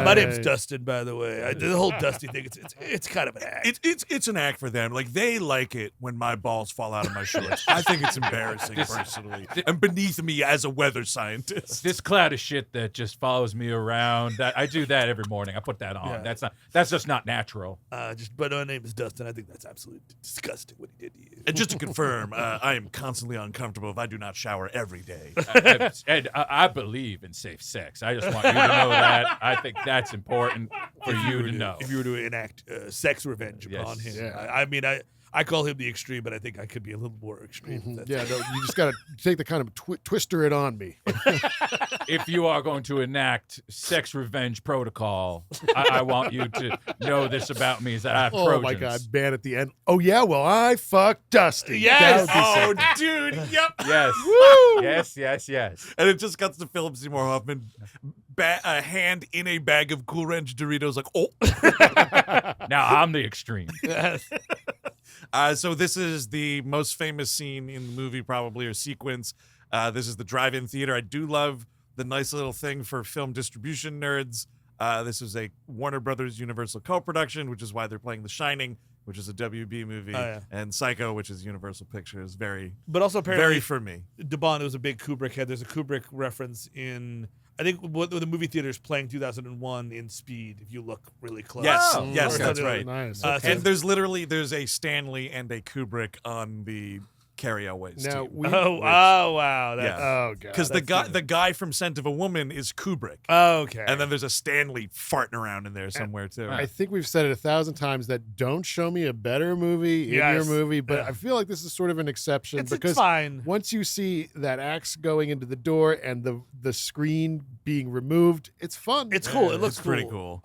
My name's Right. Dustin, by the way. The whole Dusty thing. It's kind of an act. It's an act for them. Like, they like it when my balls fall out of my shorts. I think it's embarrassing personally and beneath me as a weather scientist. This cloud of shit that just follows me around. I do that every morning. I put that on. Yeah. That's just not natural. But my name is Dustin. I think that's absolutely disgusting what he did to you. And just to confirm, I am constantly uncomfortable if I do not shower every day. I believe in safe sex. I just want you to know that. I think that's important for you to know. If you were to enact sex revenge Yes. upon him, Yeah. I mean, I call him the extreme, but I think I could be a little more extreme. That's- Yeah, no, you just got to take the kind of twister it on me. If you are going to enact sex revenge protocol, I want you to know this about me: is that I have Oh Trojans. my God, ban at the end. Oh yeah, well I fucked Dusty. Yes! That would be Oh, dude, yep. Yes. Yes. And it just cuts to Philip Seymour Hoffman, a hand in a bag of Cool Ranch Doritos, like, oh. Now I'm the extreme. Yes. So this is the most famous scene in the movie, probably, or sequence. This is the drive-in theater. I do love the nice little thing for film distribution nerds. This is a Warner Brothers Universal co-production, which is why they're playing The Shining, which is a WB movie, Oh, yeah. and Psycho, which is Universal Pictures. Very, But also apparently, very for me. Bont was a big Kubrick head. There's a Kubrick reference in, I think, what the movie theater is playing 2001 in Speed, if you look really close. Yes, Oh, yes, okay. that's right. nice. So- And there's a Stanley and a Kubrick on the Cary Elwes Now team. we. Oh wow. That's, Yeah. Oh God. Because the guy from Scent of a Woman is Kubrick. Okay. And then there's a Stanley farting around in there somewhere too. I think we've said it 1,000 times that don't show me a better movie in your Yes. movie, but Yeah. I feel like this is sort of an exception it's because fine. once you see that axe going into the door and the screen being removed, it's fun. It's cool. It looks it's pretty cool.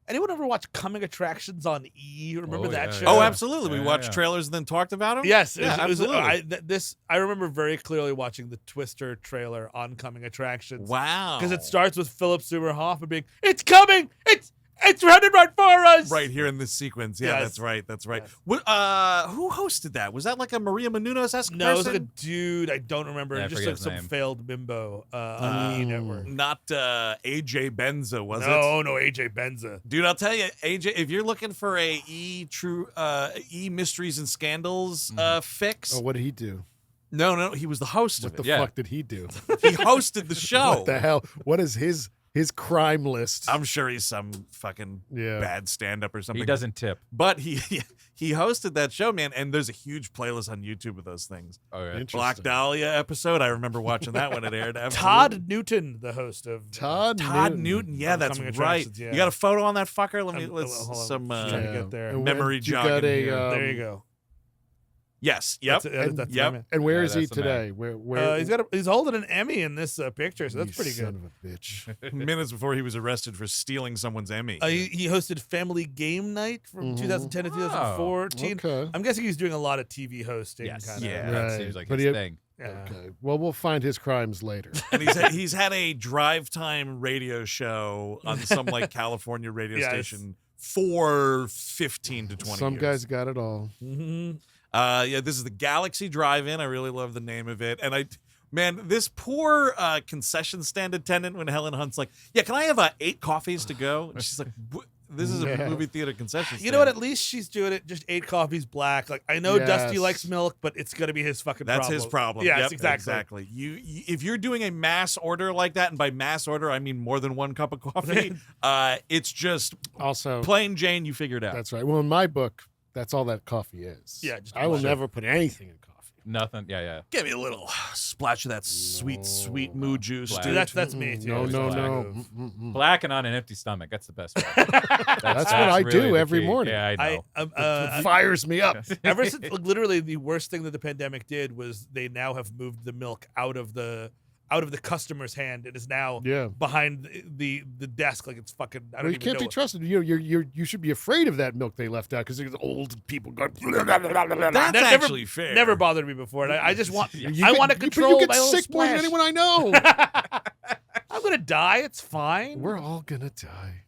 Anyone ever watch Coming Attractions on E? Remember Oh, that yeah, show? Oh, Yeah. absolutely. We Yeah, watched yeah. trailers and then talked about them. Yes, Yeah, absolutely. I remember very clearly watching the Twister trailer on Coming Attractions. Wow. Because it starts with Philip Seymour Hoffman being, "It's coming! It's running right for us!" right here in this sequence. Yeah, Yes. that's right. That's right. Yes. Who hosted that? Was that like a Maria Menounos-esque No, it was person? like a dude. I don't remember. Yeah, I just forget like his some name. failed bimbo on the E Network. Not AJ Benza, was it? No, AJ Benza. Dude, I'll tell you, AJ, if you're looking for a E Mysteries and Scandals fix, Oh, what did he do? no, he was the host What of the it. Yeah. fuck did he do? He hosted the show. What the hell? What is his crime list? I'm sure he's some fucking Yeah. bad stand-up or something. He doesn't tip. But he hosted that show, man, and there's a huge playlist on YouTube of those things. Okay. Interesting. Black Dahlia episode, I remember watching that when it aired. Absolutely. Todd Newton, the host of Todd Newton. Yeah, Of that's Coming right. Attractions, yeah. You got a photo on that fucker? Let's hold on. some Trying to get there. And memory you got jogging a, here. there you go. Yes. Yep. That's Yep. him. And where Yeah, is he that's the man. today? Where He's holding an Emmy in this picture, so that's you pretty son good. of a bitch. Minutes before he was arrested for stealing someone's Emmy. He hosted Family Game Night from 2010 to 2014. Okay. I'm guessing he's doing a lot of TV hosting. Yes. Kind Yeah. of. That Right. seems like But his he- thing. Yeah. Okay. Well, we'll find his crimes later. And he's had a drive time radio show on some like California radio Yes. station for 15 to 20 Some years. guys got it all. Mm-hmm. Yeah, this is the Galaxy Drive-In. I really love the name of it. And this poor concession stand attendant when Helen Hunt's like, yeah, can I have 8 coffees to go? And she's like, this is a Yeah. movie theater concession stand. You know what? At least she's doing it. Just 8 coffees black. Like I know Dusty Yes. likes milk, but it's gonna be his fucking. That's problem. his problem. Yes, Yep, exactly. You, if you're doing a mass order like that, and by mass order I mean more than 1 cup of coffee, it's just Also, plain Jane. You figured out. that's right. Well, in my book, that's all that coffee is. Yeah, just I will sure. never put anything in coffee. Nothing. Yeah. Give me a little splash of that sweet moo juice, Black. dude. That's me too. No, It's no, black. no. Black and on an empty stomach. That's the best way. That's what I really do the every key. morning. Yeah, I know. It fires me up. Ever since, like, literally, the worst thing that the pandemic did was they now have moved the milk out of the customer's hand. It is now Yeah. behind the desk, like it's fucking. I don't Well, you even can't know be what- trusted. You should be afraid of that milk they left out because there's old people going. That's Never- actually fair. Never bothered me before, and I just want. You I get- want to you- control You get my own sick more than splash. anyone I know. I'm gonna die. It's fine. We're all gonna die.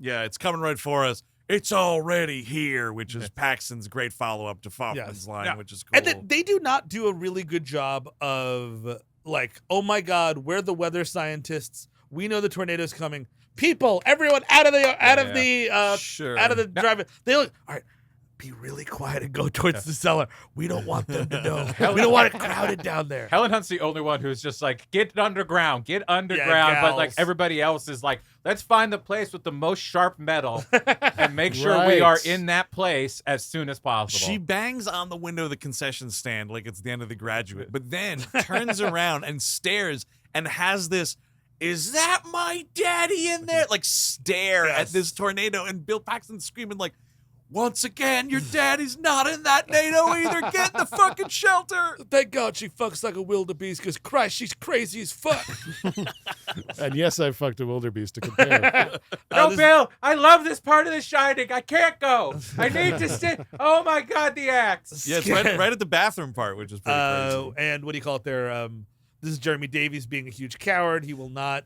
Yeah, it's coming right for us. It's already here, which is Paxton's great follow-up to Phoffman's Yes. line, Yeah. which is cool. And they do not do a really good job of like, oh my God, we're the weather scientists. We know the tornado's coming. People, everyone, out of the Sure. drive. They look. All right, be really quiet and go towards the cellar. We don't want them to know. We don't want it crowded down there. Helen Hunt's the only one who's just like, get underground. But like gals. everybody else is like, let's find the place with the most sharp metal and make sure we Right. are in that place as soon as possible. She bangs on the window of the concession stand like it's the end of The Graduate, but then turns around and stares and has this, is that my daddy in there? Like stare at Yes. this tornado, and Bill Paxton's screaming like, once again, your daddy's not in that NATO either. Get in the fucking shelter. Thank God she fucks like a wildebeest, because Christ, she's crazy as fuck. And yes, I fucked a wildebeest to compare. No, this- Bill, I love this part of The Shining. I can't go. I need to sit. Oh my God, the axe. Yeah, it's right at the bathroom part, which is pretty crazy. And what do you call it there? This is Jeremy Davies being a huge coward. He will not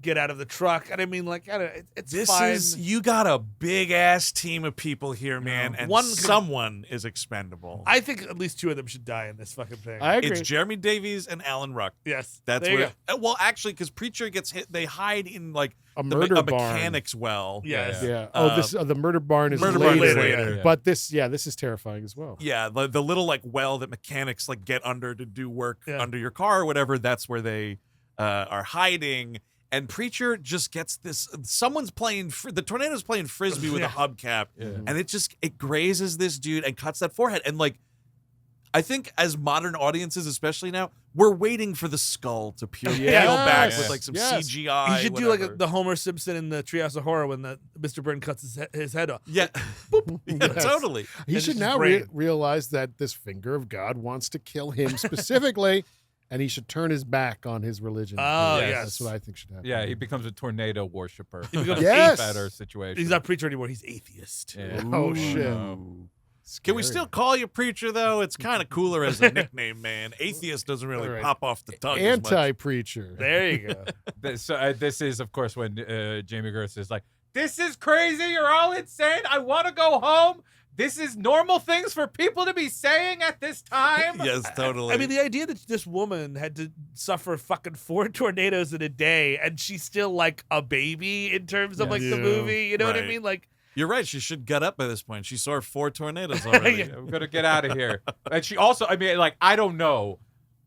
get out of the truck. And I mean, like, it's This fine. is, you got a big ass team of people here, man, and One could- someone is expendable. I think at least 2 of them should die in this fucking thing. I agree. It's Jeremy Davies and Alan Ruck. yes. That's there you where. Well, actually, because Preacher gets hit, they hide in like a the murder barn. mechanics well. Yes. Yeah. Oh, this the murder barn is Murder later. barn is later. Yeah. But this is terrifying as well. Yeah, the little like well that mechanics like get under to do work Yeah. under your car or whatever. That's where they are hiding. And Preacher just gets this. Someone's playing. The tornado's playing frisbee with a hubcap, and it grazes this dude and cuts that forehead. And like, I think as modern audiences, especially now, we're waiting for the skull to peel back with like some Yes. CGI. You should do whatever. like the Homer Simpson in the Treehouse of Horror when the Mr. Byrne cuts his head off. yeah, yeah, Yes. totally. He And should it's now brain. realize that this finger of God wants to kill him specifically, and he should turn his back on his religion. Oh, Yes. yes. That's what I think should happen. Yeah, he becomes a tornado worshiper. He becomes Yes. Better situation. He's not preacher anymore. He's atheist. Yeah. Oh, shit. No. Can we Scary. still call you Preacher though? It's kind of cooler as a nickname, man. Atheist doesn't really All right. pop off the tongue. as much. Anti-preacher. There you go. This is, of course, when Jamie Gertz is like, this is crazy. You're all insane. I want to go home. This is normal things for people to be saying at this time. Yes, totally. I mean, the idea that this woman had to suffer fucking 4 tornadoes in a day, and she's still like a baby in terms of like the Yeah. movie. You know what I Right. mean? Like, you're right. She should gut up by this point. She saw 4 tornadoes already. I'm gonna get out of here. And she also, I mean, like, I don't know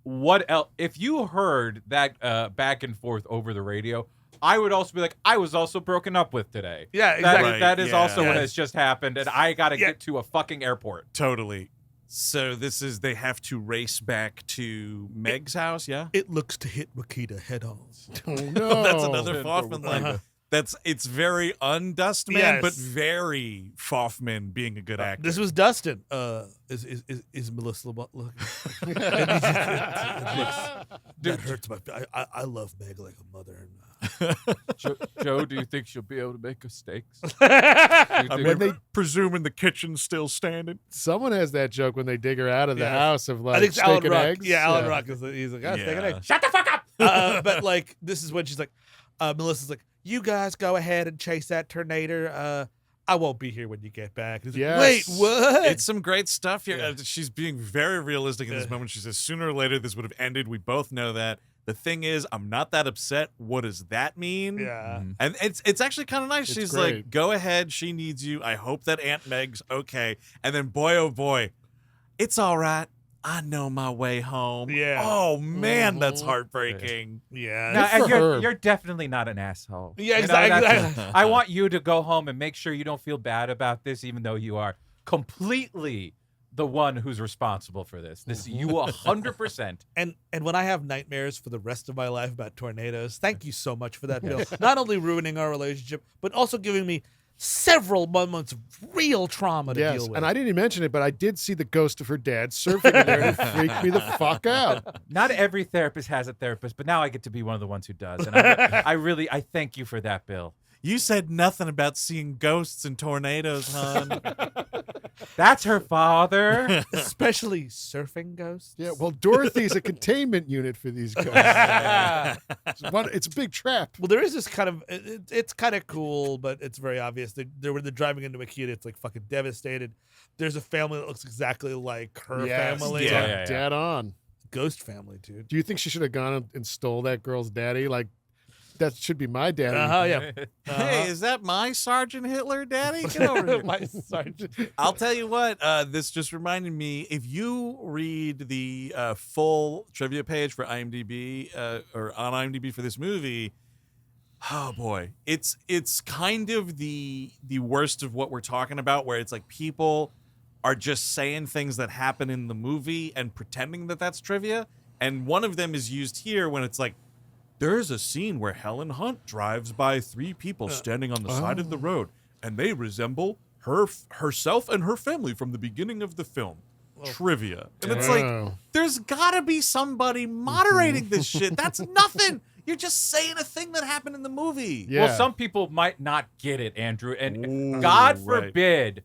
what else. If you heard that back and forth over the radio, I would also be like, I was also broken up with today. yeah, That, exactly. Right, that is yeah. also what Yes. has just happened, and I gotta Yeah. get to a fucking airport. Totally. So they have to race back to Meg's house. Yeah. It looks to hit Makita head on. Oh, no. That's another Good for Hoffman line. Uh-huh. It's very undust man, Yes. but very Phoffman being a good actor. This was Dustin. Is Melissa looking? That hurts my. I love Meg like a mother. Joe, do you think she'll be able to make us steaks? When they, presuming the kitchen's still standing. someone has that joke when they dig her out of the Yes. house of I like think it's steak Alan and Ruck. eggs. Yeah, Alan Ruck is. He's like, steak and Yeah. eggs. Shut the fuck up. But like, this is when she's like, Melissa's like, you guys go ahead and chase that tornado. I won't be here when you get back. He's like, Yes. wait, what? It's some great stuff here. Yeah. She's being very realistic in this Yeah. moment. She says, sooner or later, this would have ended. We both know that. The thing is, I'm not that upset. What does that mean? Yeah. And it's actually kind of nice. It's She's great. like, go ahead. She needs you. I hope that Aunt Meg's okay. And then, boy, oh boy, it's all right. I know my way home. Yeah. Oh, man, that's heartbreaking. Yeah. No, Good and for you're, her. you're definitely not an asshole. Yeah, You know, exactly. that's- I want you to go home and make sure you don't feel bad about this, even though you are completely the one who's responsible for this. This you 100%. And when I have nightmares for the rest of my life about tornadoes, thank you so much for that, Bill. Not only ruining our relationship, but also giving me several moments of real trauma to Yes, deal with. and I didn't even mention it, but I did see the ghost of her dad surfing in there, and it freaked me the fuck out. Not every therapist has a therapist, but now I get to be one of the ones who does. And I thank you for that, Bill. You said nothing about seeing ghosts and tornadoes, hon. That's her father. Especially surfing ghosts. Yeah, well, Dorothy's a containment unit for these guys. It's a big trap. Well, there is this kind of it's kind of cool, but it's very obvious. When they're driving into a kid, it's like fucking devastated. There's a family that looks exactly like her Yes, family. Yeah. dead, dead on. Ghost family, dude. Do you think she should have gone and stole that girl's daddy? Like, that should be my daddy. Yeah. Hey, is that my Sergeant Hitler, Daddy? Get over here. My sergeant. I'll tell you what, this just reminded me, if you read the full trivia page for IMDb, or on IMDb for this movie, oh boy, it's kind of the worst of what we're talking about, where it's like people are just saying things that happen in the movie and pretending that that's trivia. And one of them is used here when it's like, there's a scene where Helen Hunt drives by three people standing on the side of the road, and they resemble herself and her family from the beginning of the film. Trivia. And it's like, Oh. there's gotta be somebody moderating this shit. That's nothing. You're just saying a thing that happened in the movie. Yeah. Well, some people might not get it, Andrew. And Ooh, God right. forbid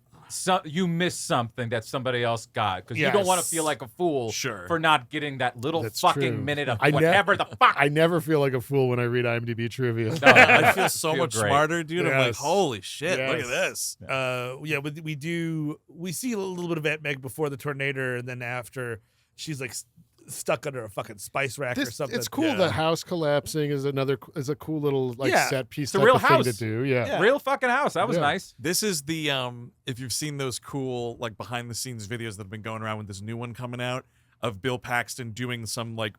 you miss something that somebody else got, because you don't want to Yes. feel like a fool Sure. for not getting that little That's fucking true. minute of I ne- whatever the fuck. I never feel like a fool when I read IMDb trivia. No, I feel so Feel much great. smarter, dude. I'm like, Yes. holy shit, look at Yes. this. Yeah, we see a little bit of Aunt Meg before the tornado, and then after she's like stuck under a fucking spice rack or something. It's cool. Yeah. The house collapsing is a cool little like Yeah. set piece It's a type real of thing house. to do. Yeah. Yeah. Real fucking house. That was Yeah. nice. This is the if you've seen those cool like behind the scenes videos that have been going around with this new one coming out of Bill Paxton doing some like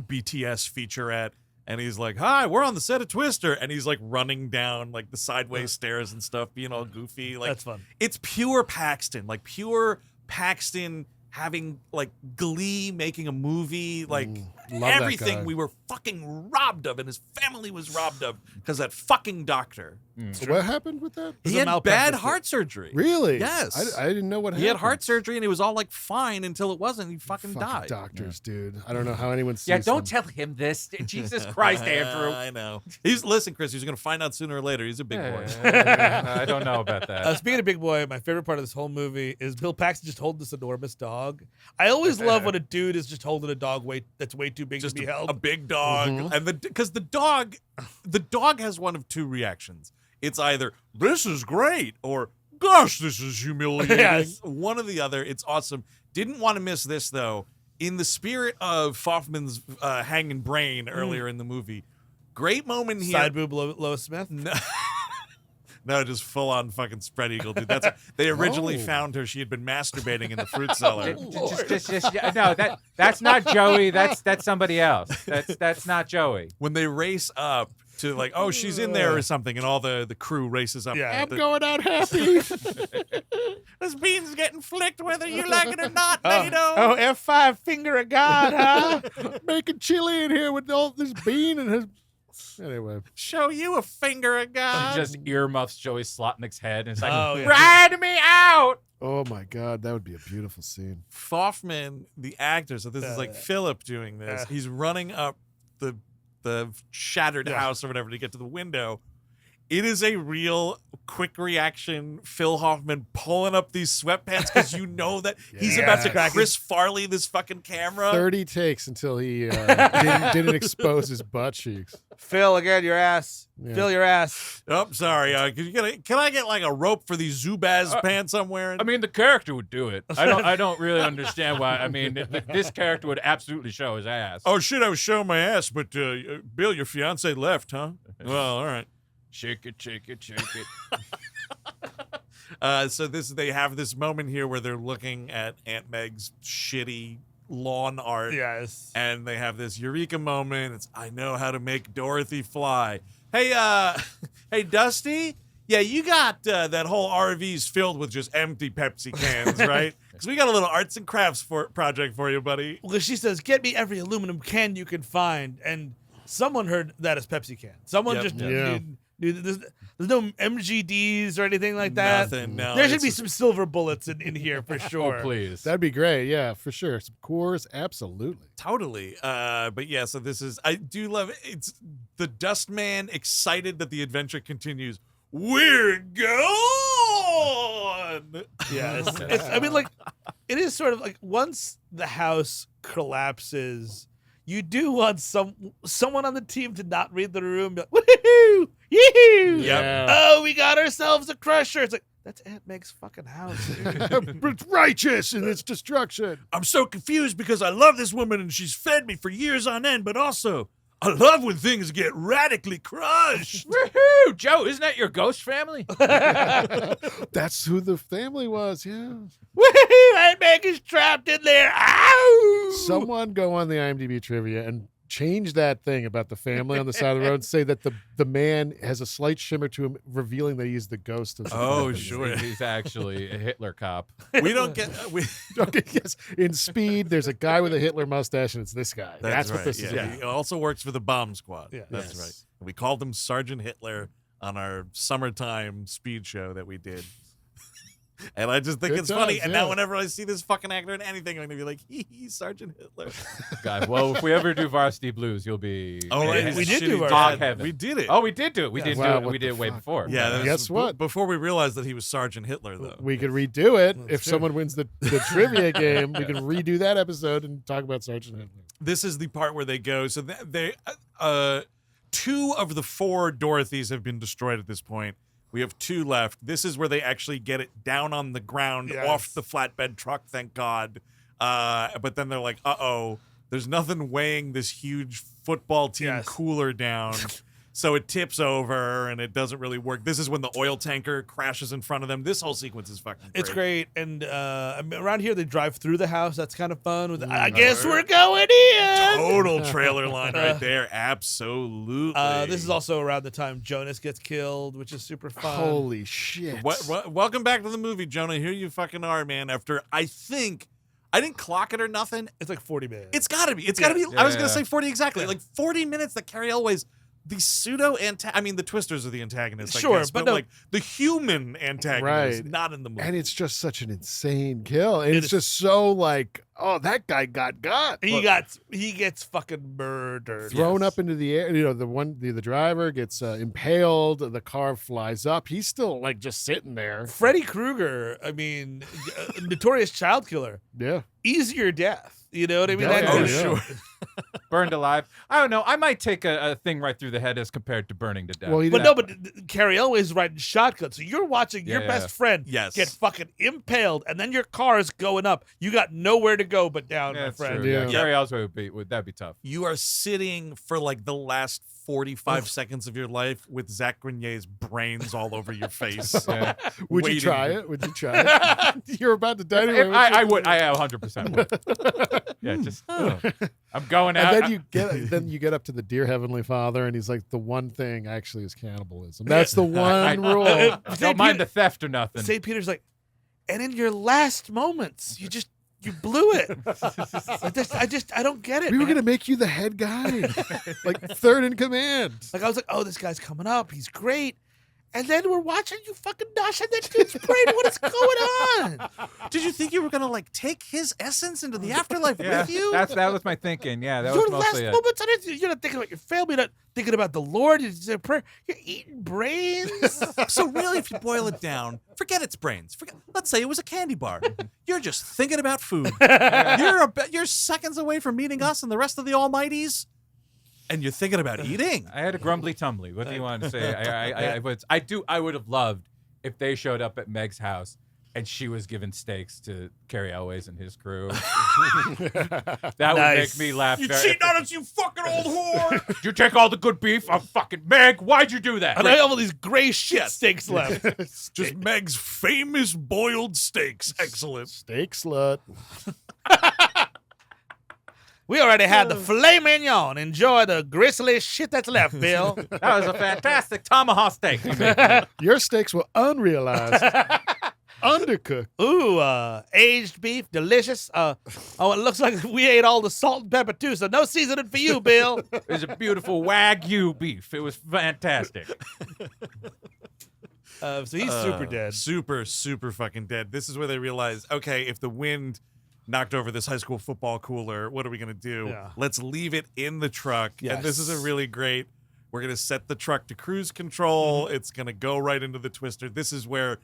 BTS featurette, and he's like, "Hi, we're on the set of Twister," and he's like running down like the sideways stairs and stuff, being all goofy. Like That's fun. it's pure Paxton, like pure Paxton having like Glee, making a movie, like love that guy. everything we were fucking robbed of, and his family was robbed of because that fucking doctor. So what happened with that? He a had malpractice bad suit. heart surgery. Really? Yes. I didn't know what He happened. had heart surgery and it was all like fine until it wasn't. He fucking Fucking died. doctors, dude. I don't know how anyone sees Yeah, don't them. tell him this. Jesus Christ, Andrew. I know. Listen, Chris. He's gonna find out sooner or later. He's a big boy. I don't know about that. Speaking of big boy, my favorite part of this whole movie is Bill Paxton just holding this enormous dog. I always love when a dude is just holding a dog that's way too big Just to be a held. big dog, and because the dog has one of two reactions. It's either this is great or gosh, this is humiliating. Yes. One or the other. It's awesome. Didn't want to miss this though. In the spirit of Phoffman's hanging brain earlier in the movie, great moment here. Side boob Lois Smith. No, just full on fucking spread eagle, dude. They originally found her. She had been masturbating in the fruit cellar. No, that's not Joey. That's somebody else. That's not Joey. When they race up to like, oh, she's in there or something, and all the crew races up. Yeah. I'm going out happy. This bean's getting flicked whether you like it or not, NATO. Oh, F5 finger of God, huh? Making chili in here with all this bean and his Anyway, Show you a finger of He God. just earmuffs Joey Slotnick's head, and it's like, Oh, yeah. ride me out. oh my God, that would be a beautiful scene. Phoffman, the actor, so this is like Philip doing this. He's running up the shattered house or whatever to get to the window. It is a real quick reaction Phil Hoffman pulling up these sweatpants because you know that he's about to Chris Farley this fucking camera. 30 takes until he didn't expose his butt cheeks. Phil, again, your ass. Yeah. Phil, your ass. Oh, sorry. Can I get like a rope for these Zubaz pants I'm wearing? I mean, the character would do it. I don't really understand why. I mean, this character would absolutely show his ass. oh shit, I was showing my ass, but Bill, your fiance left, huh? Well, all right. Shake it, shake it, shake it. So they have this moment here where they're looking at Aunt Meg's shitty lawn art. Yes. And they have this eureka moment. It's, I know how to make Dorothy fly. Hey, hey, Dusty. Yeah, you got that whole RV's filled with just empty Pepsi cans, right? Because we got a little arts and crafts project for you, buddy. Well, she says, get me every aluminum can you can find. And someone heard that as Pepsi can. Someone Yep. just Yeah. knew there's no MGDs or anything like that. Nothing. No, There should it's be just- some silver bullets in here for sure. Oh, please. That'd be great. Yeah, for sure. Some cores, absolutely. Totally. But yeah, so this is, I do love it. It's the Dustman excited that the adventure continues. We're gone. Yeah, I mean, like, it is sort of like once the house collapses, you do want someone on the team to not read the room. Be like, woohoo! Yee-hoo! Yep. Oh, we got ourselves a crusher. It's like, that's Aunt Meg's fucking house, dude. It's righteous in its destruction. I'm so confused because I love this woman and she's fed me for years on end, but also I love when things get radically crushed. Woohoo! Joe, isn't that your ghost family? That's who the family was. Yeah. Woohoo! Aunt Meg is trapped in there. Ow! Someone go on the IMDb trivia and change that thing about the family on the side of the road and say that the man has a slight shimmer to him, revealing that he's the ghost of the Oh, family. sure. He's actually a Hitler cop. We don't get. Okay, yes. In Speed, there's a guy with a Hitler mustache, and it's this guy. That's what right. this is. Yeah. about. He also works for the bomb squad. Yeah. That's Yes. right. We called him Sergeant Hitler on our summertime speed show that we did. And I just think Good it's funny. times, And yeah. now whenever I see this fucking actor in anything, I'm going to be like, he's Sergeant Hitler. God, well, if we ever do Varsity Blues, you'll be. Oh, right. we his did do shitty Varsity dad. Heaven. We did it. Oh, we did do it. We Yeah. did Wow, do it. what We the did it way fuck? before. Yeah, that Guess was what? Before we realized that he was Sergeant Hitler, though. We could redo it. That's If true. someone wins the trivia game, we can redo that episode and talk about Sergeant Hitler. This is the part where they go. So they, two of the four Dorothys have been destroyed at this point. We have two left. This is where they actually get it down on the ground Yes. off the flatbed truck, thank God. But then they're like, uh-oh, there's nothing weighing this huge football team Yes. cooler down. So it tips over and it doesn't really work. This is when the oil tanker crashes in front of them. This whole sequence is fucking great. It's great. And I mean, around here, they drive through the house. That's kind of fun. I guess we're going in. Total trailer line right there. Absolutely. This is also around the time Jonas gets killed, which is super fun. Holy shit. Welcome back to the movie, Jonah. Here you fucking are, man. After I didn't clock it or nothing. It's like 40 minutes. It's gotta be. It's gotta be. I was gonna Yeah. say 40 exactly. Yeah. Like 40 minutes that Cary Elwes, the I mean, the Twisters are the antagonists. I Sure, guess, but but no. like the human antagonist, Right. not in the movie. And it's just such an insane kill. And It it's is. just so like, oh, that guy got. He gets fucking murdered. Thrown up into the air. You know, the driver gets impaled. The car flies up. He's still like just sitting there. Freddy Krueger, I mean, notorious child killer. Yeah. Easier death. You know what I mean? Yeah, That- oh, yeah. sure. Burned alive. I don't know. I might take a thing right through the head as compared to burning to death. Well, he But didn't- no, but Cary Elwes is riding shotgun. So you're watching your Yeah, best yeah. friend Yes. get fucking impaled, and then your car is going up. You got nowhere to go but down, yeah, my that's friend. true. Yeah. Yeah. Cary Elwes would that'd be tough. You are sitting for like the last 45 seconds of your life with Zach Grenier's brains all over your face. Yeah. Would you waiting. try it? Would you try it? You're about to die. anyway. I would. I 100% would. Yeah, just. I'm going out. And then you get up to the dear Heavenly Father, and he's like, the one thing actually is cannibalism. That's the one rule. I don't mind the theft or nothing. St. Peter's like, and in your last moments, you just You blew it. I don't get it. We were man. gonna make you the head guy, like third in command. Like I was like, oh, this guy's coming up. He's great. And then we're watching you fucking nosh on that dude's brain. What is going on? Did you think you were gonna like take his essence into the afterlife with you? That was my thinking. Yeah, that Your was last mostly it. moments on it, you're not thinking about your family, you're not thinking about the Lord. You're just a prayer. You're eating brains. So really, if you boil it down, forget its brains. Let's say it was a candy bar. You're just thinking about food. You're seconds away from meeting us and the rest of the Almighties, and you're thinking about eating. I had a grumbly tumbly. What do you want to say? I would have loved if they showed up at Meg's house and she was giving steaks to Cary Elwes and his crew. That would Nice. make me laugh. You very- cheating on us, you fucking old whore! Did you take all the good beef? I'm fucking Meg. Why'd you do that? And I have all these gray shit steaks left. Just Meg's famous boiled steaks. Excellent. Steak slut. We already had the filet mignon. Enjoy the gristly shit that's left, Bill. That was a fantastic tomahawk steak. you made. Your steaks were unrealized, undercooked. Ooh, aged beef, delicious. Oh, it looks like we ate all the salt and pepper too, so no seasoning for you, Bill. It was a beautiful Wagyu beef. It was fantastic. So he's super dead. Super, super fucking dead. This is where they realize, okay, if the wind knocked over this high school football cooler, what are we going to do? Yeah. Let's leave it in the truck. And this is a Yes. really great, we're going to set the truck to cruise control. It's going to go right into the twister. This is where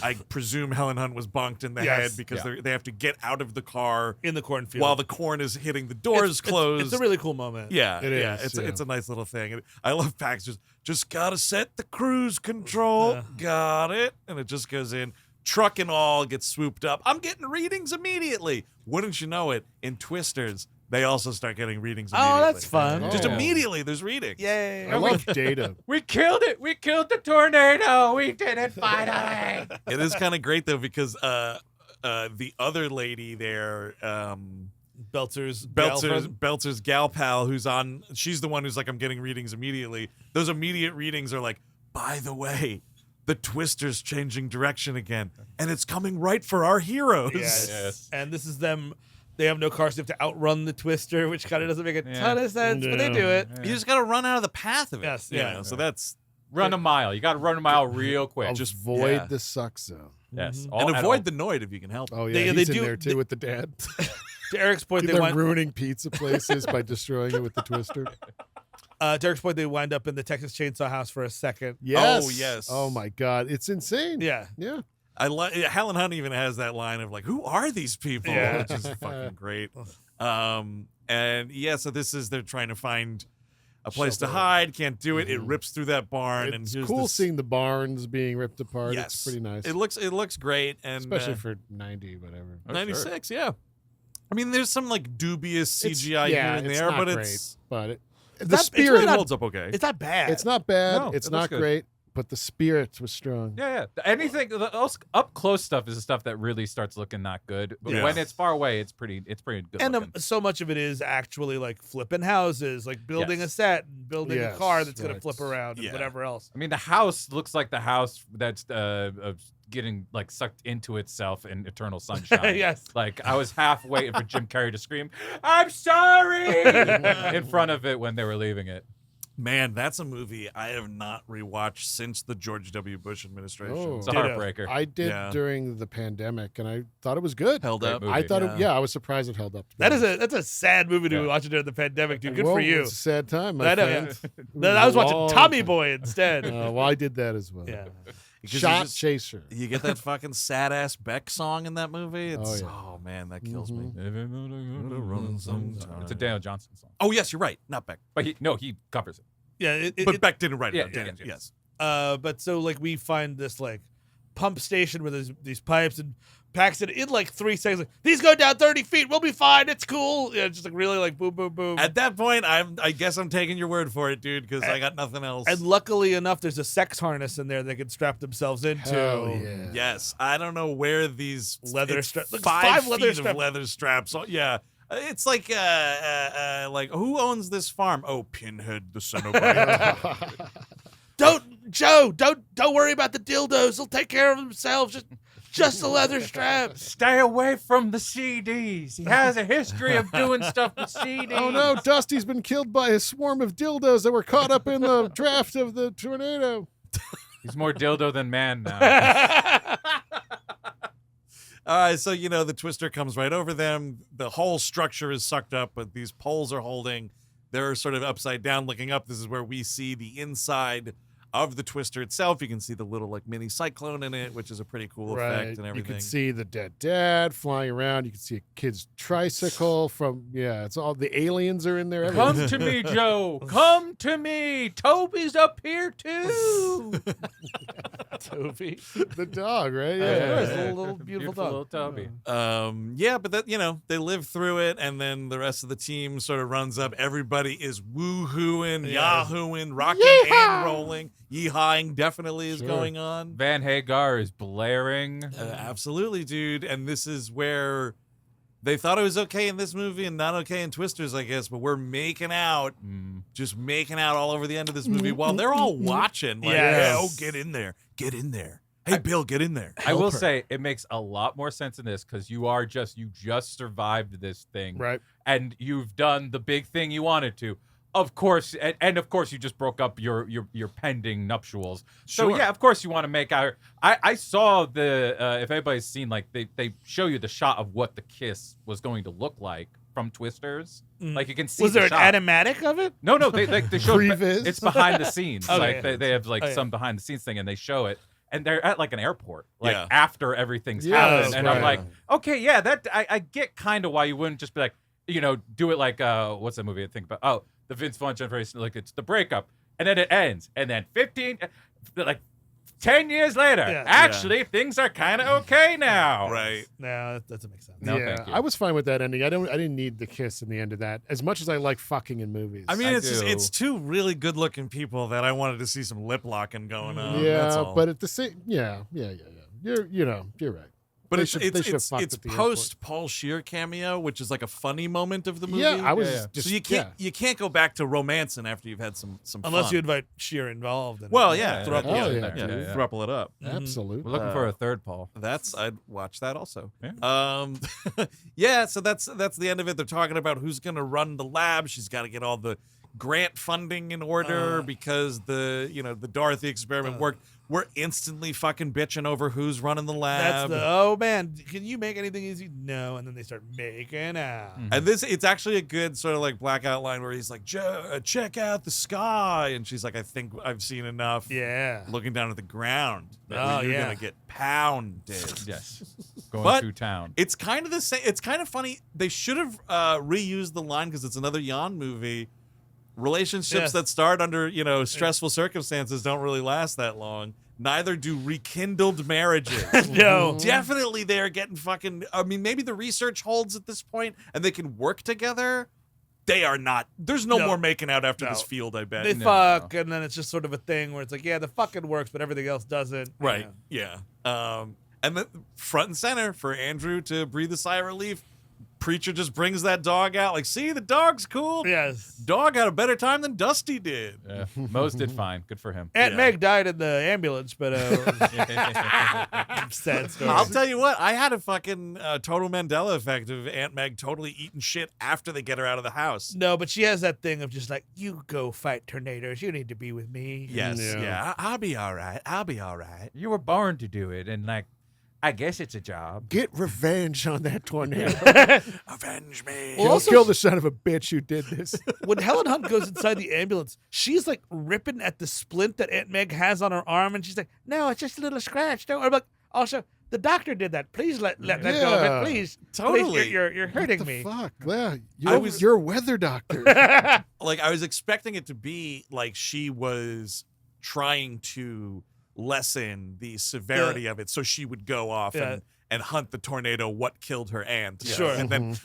I presume Helen Hunt was bonked in the Yes. head because they have to get out of the car In the cornfield. while the corn is hitting the doors closed. It's a really cool moment. Yeah, It yeah, is, it's yeah. a nice little thing. And I love Paxton. Just gotta set the cruise control. Yeah. Got it, and it just goes in. Truck and all gets swooped up. I'm getting readings immediately. Wouldn't you know it? In Twisters, they also start getting readings. Oh, Immediately. that's fun. Just Oh. immediately, there's readings. Yay. I love data. We killed it. We killed the tornado. We did it finally. It is kind of great though because the other lady there. Beltzer's girlfriend. Beltzer's gal pal who's on, she's the one who's like, I'm getting readings immediately. Those immediate readings are like, by the way, the Twister's changing direction again, and it's coming right for our heroes. Yes. And this is them. They have no car, so they have to outrun the Twister, which kind of doesn't make a ton of sense, but they do it. You just got to run out of the path of it. Yes, you yeah. know, so that's, Run a mile. You got to run a mile real quick. Just- Avoid yeah. the suck zone. Yes. and avoid the Noid if you can help. Oh yeah, They he's in do- there too with the dad. To Eric's point, they They're wind, ruining pizza places by destroying it with the twister. to Eric's point, they wind up in the Texas Chainsaw House for a second. Yes. Oh, yes. Oh my God, it's insane. Yeah. Yeah. I like Helen Hunt even has that line of like, "Who are these people?" Yeah. Which is fucking great. And yeah, so they're trying to find a place to Shelter. hide. Can't do it. It rips through that barn, and It's here's cool this, seeing the barns being ripped apart. Yes, It's pretty nice. It looks great, and Especially for 90, whatever. 96. Yeah, I mean, there's some like dubious CGI here and it's there, not but great, it's but the not- it's spirit. really it not- holds up okay. It's not bad. It's not bad. No, it's it not looks good. great, but the spirit was strong. Yeah. Anything the up close stuff is the stuff that really starts looking not good. But Yeah. when it's far away, it's pretty good. And looking. so much of it is actually like flipping houses, like building Yes. a set, and building a Yes, car that's going to right. flip around Yeah. and whatever else. I mean, the house looks like the house that's getting like sucked into itself in Eternal Sunshine. Yes. Like I was half waiting for Jim Carrey to scream, "I'm sorry!" in front of it when they were leaving it. Man, that's a movie I have not rewatched since the George W. Bush administration. Oh. It's a Ditto. heartbreaker. I did Yeah. during the pandemic, and I thought it was good. Held Great up. movie. I thought yeah. I was surprised it held up. to be That's honest. a sad movie to Yeah. watch during the pandemic, dude. Good Well, for you. It's a sad time, my I know. friend. Yeah. It Then I a was watching long Tommy time. Boy instead. Well, I did that as well. Yeah. Because Shot chaser. you get that fucking sad ass Beck song in that movie. It's, yeah. oh man, that kills me. Mhm. It's a Daniel Johnson song, Oh yes, you're right. Not Beck, but he covers it. Yeah. but Beck didn't write it. Yeah, down. yeah, Daniel, yeah. Yes. But so like we find this like pump station with these pipes, and Paxton in like 3 seconds, like, these go down 30 feet, we'll be fine, it's cool. Yeah, just like really like boom, boom, boom. At that point, I guess I'm taking your word for it, dude, because I got nothing else. And luckily enough, there's a sex harness in there they can strap themselves into. Hell yeah. yes, I don't know where these Leather it's strap- like 5 5 feet leather of strap- leather straps. Oh, yeah. It's like who owns this farm? Oh, Pinhead the Cenobite. Don't worry about the dildos. They'll take care of themselves. Just Just the leather straps. Stay away from the CDs. He has a history of doing stuff with CDs. Oh no, Dusty's been killed by a swarm of dildos that were caught up in the draft of the tornado. He's more dildo than man now. All right, so, the twister comes right over them. The whole structure is sucked up, but these poles are holding. They're sort of upside down looking up. This is where we see the inside of the twister itself. You can see the little mini cyclone in it, which is a pretty cool effect and everything. You can see the dead dad flying around. You can see a kid's tricycle it's all the aliens are in there. Come to me, Joe. Come to me. Toby's up here too. Toby. The dog, right? It's a little beautiful dog. Little Toby. But that they live through it, and then the rest of the team sort of runs up. Everybody is woohooing, yahooing, rocking and rolling. Yeehawing definitely is going on. Van Hagar is blaring. Absolutely, dude. And this is where they thought it was okay in this movie and not okay in Twisters, I guess. But we're making out, just making out all over the end of this movie while they're all watching. Get in there. Get in there. Hey, Bill, get in there. I will say it makes a lot more sense in this because you just survived this thing. Right. And you've done the big thing you wanted to. Of course, and of course, you just broke up your pending nuptials. So Sure. yeah, of course, you want to make out. I saw the if anybody's seen they show you the shot of what the kiss was going to look like from Twisters. Like you can see. Was there shot. an animatic of it? No, they showed Previs. it's behind the scenes. Okay. They have some behind the scenes thing, and they show it. And they're at an airport, after everything's Yeah, happened. And right. I'm like, okay, yeah, that I get kind of why you wouldn't just be like, do it like what's that movie I think about? Oh, the Vince Vaughn generation, it's the breakup, and then it ends, and then 10 years later, actually things are kind of okay now. Right. No, that doesn't make sense. No, yeah, thank you. I was fine with that ending. I didn't need the kiss in the end of that as much as I like fucking in movies. I mean, I it's do. two really good-looking people that I wanted to see some lip locking going on. that's yeah, all. but at the same, yeah. You're right. But They it's should- they should have fucked it's at the post Paul Scheer cameo, which is like a funny moment of the movie. Yeah, I was Yeah. just So you can't go back to romancing after you've had some Unless fun. you invite Sheer involved. In Well, it. yeah, Yeah, thruple, yeah, yeah, yeah, yeah. thruple it up. absolutely. We're looking for a third Paul. I'd watch that also. Yeah. So that's the end of it. They're talking about who's going to run the lab. She's got to get all the grant funding in order because the Dorothy experiment worked. We're instantly fucking bitching over who's running the lab. oh man, can you make anything easy? No, and then they start making out. And it's actually a good sort of blackout line where he's like, check out the sky. And she's like, I think I've seen enough. Yeah. Looking down at the ground. Oh, You're yeah. going to get pounded. Yes. Going But- to town. It's kind of the same. It's kind of funny. They should have reused the line because it's another Jan movie. Relationships that start under, stressful circumstances don't really last that long. Neither do rekindled marriages. No. Definitely they're getting fucking, maybe the research holds at this point and they can work together. They are not. There's no more making out after this field, I bet. They No. fuck, and then it's just sort of a thing where it's like, yeah, the fucking works, but everything else doesn't. Right. Yeah. And then front and center for Andrew to breathe a sigh of relief. Preacher just brings that dog out. Like, see, the dog's cool. Yes. Dog had a better time than Dusty did. Yeah. Mose did fine. Good for him. Aunt Yeah. Meg died in the ambulance, but sad story. I'll tell you what, I had a fucking total Mandela effect of Aunt Meg totally eating shit after they get her out of the house. No, but she has that thing of just like, you go fight tornadoes. You need to be with me. Yes, Yeah. yeah. I'll be all right. I'll be all right. You were born to do it, and I guess it's a job. Get revenge on that tornado. Avenge me. Well, also- Kill the son of a bitch who did this. When Helen Hunt goes inside the ambulance, she's like ripping at the splint that Aunt Meg has on her arm, and she's like, no, it's just a little scratch. Don't. I'm like, also, the doctor did that. Please let that go of Yeah. it. Please. Totally. Please, you're hurting What the me. fuck? Yeah, I you're a weather doctor. Like, I was expecting it to be like she was trying to lessen the severity of it so she would go off and hunt the tornado what killed her aunt. Sure. And then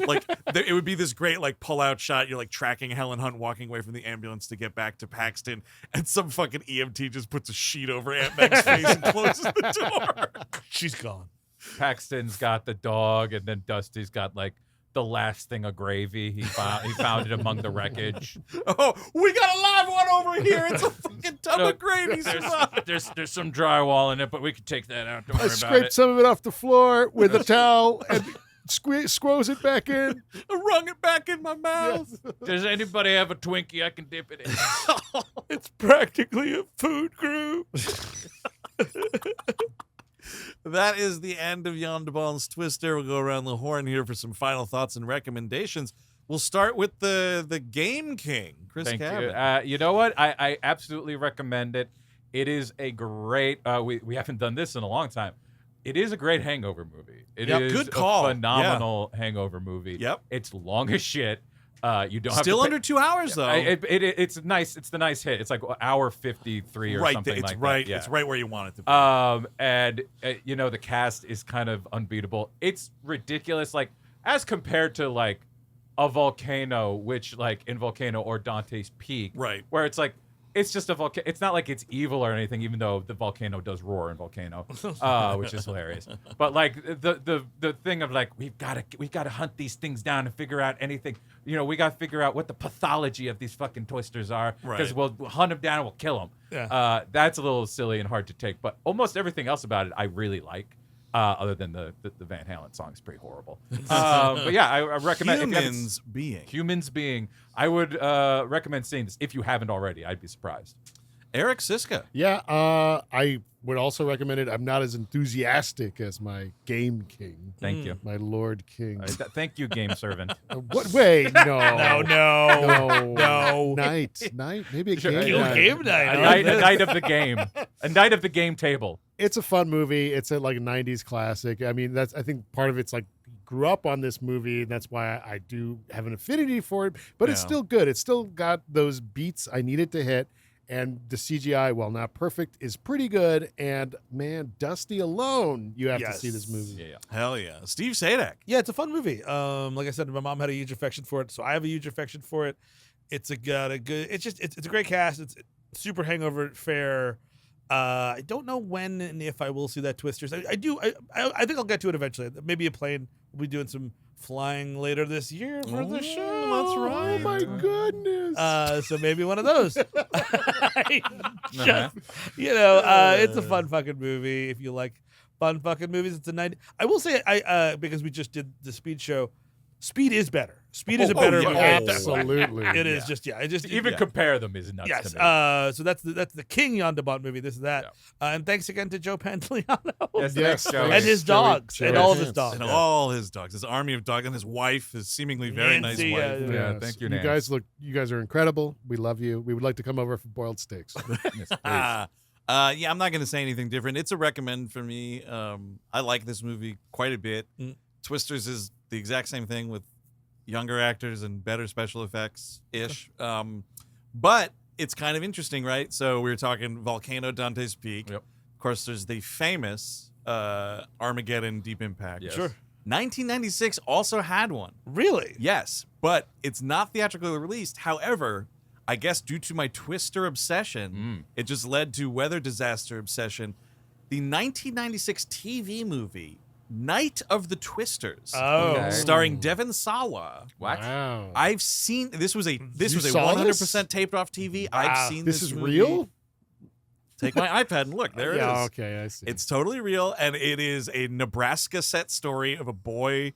it would be this great pull out shot. You're tracking Helen Hunt walking away from the ambulance to get back to Paxton, and some fucking EMT just puts a sheet over Aunt Meg's face and closes the door. She's gone. Paxton's got the dog, and then Dusty's got the last thing of gravy. He found it among the wreckage. Oh, we got a live one on over here. It's a fucking tub of gravy. There's some drywall in it, but we could take that out. Don't I worry about scraped it. some of it off the floor with a towel and squoze it back in. I wrung it back in my mouth. Does anybody have a Twinkie I can dip it in? It's practically a food group. That is the end of Jan de Bal's Twister. We'll go around the horn here for some final thoughts and recommendations. We'll start with the Game King, Chris Thank Cabot. you. You know what? I absolutely recommend it. It is a great. We haven't done this in a long time. It is a great hangover movie. It Yep, is good call. a phenomenal hangover movie. Yep. It's long as shit. You don't Still have to under 2 hours though. It's nice. It's the nice hit. It's like hour 53 or right, something it's like right. that. Yeah. It's right where you want it to be. And the cast is kind of unbeatable. It's ridiculous. Like as compared to like a volcano, which like in Volcano or Dante's Peak, Right. where it's like it's just a volcano. It's not like it's evil or anything, even though the volcano does roar in Volcano, which is hilarious. But like the thing of like we've got to hunt these things down and figure out anything. We got to figure out what the pathology of these fucking twisters are because Right. we'll hunt them down and we'll kill them. Yeah. That's a little silly and hard to take, but almost everything else about it I really like. Other than the Van Halen song is pretty horrible. But yeah, I recommend Humans being. I would recommend seeing this if you haven't already. I'd be surprised. Eric Siska. Yeah, I would also recommend it. I'm not as enthusiastic as my Game King, Thank you. my Lord King. Thank you, game servant. What? Wait, no, No. Night, maybe a Sure, game Kill night. game night. A night of the game. A night of the game table. It's a fun movie. It's a like 90s classic. I mean, I think part of it's like grew up on this movie, and that's why I do have an affinity for it. But it's Yeah. still good. It's still got those beats I needed to hit. And the CGI, while not perfect, is pretty good. And man, Dusty alone, you have to see this movie. Yeah. Hell yeah. Steve Sadek. Yeah, it's a fun movie. Like I said, my mom had a huge affection for it, so I have a huge affection for it. It's a good. It's a great cast. It's super hangover fare. I don't know when and if I will see that Twisters. I do. I think I'll get to it eventually. Maybe a plane. We'll be doing some flying later this year for the show. That's right. Oh my goodness. So maybe one of those. It's a fun fucking movie. If you like fun fucking movies, it's a 90. I will say, because we just did the Speed show, Speed is better. Speed is a better movie. Absolutely. It is just Even compare them is nuts Yes. to me. So that's the King Jan de Bont movie. This is that. And thanks again to Joe Pantoliano Yes, Joe. and his dogs Joey and all of Pants. his dogs. And all his dogs, his army of dogs, and his wife, his seemingly very Nancy, nice wife. Yeah, Yes. thank you, You Nance. guys are incredible. We love you. We would like to come over for boiled steaks. Yes, please. Yeah, I'm not going to say anything different. It's a recommend for me. I like this movie quite a bit. Twisters is the exact same thing with younger actors and better special effects ish. But it's kind of interesting, right? So we were talking Volcano, Dante's Peak. Yep. Of course, there's the famous Armageddon Deep Impact. Yes. Sure. 1996 also had one. Really? Yes, but it's not theatrically released. However, I guess due to my Twister obsession, it just led to weather disaster obsession. The 1996 TV movie Night of the Twisters, Oh. starring Devon Sawa. What? Wow. I've seen this was a You 100% taped off TV. I've seen this this is movie. real? Take my iPad and look. There it is. Yeah, okay, I see. It's totally real, and it is a Nebraska set story of a boy.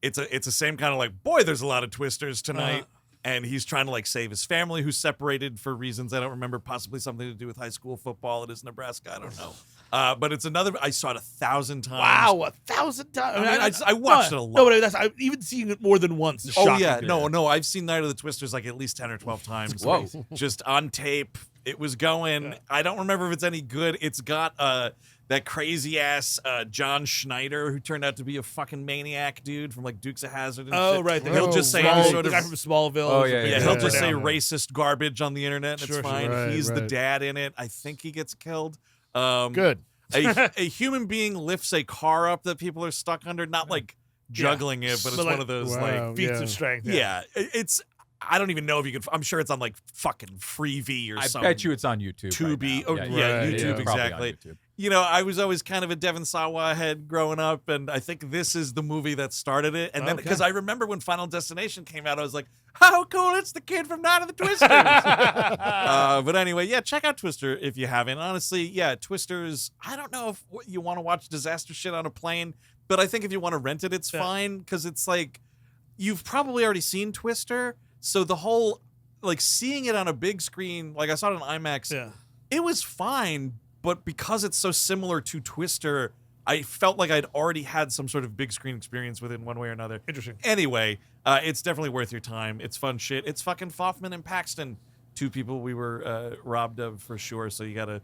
It's the same kind of like, boy, there's a lot of twisters tonight, and he's trying to like save his family who's separated for reasons I don't remember, possibly something to do with high school football. It is Nebraska, I don't know. But it's another. I saw it 1,000 times. Wow, 1,000 times. I watched it a lot. No, but I've even seen it more than once. is Oh shocking yeah, to me. no, I've seen Night of the Twisters like at least 10 or 12 times. Whoa. Just on tape. It was going. I don't remember if it's any good. It's got that crazy ass John Schneider who turned out to be a fucking maniac dude from like Dukes of Hazzard and Oh shit. right, He'll just say right. any the sort of guy from Smallville. Oh, is a yeah, big yeah, Yeah. he'll super just say down. racist garbage on the internet. And Sure, it's sure. fine. Right, He's the right. dad in it. I think he gets killed. Good. A human being lifts a car up that people are stuck under, not like juggling it, but it's But one like- of those Wow. like feats Yeah. of strength. yeah. It's I don't even know if you can. I'm sure it's on like fucking Freevee or I something. bet you it's on YouTube. Tubi. Right Oh, now. yeah, Right, YouTube, yeah. Probably on exactly. YouTube. You know, I was always kind of a Devon Sawa head growing up, and I think this is the movie that started it. And then, Okay. because I remember when Final Destination came out, I was like, how cool, it's the kid from Night of the Twisters. But anyway, yeah, check out Twister if you haven't. Honestly, yeah, Twisters, I don't know if you want to watch disaster shit on a plane, but I think if you want to rent it, it's fine, because it's like, you've probably already seen Twister, so the whole, like, seeing it on a big screen, like I saw it on IMAX, Yeah. it was fine, but because it's so similar to Twister, I felt like I'd already had some sort of big screen experience with it in one way or another. Interesting. Anyway, it's definitely worth your time. It's fun shit. It's fucking Phoffman and Paxton, two people we were robbed of for sure. So you gotta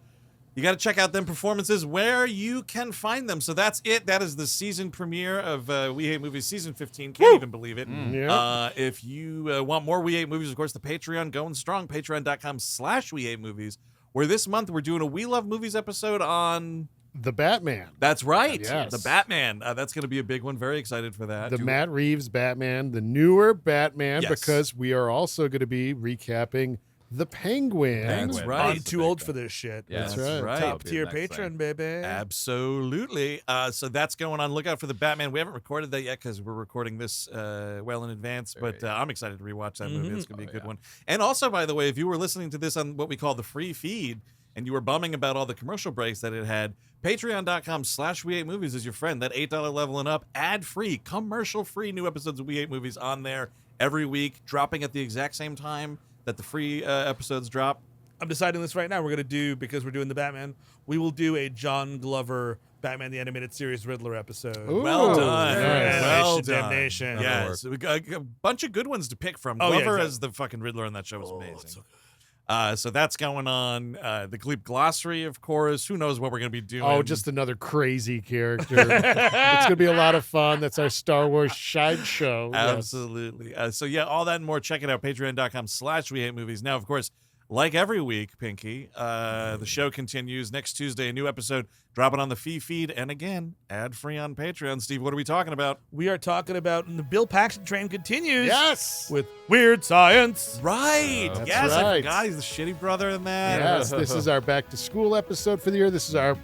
check out them performances where you can find them. So that's it. That is the season premiere of We Hate Movies season 15. Can't even believe it. Yeah. If you want more We Hate Movies, of course, the Patreon going strong. Patreon.com/We Hate Movies. Where this month we're doing a We Love Movies episode on. The Batman. That's right. Yes. The Batman. That's going to be a big one. Very excited for that. The Matt Reeves Batman, the newer Batman, Yes. because we are also going to be recapping The Penguin. That's right. I'm It's too old for this shit. Yeah, That's That's right. right. Top That'll be tier the next patron, thing. baby. Absolutely. So that's going on. Look out for the Batman. We haven't recorded that yet because we're recording this well in advance, but I'm excited to rewatch that movie. It's going to be a good one. And also, by the way, if you were listening to this on what we call the free feed and you were bumming about all the commercial breaks that it had, patreon.com/We Hate Movies is your friend. That $8 level and up, ad-free, commercial-free new episodes of We Hate Movies on there every week, dropping at the exact same time that the free episodes drop. I'm deciding this right now. We're going to do, because we're doing the Batman, we will do a John Glover Batman the Animated Series Riddler episode. Ooh, Well done. nice. Well Damnation, done. damnation. Yes, we got a bunch of good ones to pick from. Oh, yeah, Glover exactly. as the fucking Riddler on that show was amazing. so So that's going on. The Gleep Glossary, of course. Who knows what we're going to be doing? Oh, just another crazy character. It's going to be a lot of fun. That's our Star Wars Shide Show. Yes. Absolutely. So yeah, all that and more. Check it out. Patreon.com/We Hate Movies. Now, of course, like every week, Pinky, the show continues. Next Tuesday, a new episode dropping on the feed. And again, ad-free on Patreon. Steve, what are we talking about? we are talking about, and the Bill Paxton train continues. Yes. With Weird Science. Right. That's yes, I right. forgot. He's the shitty brother in that. Yes, this is our back to school episode for the year. This is our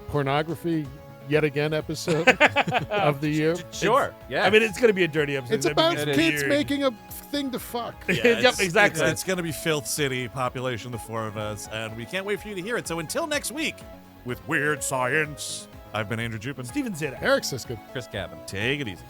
pornography yet again episode of the year. Sure. Yeah. I mean, it's going to be a dirty episode. It's about It's kids weird. making a thing to fuck. Yep, exactly. It's going to be Filth City population, the four of us, and we can't wait for you to hear it. So until next week, with Weird Science, I've been Andrew Jupin. Steven Zeta. Eric Siska. Chris Cabin. Take it easy.